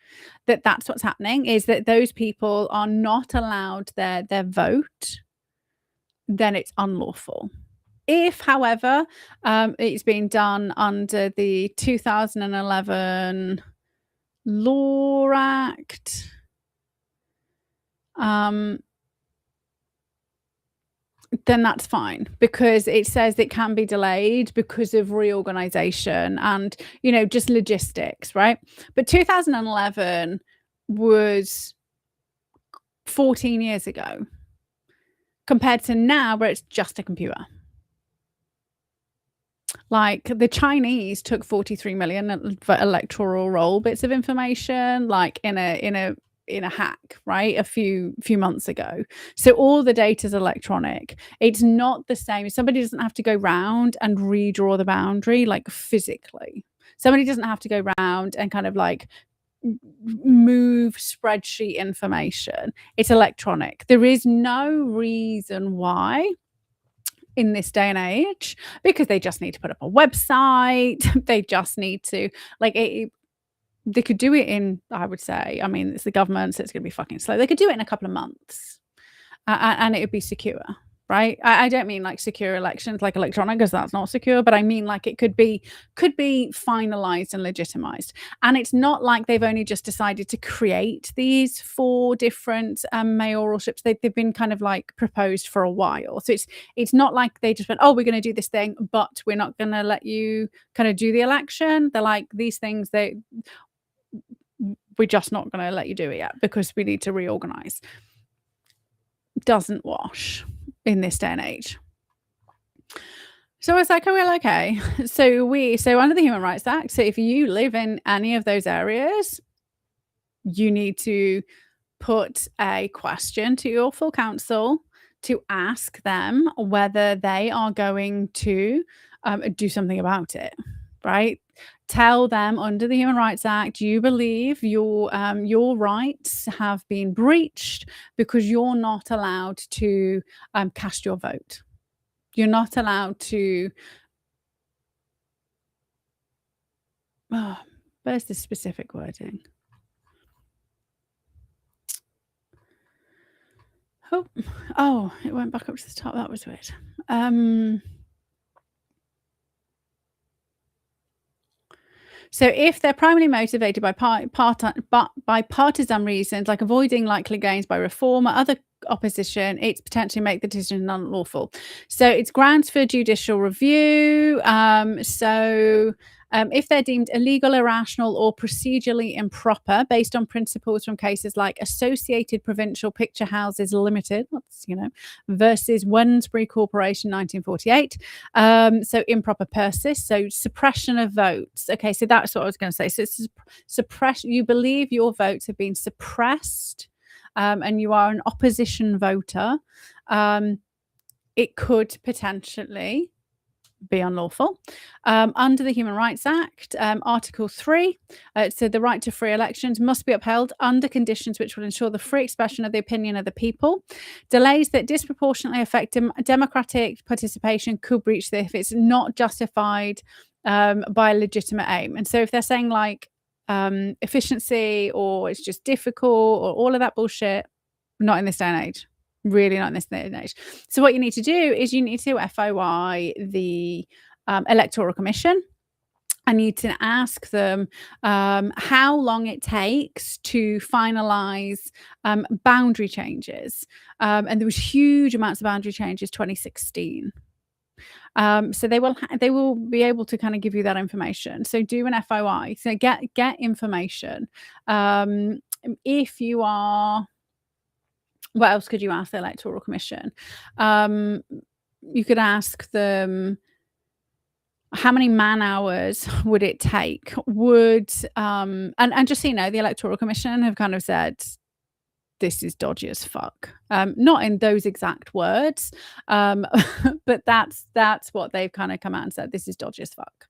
that that's what's happening, is that those people are not allowed their vote, then it's unlawful. If, however, it's been done under the 2011 Law Act, um, then that's fine because it says it can be delayed because of reorganization and, just logistics, right? But 2011 was 14 years ago compared to now where it's just a computer. Like, the Chinese took 43 million for electoral roll bits of information, like, in a hack, right? A few months ago. So all the data's electronic. It's not the same. Somebody doesn't have to go round and redraw the boundary, like, physically. Somebody doesn't have to go round and kind of, like, move spreadsheet information. It's electronic. There is no reason why in this day and age, because they just need to put up a website. They just need to they could do it in, I would say, I mean, it's the government, so it's going to be fucking slow. They could do it in a couple of months, and it would be secure, right? I don't mean like secure elections, like electronic, because that's not secure. But I mean like it could be finalized and legitimized. And it's not like they've only just decided to create these 4 different mayoralships. They've been kind of like proposed for a while. So it's not like they just went, oh, we're going to do this thing, but we're not going to let you kind of do the election. They're like, these things, we're just not going to let you do it yet because we need to reorganize. Doesn't wash in this day and age. So it's like, oh, well, okay. So under the Human Rights Act, so if you live in any of those areas, you need to put a question to your full council to ask them whether they are going to do something about it, right? Tell them under the Human Rights Act, you believe your rights have been breached because you're not allowed to cast your vote. You're not allowed to. Where's the specific wording? Oh, it went back up to the top. That was weird. So if they're primarily motivated by partisan reasons, like avoiding likely gains by reform or other opposition, it's potentially make the decision unlawful. So it's grounds for judicial review. If they're deemed illegal, irrational, or procedurally improper based on principles from cases like Associated Provincial Picture Houses Limited, versus Wednesbury Corporation 1948. So improper persist, so suppression of votes. Okay, so that's what I was going to say. So it's suppression. You believe your votes have been suppressed, and you are an opposition voter. It could potentially be unlawful. Under the Human Rights Act, Article 3, so the right to free elections must be upheld under conditions which will ensure the free expression of the opinion of the people. Delays that disproportionately affect democratic participation could breach this if it's not justified by a legitimate aim. And so if they're saying like efficiency or it's just difficult or all of that bullshit, not in this day and age. Really not in this day and age. So what you need to do is you need to FOI the Electoral Commission. I need to ask them how long it takes to finalise boundary changes. And there was huge amounts of boundary changes 2016. So they will be able to kind of give you that information. So do an FOI. So get information. If you are... What else could you ask the Electoral Commission? You could ask them how many man hours would it take? And just so you know, the Electoral Commission have kind of said this is dodgy as fuck. Not in those exact words, but that's what they've kind of come out and said. This is dodgy as fuck.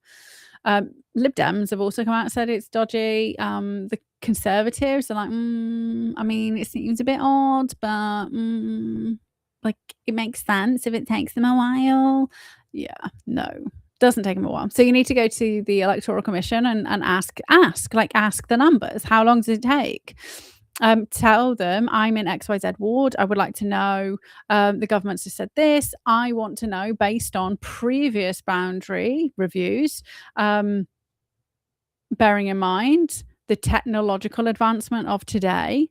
Lib Dems have also come out and said it's dodgy. The Conservatives are like, I mean, it seems a bit odd, but like it makes sense if it takes them a while. Yeah, no, doesn't take them a while. So you need to go to the Electoral Commission and ask the numbers. How long does it take? Tell them I'm in XYZ ward. I would like to know, the government's just said this. I want to know based on previous boundary reviews, bearing in mind the technological advancement of today.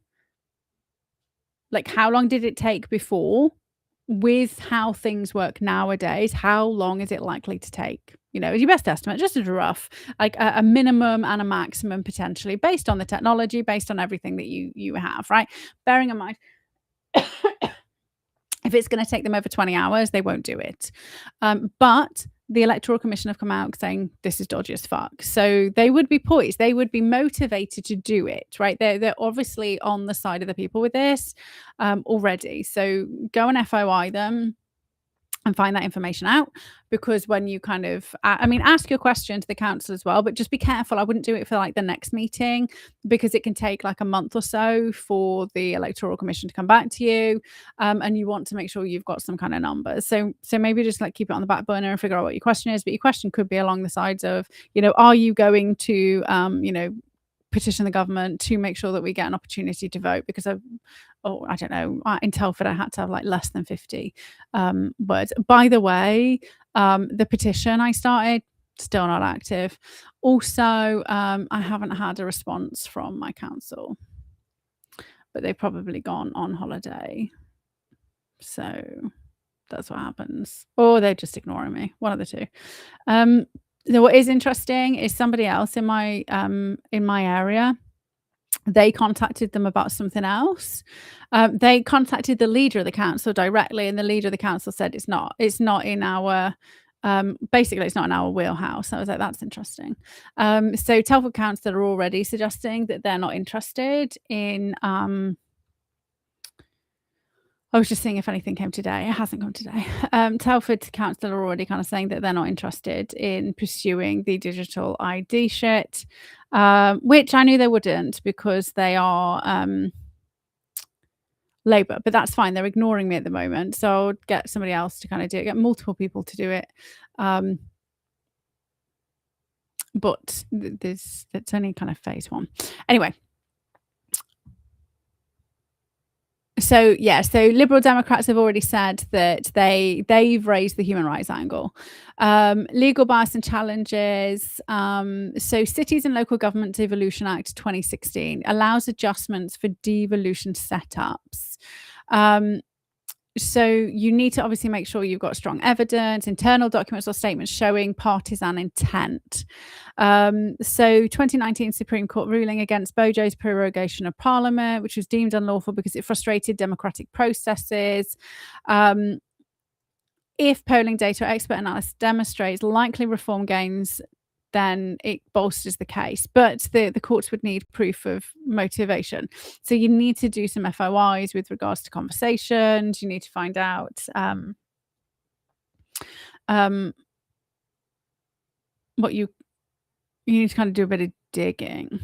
like, how long did it take before? With how things work nowadays, how long is it likely to take? You know, your best estimate, just as a rough, like a minimum and a maximum potentially based on the technology, based on everything that you have, right? Bearing in mind, if it's going to take them over 20 hours, they won't do it. But the Electoral Commission have come out saying this is dodgy as fuck. So they would be poised. They would be motivated to do it, right? They're obviously on the side of the people with this already. So go and FOI them and find that information out, because when you kind of I mean, ask your question to the council as well, but just be careful. I wouldn't do it for like the next meeting, because it can take like a month or so for the Electoral Commission to come back to you, and you want to make sure you've got some kind of numbers. So maybe just like keep it on the back burner and figure out what your question is. But your question could be along the sides of, you know, are you going to you know, petition the government to make sure that we get an opportunity to vote? Because I don't know, in Telford I had to have like less than 50 words. By the way, the petition I started, still not active. Also, I haven't had a response from my council, but they've probably gone on holiday. So that's what happens. Or they're just ignoring me, one of the two. So what is interesting is somebody else in my area, they contacted them about something else. They contacted the leader of the council directly, and the leader of the council said it's not in our basically it's not in our wheelhouse. I was like, that's interesting. So Telford Council are already suggesting that they're not interested in I was just seeing if anything came today. It hasn't come today. Telford Council are already kind of saying that they're not interested in pursuing the digital ID shit, which I knew they wouldn't, because they are Labour. But that's fine. They're ignoring me at the moment. So I'll get somebody else to kind of do it, get multiple people to do it. But it's only kind of phase one. Anyway. So yeah, so Liberal Democrats have already said that they've raised the human rights angle. Legal bias and challenges. So Cities and Local Government Devolution Act 2016 allows adjustments for devolution setups. So you need to obviously make sure you've got strong evidence, internal documents or statements showing partisan intent. So 2019 Supreme Court ruling against Bojo's prorogation of Parliament, which was deemed unlawful because it frustrated democratic processes. If polling data or expert analysis demonstrates likely reform gains, then it bolsters the case. But the courts would need proof of motivation. So you need to do some FOIs with regards to conversations. You need to find out what you need to kind of do a bit of digging.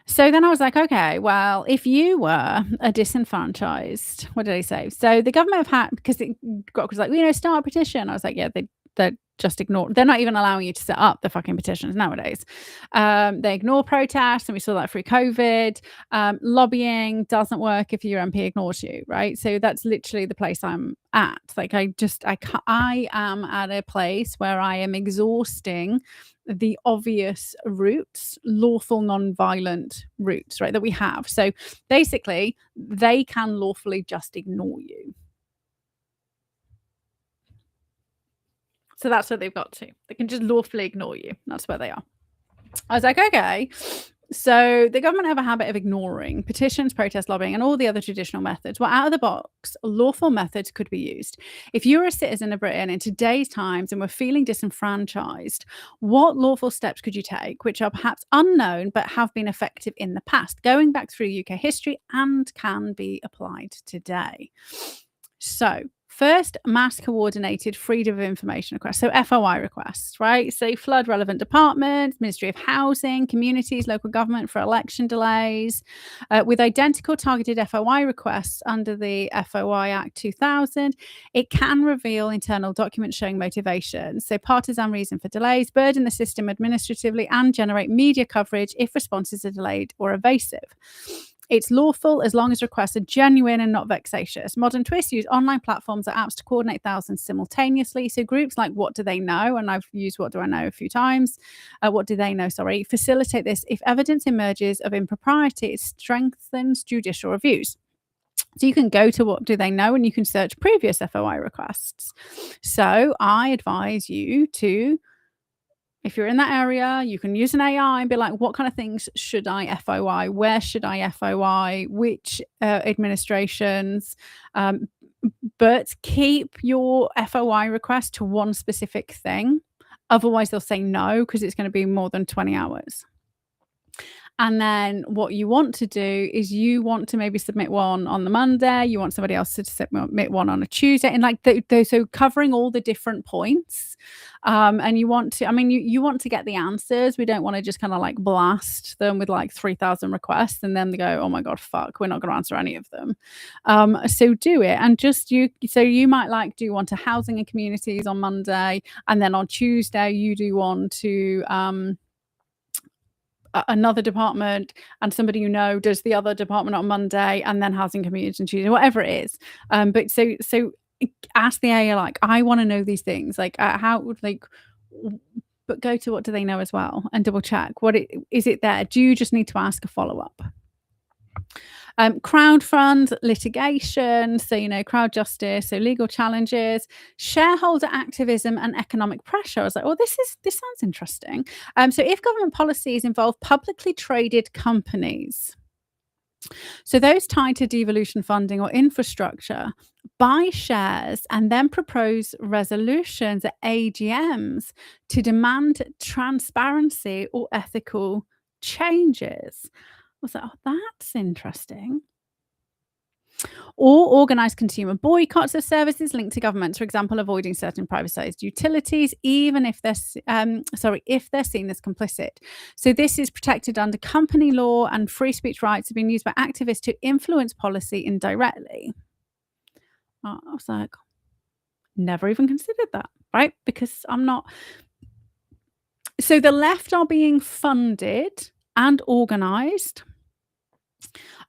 So then I was like, okay, well, if you were a disenfranchised, what did I say? So the government have had, because it was like, you know, start a petition. I was like, yeah, they're just ignore. They're not even allowing you to set up the fucking petitions nowadays. They ignore protests, and we saw that through COVID. Lobbying doesn't work if your MP ignores you, right? So that's literally the place I'm at. Like I am at a place where I am exhausting the obvious routes, lawful non-violent routes, right, that we have. So basically, they can lawfully just ignore you. So that's where they've got to. They can just lawfully ignore you. That's where they are. I was like, okay. So the government have a habit of ignoring petitions, protest, lobbying, and all the other traditional methods. Well, out of the box, lawful methods could be used. If you're a citizen of Britain in today's times and we're feeling disenfranchised, what lawful steps could you take, which are perhaps unknown but have been effective in the past, going back through UK history and can be applied today? So first, mass coordinated freedom of information requests. So FOI requests, right? So flood relevant departments, Ministry of Housing, communities, local government for election delays. With identical targeted FOI requests under the FOI Act 2000, it can reveal internal documents showing motivation. So partisan reason for delays, burden the system administratively, and generate media coverage if responses are delayed or evasive. It's lawful as long as requests are genuine and not vexatious. Modern twists use online platforms or apps to coordinate thousands simultaneously. So groups like What Do They Know, and I've used What Do I Know a few times, What Do They Know, sorry, facilitate this. If evidence emerges of impropriety, it strengthens judicial reviews. So you can go to What Do They Know and you can search previous FOI requests. So I advise you to, if you're in that area, you can use an AI and be like, what kind of things should I FOI? Where should I FOI? Which administrations? But keep your FOI request to one specific thing. Otherwise, they'll say no because it's going to be more than 20 hours. And then what you want to do is you want to maybe submit one on the Monday, you want somebody else to submit one on a Tuesday, and like so covering all the different points. And you want to, I mean, you want to get the answers. We don't want to just kind of like blast them with like 3,000 requests and then they go, oh my God, fuck, we're not going to answer any of them. So do it. And just so you might like do one to housing and communities on Monday. And then on Tuesday, you do one to, another department, and somebody does the other department on Monday, and then housing communities on Tuesday, whatever it is. But so ask the AI, like, I want to know these things, like but go to What Do They Know as well and double check is it there. Do you just need to ask a follow-up? Crowdfund, litigation, so crowd justice, so legal challenges, shareholder activism, and economic pressure. I was like, this sounds interesting. So if government policies involve publicly traded companies, so those tied to devolution funding or infrastructure, buy shares and then propose resolutions at AGMs to demand transparency or ethical changes. I was like, that's interesting. Or organise consumer boycotts of services linked to governments, for example, avoiding certain privatised utilities, even if they're seen as complicit. So this is protected under company law, and free speech rights have been used by activists to influence policy indirectly. I was like, never even considered that, right? Because I'm not. So the left are being funded and organised.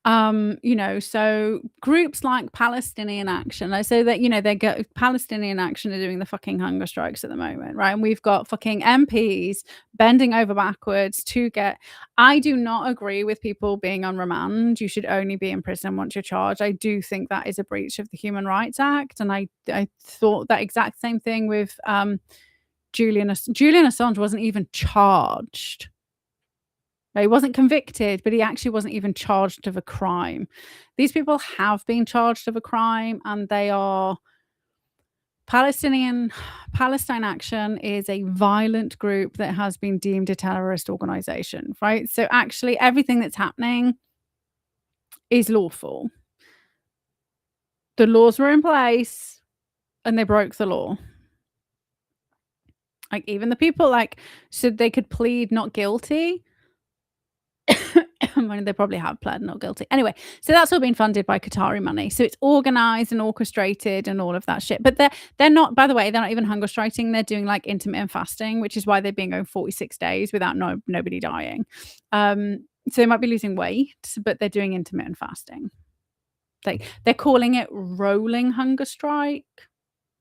So groups like Palestinian Action, so that Palestinian Action are doing the fucking hunger strikes at the moment, right? And we've got fucking MPs bending over backwards to get. I do not agree with people being on remand. You should only be in prison once you're charged. I do think that is a breach of the Human Rights Act, and I thought that exact same thing with Julian Assange wasn't even charged. He wasn't convicted, but he actually wasn't even charged of a crime. These people have been charged of a crime, and they are Palestine Action is a violent group that has been deemed a terrorist organization, right? So actually everything that's happening is lawful. The laws were in place and they broke the law. Like even the people so they could plead not guilty. They probably have pled not guilty. Anyway, so that's all been funded by Qatari money. So it's organized and orchestrated and all of that shit. But they're not, by the way, they're not even hunger striking. They're doing like intermittent fasting, which is why they've been going 46 days without nobody dying. So they might be losing weight, but they're doing intermittent fasting. They're calling it rolling hunger strike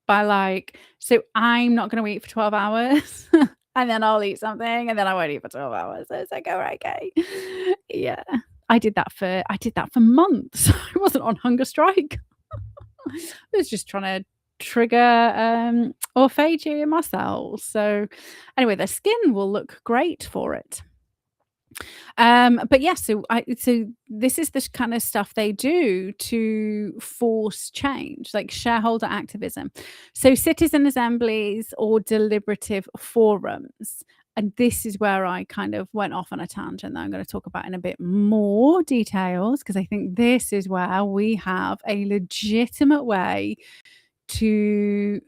by so I'm not going to eat for 12 hours. And then I'll eat something, and then I won't eat for 12 hours. So it's like, all right, okay. Yeah. I did that for months. I wasn't on hunger strike. I was just trying to trigger autophagy in my cells. So anyway, the skin will look great for it. But yeah, so this is the kind of stuff they do to force change, like shareholder activism. So citizen assemblies or deliberative forums. And this is where I kind of went off on a tangent that I'm going to talk about in a bit more details, because I think this is where we have a legitimate way to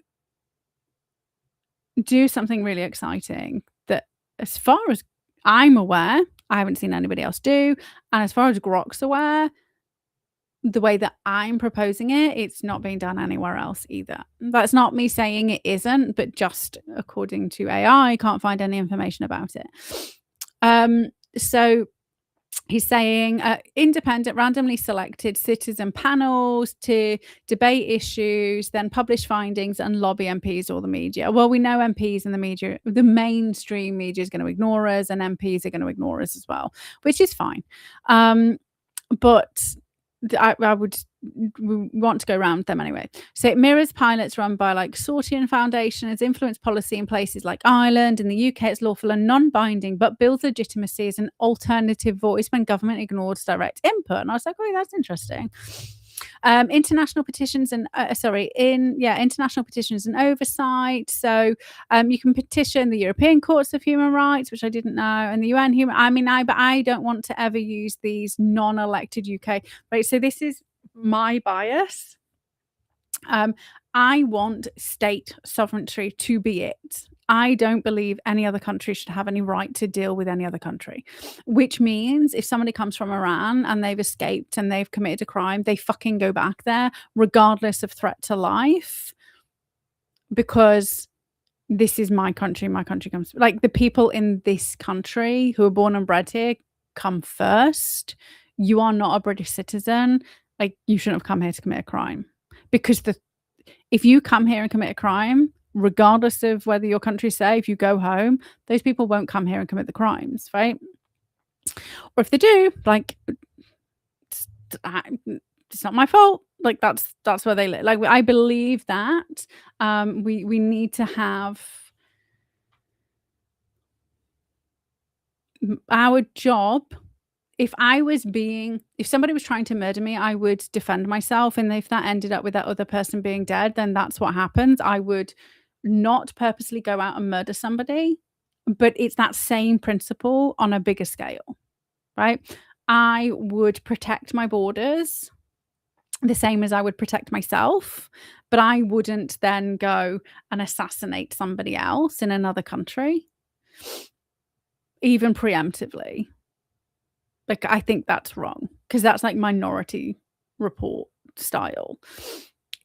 do something really exciting that, as far as I'm aware, I haven't seen anybody else do. And as far as Grok's aware, the way that I'm proposing it, it's not being done anywhere else either. That's not me saying it isn't, but just according to AI, I can't find any information about it. So He's saying independent, randomly selected citizen panels to debate issues, then publish findings and lobby MPs or the media. Well, we know MPs and the media, the mainstream media is going to ignore us, and MPs are going to ignore us as well, which is fine. But I would want to go around them anyway. So it mirrors pilots run by like Sortian Foundation, has influenced policy in places like Ireland. In the UK, it's lawful and non-binding, but builds legitimacy as an alternative voice when government ignores direct input. And I was like, oh, that's interesting. International petitions and international petitions and oversight. So you can petition the European Courts of Human Rights, which I didn't know, and the UN Human. But I don't want to ever use these non-elected UK. Right. So this is my bias. I want state sovereignty to be it. I don't believe any other country should have any right to deal with any other country, which means if somebody comes from Iran and they've escaped and they've committed a crime, they fucking go back there regardless of threat to life, because this is my country. My country comes, like, the people in this country who are born and bred here come first. You are not a British citizen. Like, you shouldn't have come here to commit a crime, because if you come here and commit a crime, regardless of whether your country's safe, you go home, those people won't come here and commit the crimes, right? Or if they do, like, it's not my fault. Like, that's where they live. Like, I believe that we need to have our job. If somebody was trying to murder me, I would defend myself. And if that ended up with that other person being dead, then that's what happens. I would not purposely go out and murder somebody, but it's that same principle on a bigger scale, right? I would protect my borders the same as I would protect myself, but I wouldn't then go and assassinate somebody else in another country, even preemptively. Like, I think that's wrong, because that's like Minority Report style.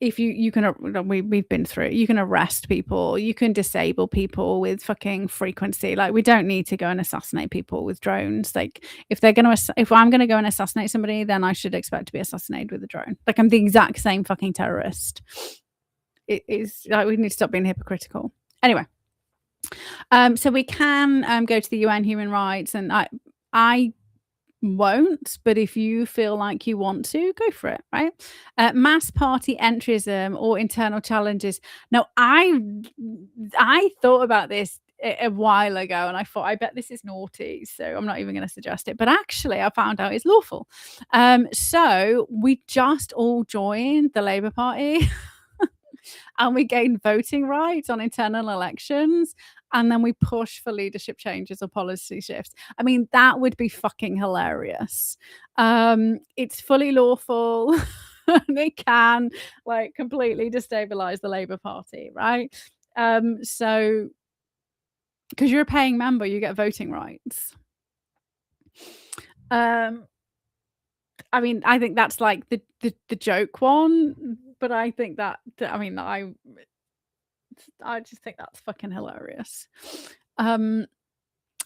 If you can, we've been through it. You can arrest people, you can disable people with fucking frequency. Like, we don't need to go and assassinate people with drones. Like, if I'm gonna go and assassinate somebody, then I should expect to be assassinated with a drone. Like, I'm the exact same fucking terrorist. It is like, we need to stop being hypocritical. Anyway, so we can go to the UN Human Rights, and I won't, but if you feel like you want to, go for it, right? Mass party entryism or internal challenges. Now, I thought about this a while ago, and I thought, I bet this is naughty, so I'm not even going to suggest it. But actually, I found out it's lawful. So we just all joined the Labour Party and we gained voting rights on internal elections, and then we push for leadership changes or policy shifts. I mean, that would be fucking hilarious. It's fully lawful. And it can, like, completely destabilize the Labour Party, right? So, because you're a paying member, you get voting rights. I mean, I think that's like the joke one, but I think that I just think that's fucking hilarious. And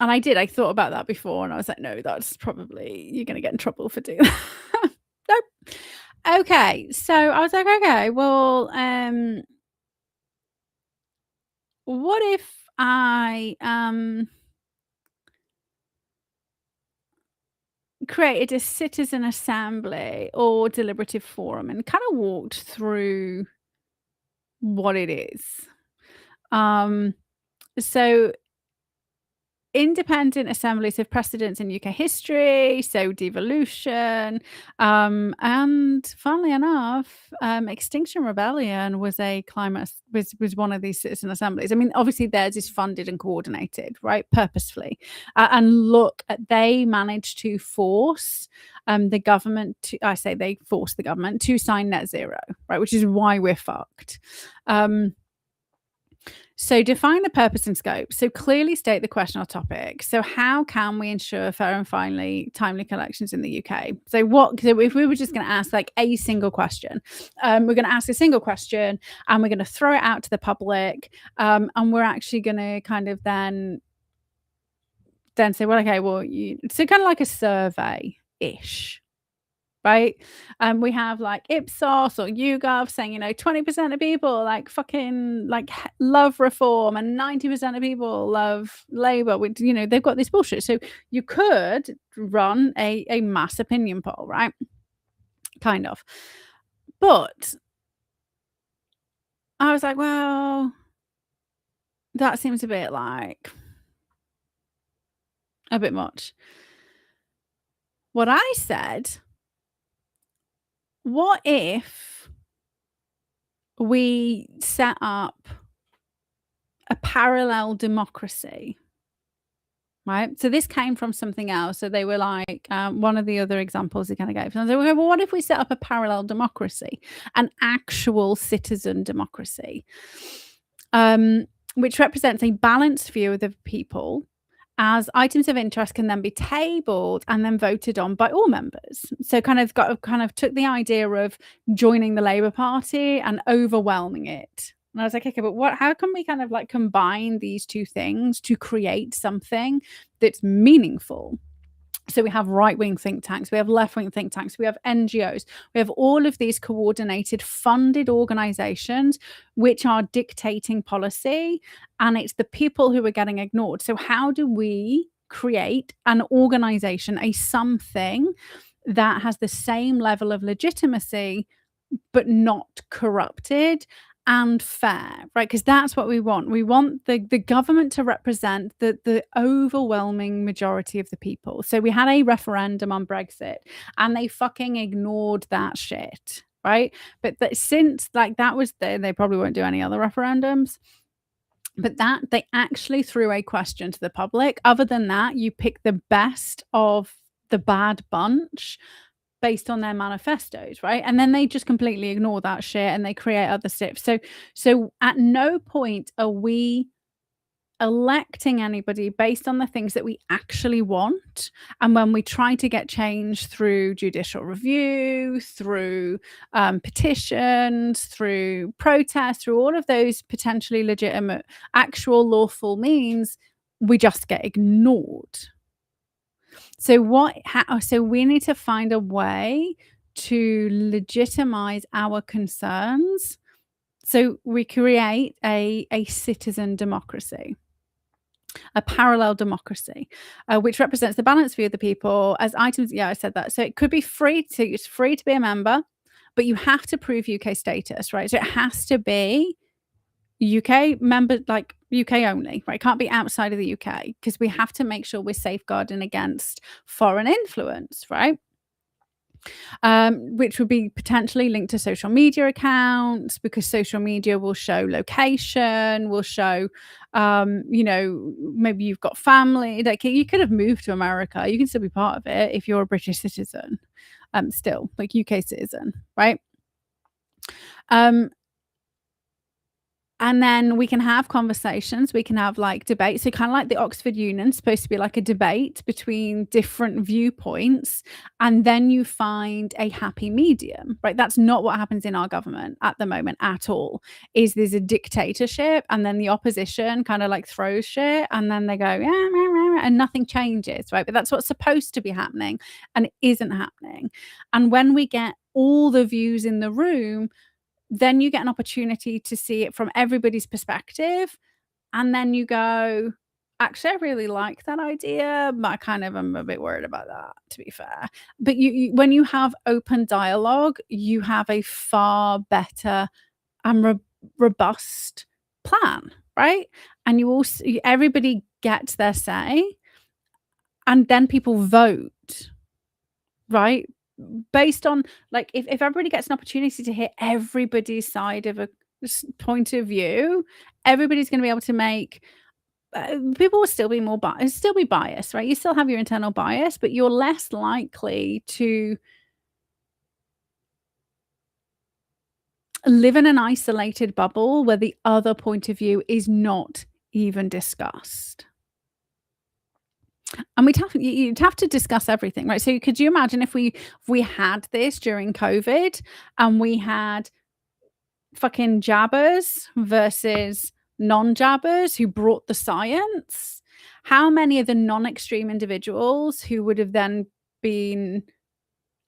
I thought about that before, and I was like, no, that's probably, you're gonna get in trouble for doing that. Nope. Okay, so I was like, okay, well, what if I created a citizen assembly or deliberative forum and kind of walked through what it is? So independent assemblies have precedence in UK history, so devolution, and funnily enough, Extinction Rebellion was was one of these citizen assemblies. I mean, obviously theirs is funded and coordinated, right, purposefully. And look, they managed to force the government they forced the government to sign net zero, right, which is why we're fucked. So define the purpose and scope. So clearly state the question or topic. So how can we ensure fair and timely collections in the UK? So if we were just going to ask like a single question, we're going to ask a single question and we're going to throw it out to the public, and we're actually going to kind of then then say, well, okay, well, so kind of like a survey-ish, right? We have like Ipsos or YouGov saying, 20% of people like fucking like love reform and 90% of people love Labour. They've got this bullshit. So you could run a mass opinion poll, right? Kind of. But I was like, well, that seems a bit like a bit much. What I said, what if we set up a parallel democracy, right? So this came from something else. So they were like, one of the other examples they kind of gave. So I said, well, what if we set up a parallel democracy, an actual citizen democracy, which represents a balanced view of the people, as items of interest can then be tabled and then voted on by all members. So kind of took the idea of joining the Labour Party and overwhelming it. And I was like, okay, but how can we kind of like combine these two things to create something that's meaningful? So we have right-wing think tanks, we have left-wing think tanks, we have NGOs, we have all of these coordinated, funded organizations which are dictating policy, and it's the people who are getting ignored. So how do we create an organization, a something that has the same level of legitimacy but not corrupted and fair, right? Because that's what we want. We want the government to represent the overwhelming majority of the people. So we had a referendum on Brexit and they fucking ignored that shit, right? But since like that was they probably won't do any other referendums. But that they actually threw a question to the public. Other than that, you pick the best of the bad bunch based on their manifestos, right? And then they just completely ignore that shit and they create other stuff. So at no point are we electing anybody based on the things that we actually want. And when we try to get change through judicial review, through petitions, through protests, through all of those potentially legitimate, actual lawful means, we just get ignored. So we need to find a way to legitimize our concerns. So we create a citizen democracy, a parallel democracy, which represents the balanced view of the people as items. Yeah, I said that. So it could be free it's free to be a member, but you have to prove UK status, right? So it has to be UK member, like UK only, right? It can't be outside of the UK because we have to make sure we're safeguarding against foreign influence, right? Which would be potentially linked to social media accounts, because social media will show location, will show, maybe you've got family. Like you could have moved to America, you can still be part of it if you're a British citizen, still like UK citizen, right? And then we can have conversations, we can have like debates. So kind of like the Oxford Union, supposed to be like a debate between different viewpoints, and then you find a happy medium, right? That's not what happens in our government at the moment at all. There's a dictatorship, and then the opposition kind of like throws shit, and then they go, yeah, and nothing changes, right? But that's what's supposed to be happening, and it isn't happening. And when we get all the views in the room, then you get an opportunity to see it from everybody's perspective. And then you go, actually, I really like that idea, but I kind of am a bit worried about that, to be fair. But when you have open dialogue, you have a far better and robust plan, right? And everybody gets their say, and then people vote, right? Based on like if everybody gets an opportunity to hear everybody's side of a point of view, everybody's going to be able to make people will still be biased, right? You still have your internal bias, but you're less likely to live in an isolated bubble where the other point of view is not even discussed. And you'd have to discuss everything, right? So could you imagine if we had this during COVID and we had fucking jabbers versus non-jabbers who brought the science? how many of the non-extreme individuals who would have then been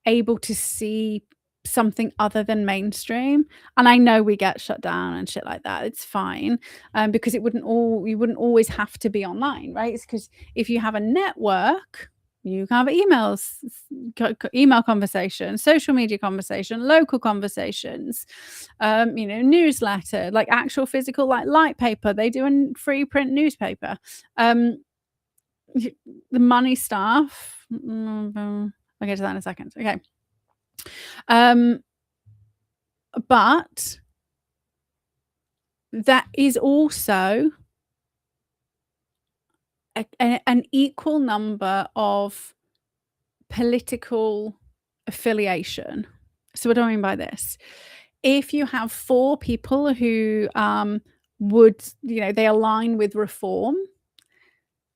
able to see something other than mainstream? And I know we get shut down and shit like that. It's fine, because you wouldn't always have to be online, right? It's because if you have a network, you can have emails, email conversations, social media conversation, local conversations, newsletter, like actual physical, like light paper. They do a free print newspaper. The money stuff. I'll get to that in a second. Okay. But that is also an equal number of political affiliation. So what do I mean by this? If you have 4 people who they align with reform,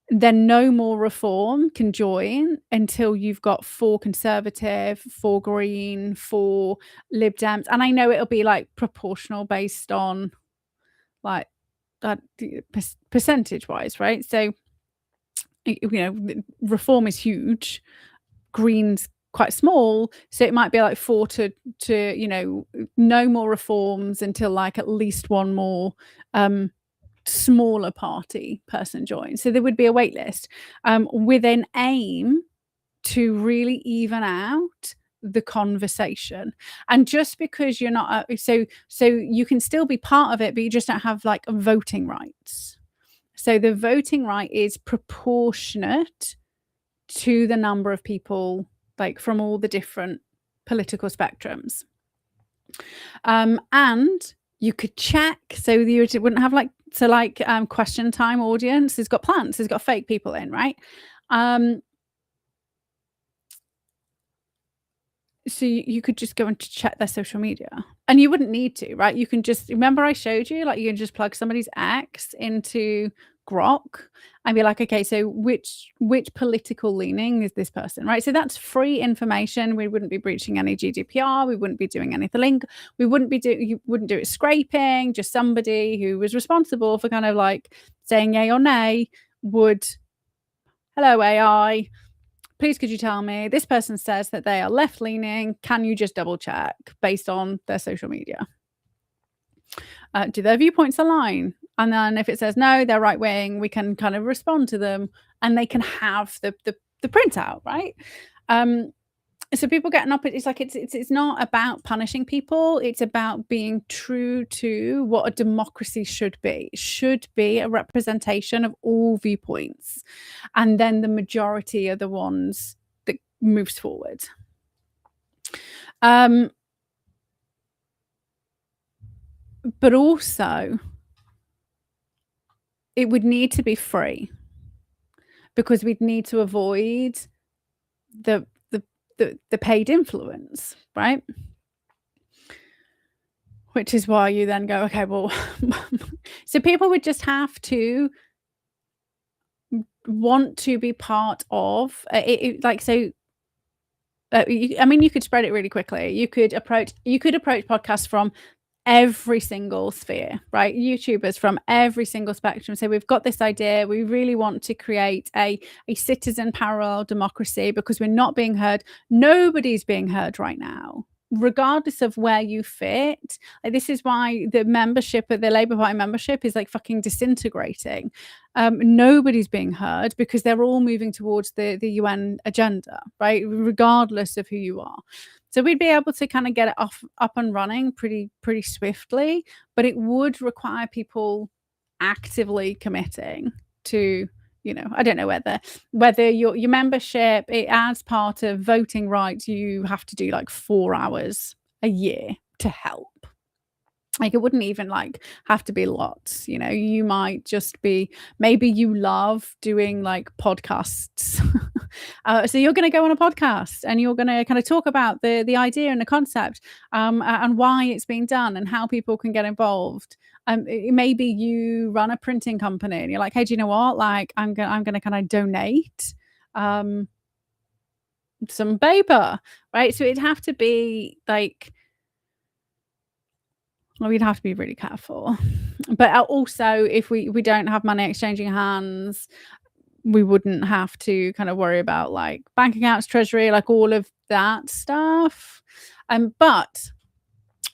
then no more reform can join until you've got 4 Conservative, 4 Green, 4 Lib Dems. And I know it'll be like proportional based on like percentage wise, right? So, reform is huge, Green's quite small, so it might be like 4 to no more reforms until like at least 1 more smaller party person joins. So there would be a wait list with an aim to really even out the conversation. And just because you're not so you can still be part of it, but you just don't have like voting rights. So the voting right is proportionate to the number of people like from all the different political spectrums. And you could check, so you wouldn't have question time audience has got plants, has got fake people in, right? So you could just go and check their social media, and you wouldn't need to, right? You can just remember I showed you, like you can just plug somebody's X into Grok and be like, okay, so which political leaning is this person, right? So that's free information. We wouldn't be breaching any GDPR. We wouldn't be doing anything. You wouldn't do it scraping. Just somebody who was responsible for kind of like saying yay or nay would, hello AI, please could you tell me this person says that they are left leaning, can you just double check based on their social media? Do their viewpoints align? And then if it says no, they're right wing, we can kind of respond to them and they can have the printout, right? So people getting up, it's like it's not about punishing people, it's about being true to what a democracy should be. It should be a representation of all viewpoints, and then the majority are the ones that moves forward. But also it would need to be free, because we'd need to avoid the paid influence, right? Which is why you then go, okay, well, so people would just have to want to be part of it, like, so I mean, you could spread it really quickly. You could approach podcasts from every single sphere, right? YouTubers from every single spectrum. So we've got this idea, we really want to create a citizen parallel democracy because we're not being heard. Nobody's being heard right now, regardless of where you fit. Like, this is why the membership at the Labour Party membership is like fucking disintegrating. Nobody's being heard because they're all moving towards the UN agenda, right? Regardless of who you are. So we'd be able to kind of get it up and running pretty swiftly, but it would require people actively committing to, I don't know whether your membership, it as part of voting rights, you have to do like 4 hours a year to help. Like, it wouldn't even like have to be lots, you might just be, maybe you love doing like podcasts. So you're going to go on a podcast and you're going to kind of talk about the idea and the concept, and why it's being done and how people can get involved. Maybe you run a printing company and you're like, hey, do you know what? Like, I'm going to kind of donate some paper, right? So it'd have to be like, well, we'd have to be really careful. But also, if we don't have money exchanging hands, we wouldn't have to kind of worry about, like, bank accounts, treasury, like, all of that stuff. But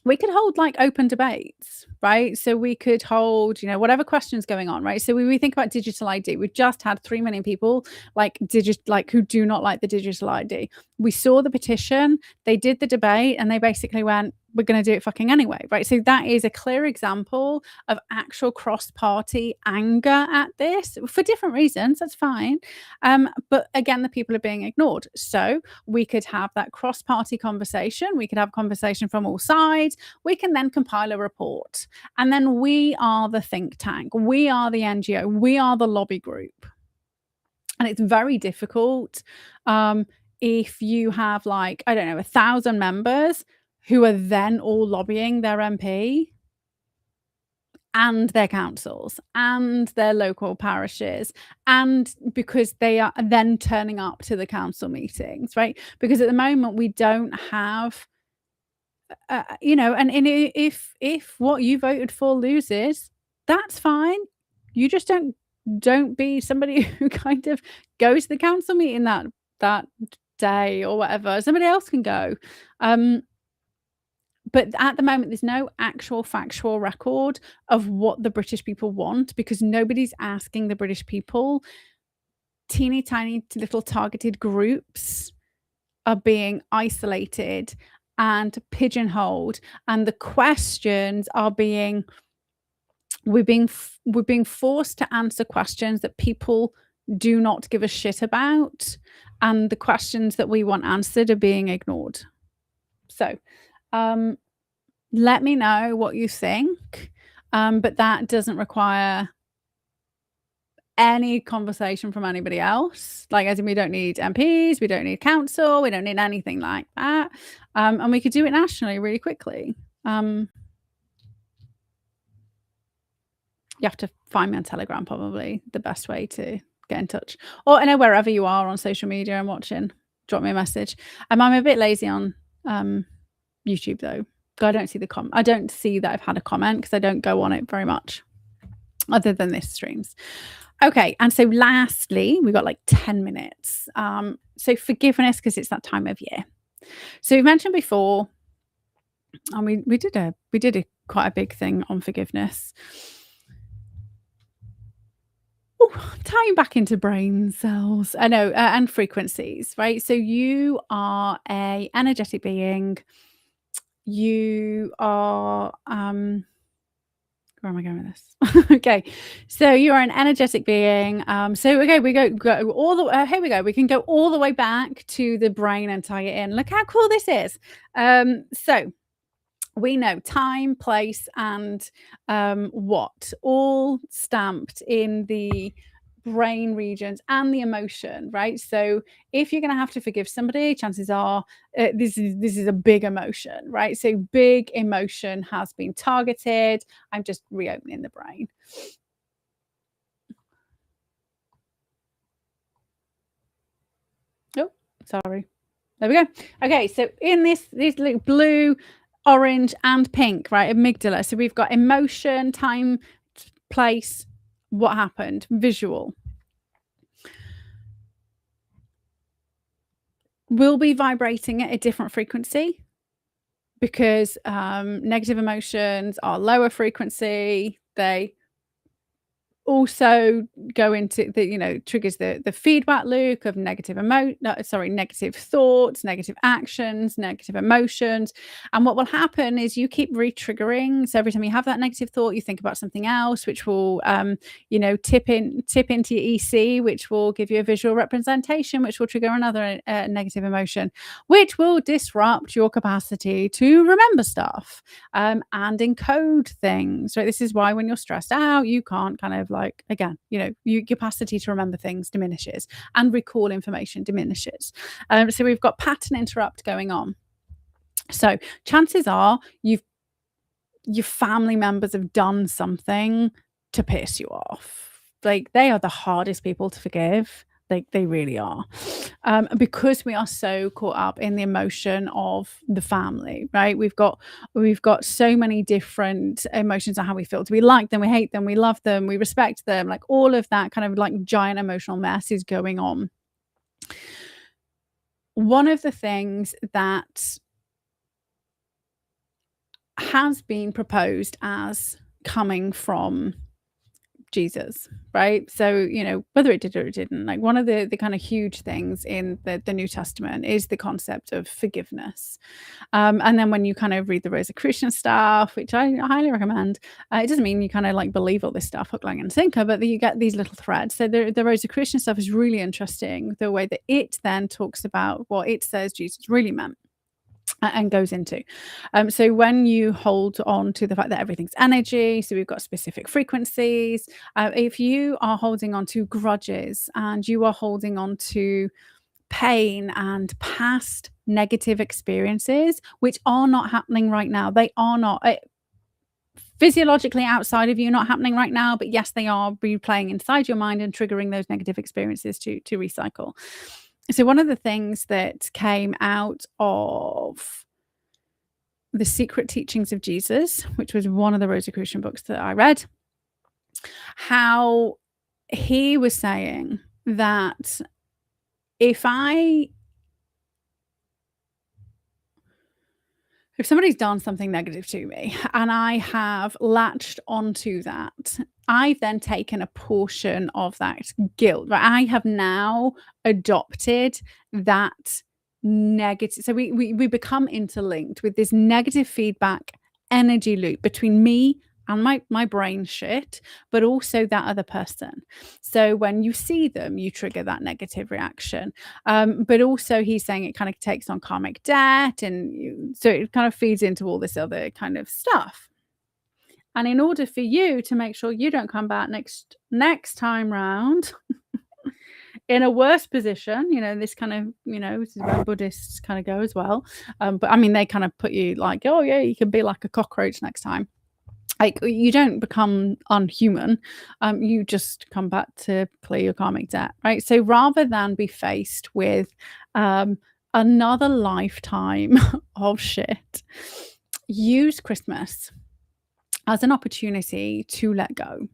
we could hold, like, open debates, right? So we could hold, whatever question's going on, right? So we think about digital ID. We've just had 3 million people, who do not like the digital ID. We saw the petition, they did the debate, and they basically went, "We're gonna do it fucking anyway," right? So that is a clear example of actual cross-party anger at this for different reasons, that's fine. But again, the people are being ignored. So we could have that cross-party conversation, we could have conversation from all sides, we can then compile a report, and then we are the think tank, we are the NGO, we are the lobby group. And it's very difficult, if you have, like, I don't know, 1,000 members who are then all lobbying their MP and their councils and their local parishes, and because they are then turning up to the council meetings, right? Because at the moment we don't have, and if what you voted for loses, that's fine. You just don't be somebody who kind of goes to the council meeting that day or whatever. Somebody else can go. But at the moment, there's no actual factual record of what the British people want, because nobody's asking the British people. Teeny tiny little targeted groups are being isolated and pigeonholed, and the questions are we're being forced to answer questions that people do not give a shit about, and the questions that we want answered are being ignored. So, let me know what you think, but that doesn't require any conversation from anybody else. Like, as in, we don't need MPs, we don't need council, we don't need anything like that, and we could do it nationally really quickly. You have to find me on Telegram, probably the best way to get in touch. Or I know wherever you are on social media and watching, drop me a message. I'm a bit lazy on YouTube though. I don't see I don't see that I've had a comment because I don't go on it very much, other than this streams. Okay, and so lastly, we've got like 10 minutes. So forgiveness, because it's that time of year. So we mentioned before, and we did a quite a big thing on forgiveness. Tying back into brain cells, I know, and frequencies, right? So you are a energetic being. You are, where am I going with this? Okay, so you are an energetic being. So okay, we go all the here we go. We can go all the way back to the brain and tie it in. Look how cool this is. So we know time, place, and what, all stamped in the brain regions and the emotion, right? So if you're going to have to forgive somebody, chances are this is a big emotion, right? So big emotion has been targeted. I'm just reopening the brain. Oh, sorry. There we go. Okay, so in this like blue, orange, and pink, right? Amygdala. So we've got emotion, time, place, what happened, visual. We'll be vibrating at a different frequency because negative emotions are lower frequency. They also go into the triggers the feedback loop of negative thoughts, negative actions, negative emotions. And what will happen is you keep re-triggering. So every time you have that negative thought, you think about something else, which will tip into your EC, which will give you a visual representation, which will trigger another negative emotion, which will disrupt your capacity to remember stuff and encode things. Right? This is why when you're stressed out, you can't kind of your capacity to remember things diminishes and recall information diminishes. So we've got pattern interrupt going on. So chances are your family members have done something to piss you off. Like, they are the hardest people to forgive. They really are. because we are so caught up in the emotion of the family, right? We've got so many different emotions on how we feel. Do we like them? We hate them? We love them? We respect them? Like all of that kind of like giant emotional mess is going on. One of the things that has been proposed as coming from Jesus, right? So, whether it did or it didn't, like one of the kind of huge things in the New Testament is the concept of forgiveness. And then when you kind of read the Rosicrucian stuff, which I highly recommend, it doesn't mean you kind of like believe all this stuff hook, line, and sinker, but you get these little threads. So the Rosicrucian stuff is really interesting, the way that it then talks about what it says Jesus really meant and goes into. So when you hold on to the fact that everything's energy, so we've got specific frequencies. If you are holding on to grudges and you are holding on to pain and past negative experiences, which are not happening right now, they are not physiologically outside of you, not happening right now, but yes, they are replaying inside your mind and triggering those negative experiences to recycle. So one of the things that came out of the Secret Teachings of Jesus, which was one of the Rosicrucian books that I read, how he was saying that if somebody's done something negative to me and I have latched onto that, I've then taken a portion of that guilt. Right? I have now adopted that negative. So we become interlinked with this negative feedback energy loop between me and my brain shit, but also that other person. So when you see them, you trigger that negative reaction. But also he's saying it kind of takes on karmic debt, and so it kind of feeds into all this other kind of stuff. And in order for you to make sure you don't come back next time round in a worse position, this kind of, this is where Buddhists kind of go as well. But I mean, they kind of put you like, oh yeah, you can be like a cockroach next time. Like you don't become unhuman, you just come back to clear your karmic debt, right? So rather than be faced with another lifetime of shit, use Christmas as an opportunity to let go.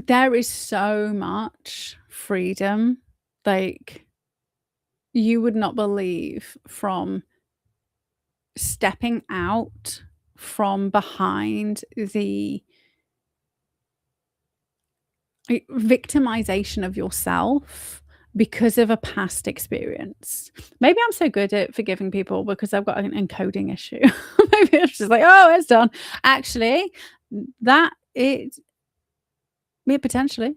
There is so much freedom, like you would not believe, from stepping out from behind the victimization of yourself because of a past experience. Maybe I'm so good at forgiving people because I've got an encoding issue. Maybe it's just like, oh, it's done. Actually, that is potentially.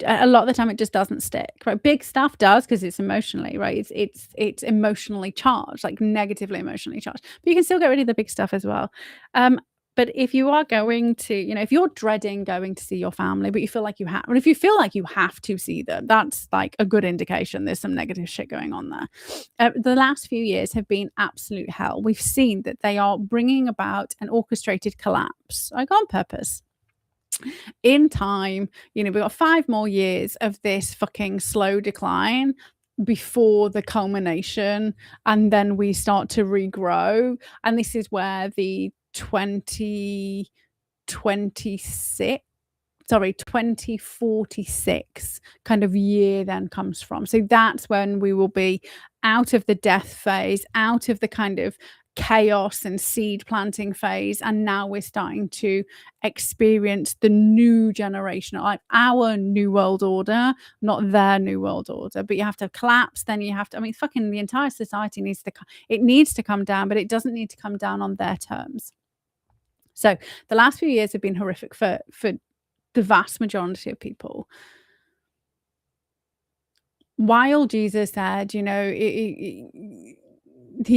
A lot of the time it just doesn't stick, right? Big stuff does because it's emotionally, right? It's emotionally charged, like negatively emotionally charged. But you can still get rid of the big stuff as well. But if you are going to, if you're dreading going to see your family, but you feel like you have, and if you feel like you have to see them, that's like a good indication there's some negative shit going on there. The last few years have been absolute hell. We've seen that they are bringing about an orchestrated collapse, like on purpose. In time, we've got 5 more years of this fucking slow decline before the culmination, and then we start to regrow. And this is where the 2046 kind of year then comes from. So that's when we will be out of the death phase, out of the kind of chaos and seed planting phase, and now we're starting to experience the new generation, like our new world order, not their new world order. But you have to collapse, then you have to, fucking the entire society needs to come down, but it doesn't need to come down on their terms. So the last few years have been horrific for the vast majority of people. While Jesus said, he's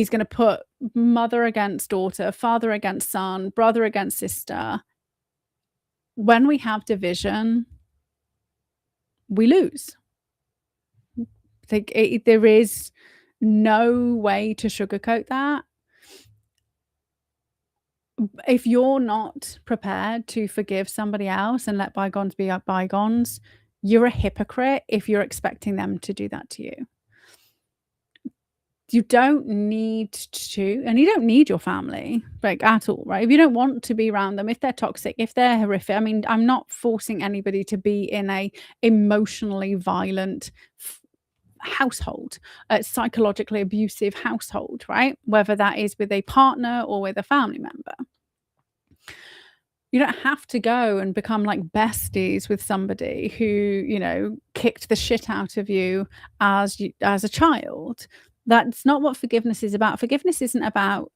going to put mother against daughter, father against son, brother against sister. When we have division, we lose. There is no way to sugarcoat that. If you're not prepared to forgive somebody else and let bygones be bygones, You're a hypocrite if you're expecting them to do that to you. You don't need to, and you don't need your family, like, at all, right? If you don't want to be around them, if they're toxic, if they're horrific, I mean, I'm not forcing anybody to be in a emotionally violent household, a psychologically abusive household, right? Whether that is with a partner or with a family member. You don't have to go and become like besties with somebody who, you know, kicked the shit out of you as a child. That's not what forgiveness is about. Forgiveness isn't about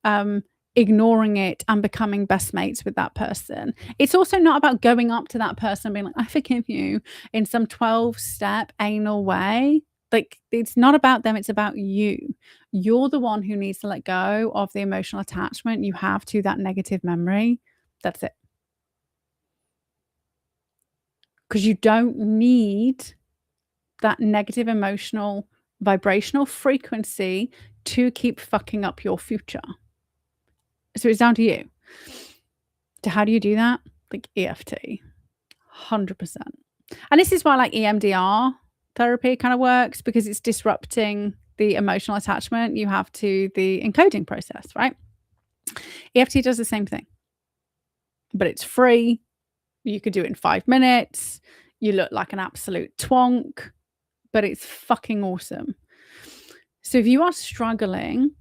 ignoring it and becoming best mates with that person. It's also not about going up to that person and being like, I forgive you, in some 12-step anal way. Like, it's not about them, it's about you. You're the one who needs to let go of the emotional attachment you have to that negative memory. That's it. Because you don't need that negative emotional vibrational frequency to keep fucking up your future. So it's down to you. So how do you do that? Like EFT. 100%. And this is why like EMDR therapy kind of works, because it's disrupting the emotional attachment you have to the encoding process, right? EFT does the same thing, but it's free. You could do it in 5 minutes. You look like an absolute twonk, but it's fucking awesome. So if you are struggling,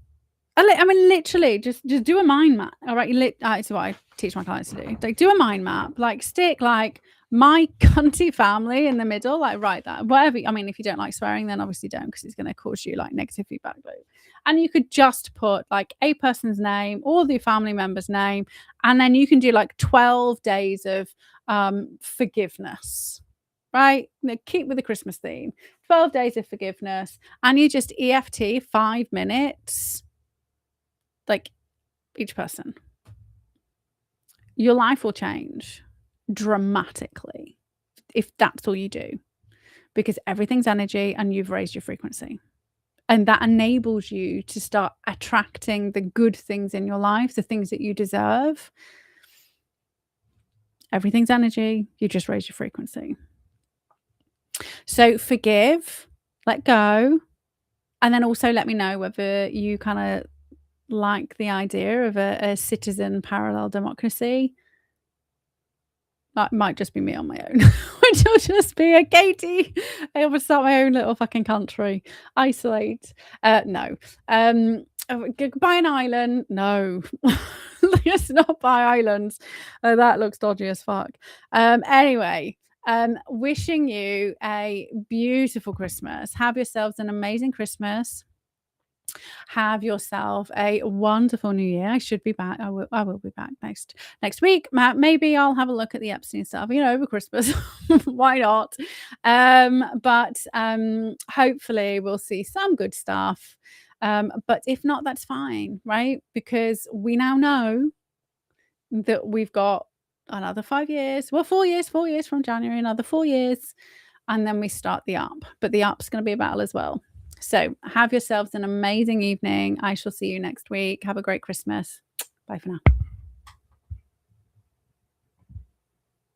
I mean, literally, just do a mind map. All right, it's what I teach my clients to do. Like, do a mind map. Like, stick like my cunty family in the middle. Like, write that. Whatever. I mean, if you don't like swearing, then obviously don't, because it's going to cause you like negative feedback loop. And you could just put like a person's name or the family member's name, and then you can do like 12 days of forgiveness. Right? Keep with the Christmas theme. 12 days of forgiveness, and you just EFT 5 minutes. Like, each person. Your life will change dramatically if that's all you do, because everything's energy and you've raised your frequency. And that enables you to start attracting the good things in your life, the things that you deserve. Everything's energy. You just raise your frequency. So forgive, let go, and then also let me know whether you kind of like the idea of a citizen parallel democracy. That might just be me on my own, which will just be a Katie. I will start my own little fucking country. Isolate. No. Buy an island. No. Let's not buy islands. That looks dodgy as fuck. Anyway, wishing you a beautiful Christmas. Have yourselves an amazing Christmas. Have yourself a wonderful new year. I should be back. I will be back next week. Maybe I'll have a look at the Epstein stuff, you know, over Christmas. Why not? But hopefully we'll see some good stuff. But if not, that's fine, right? Because we now know that we've got another 5 years. Well, 4 years from January, another 4 years. And then we start the up. But the up's going to be a battle as well. So have yourselves an amazing evening. I shall see you next week. Have a great Christmas. Bye for now.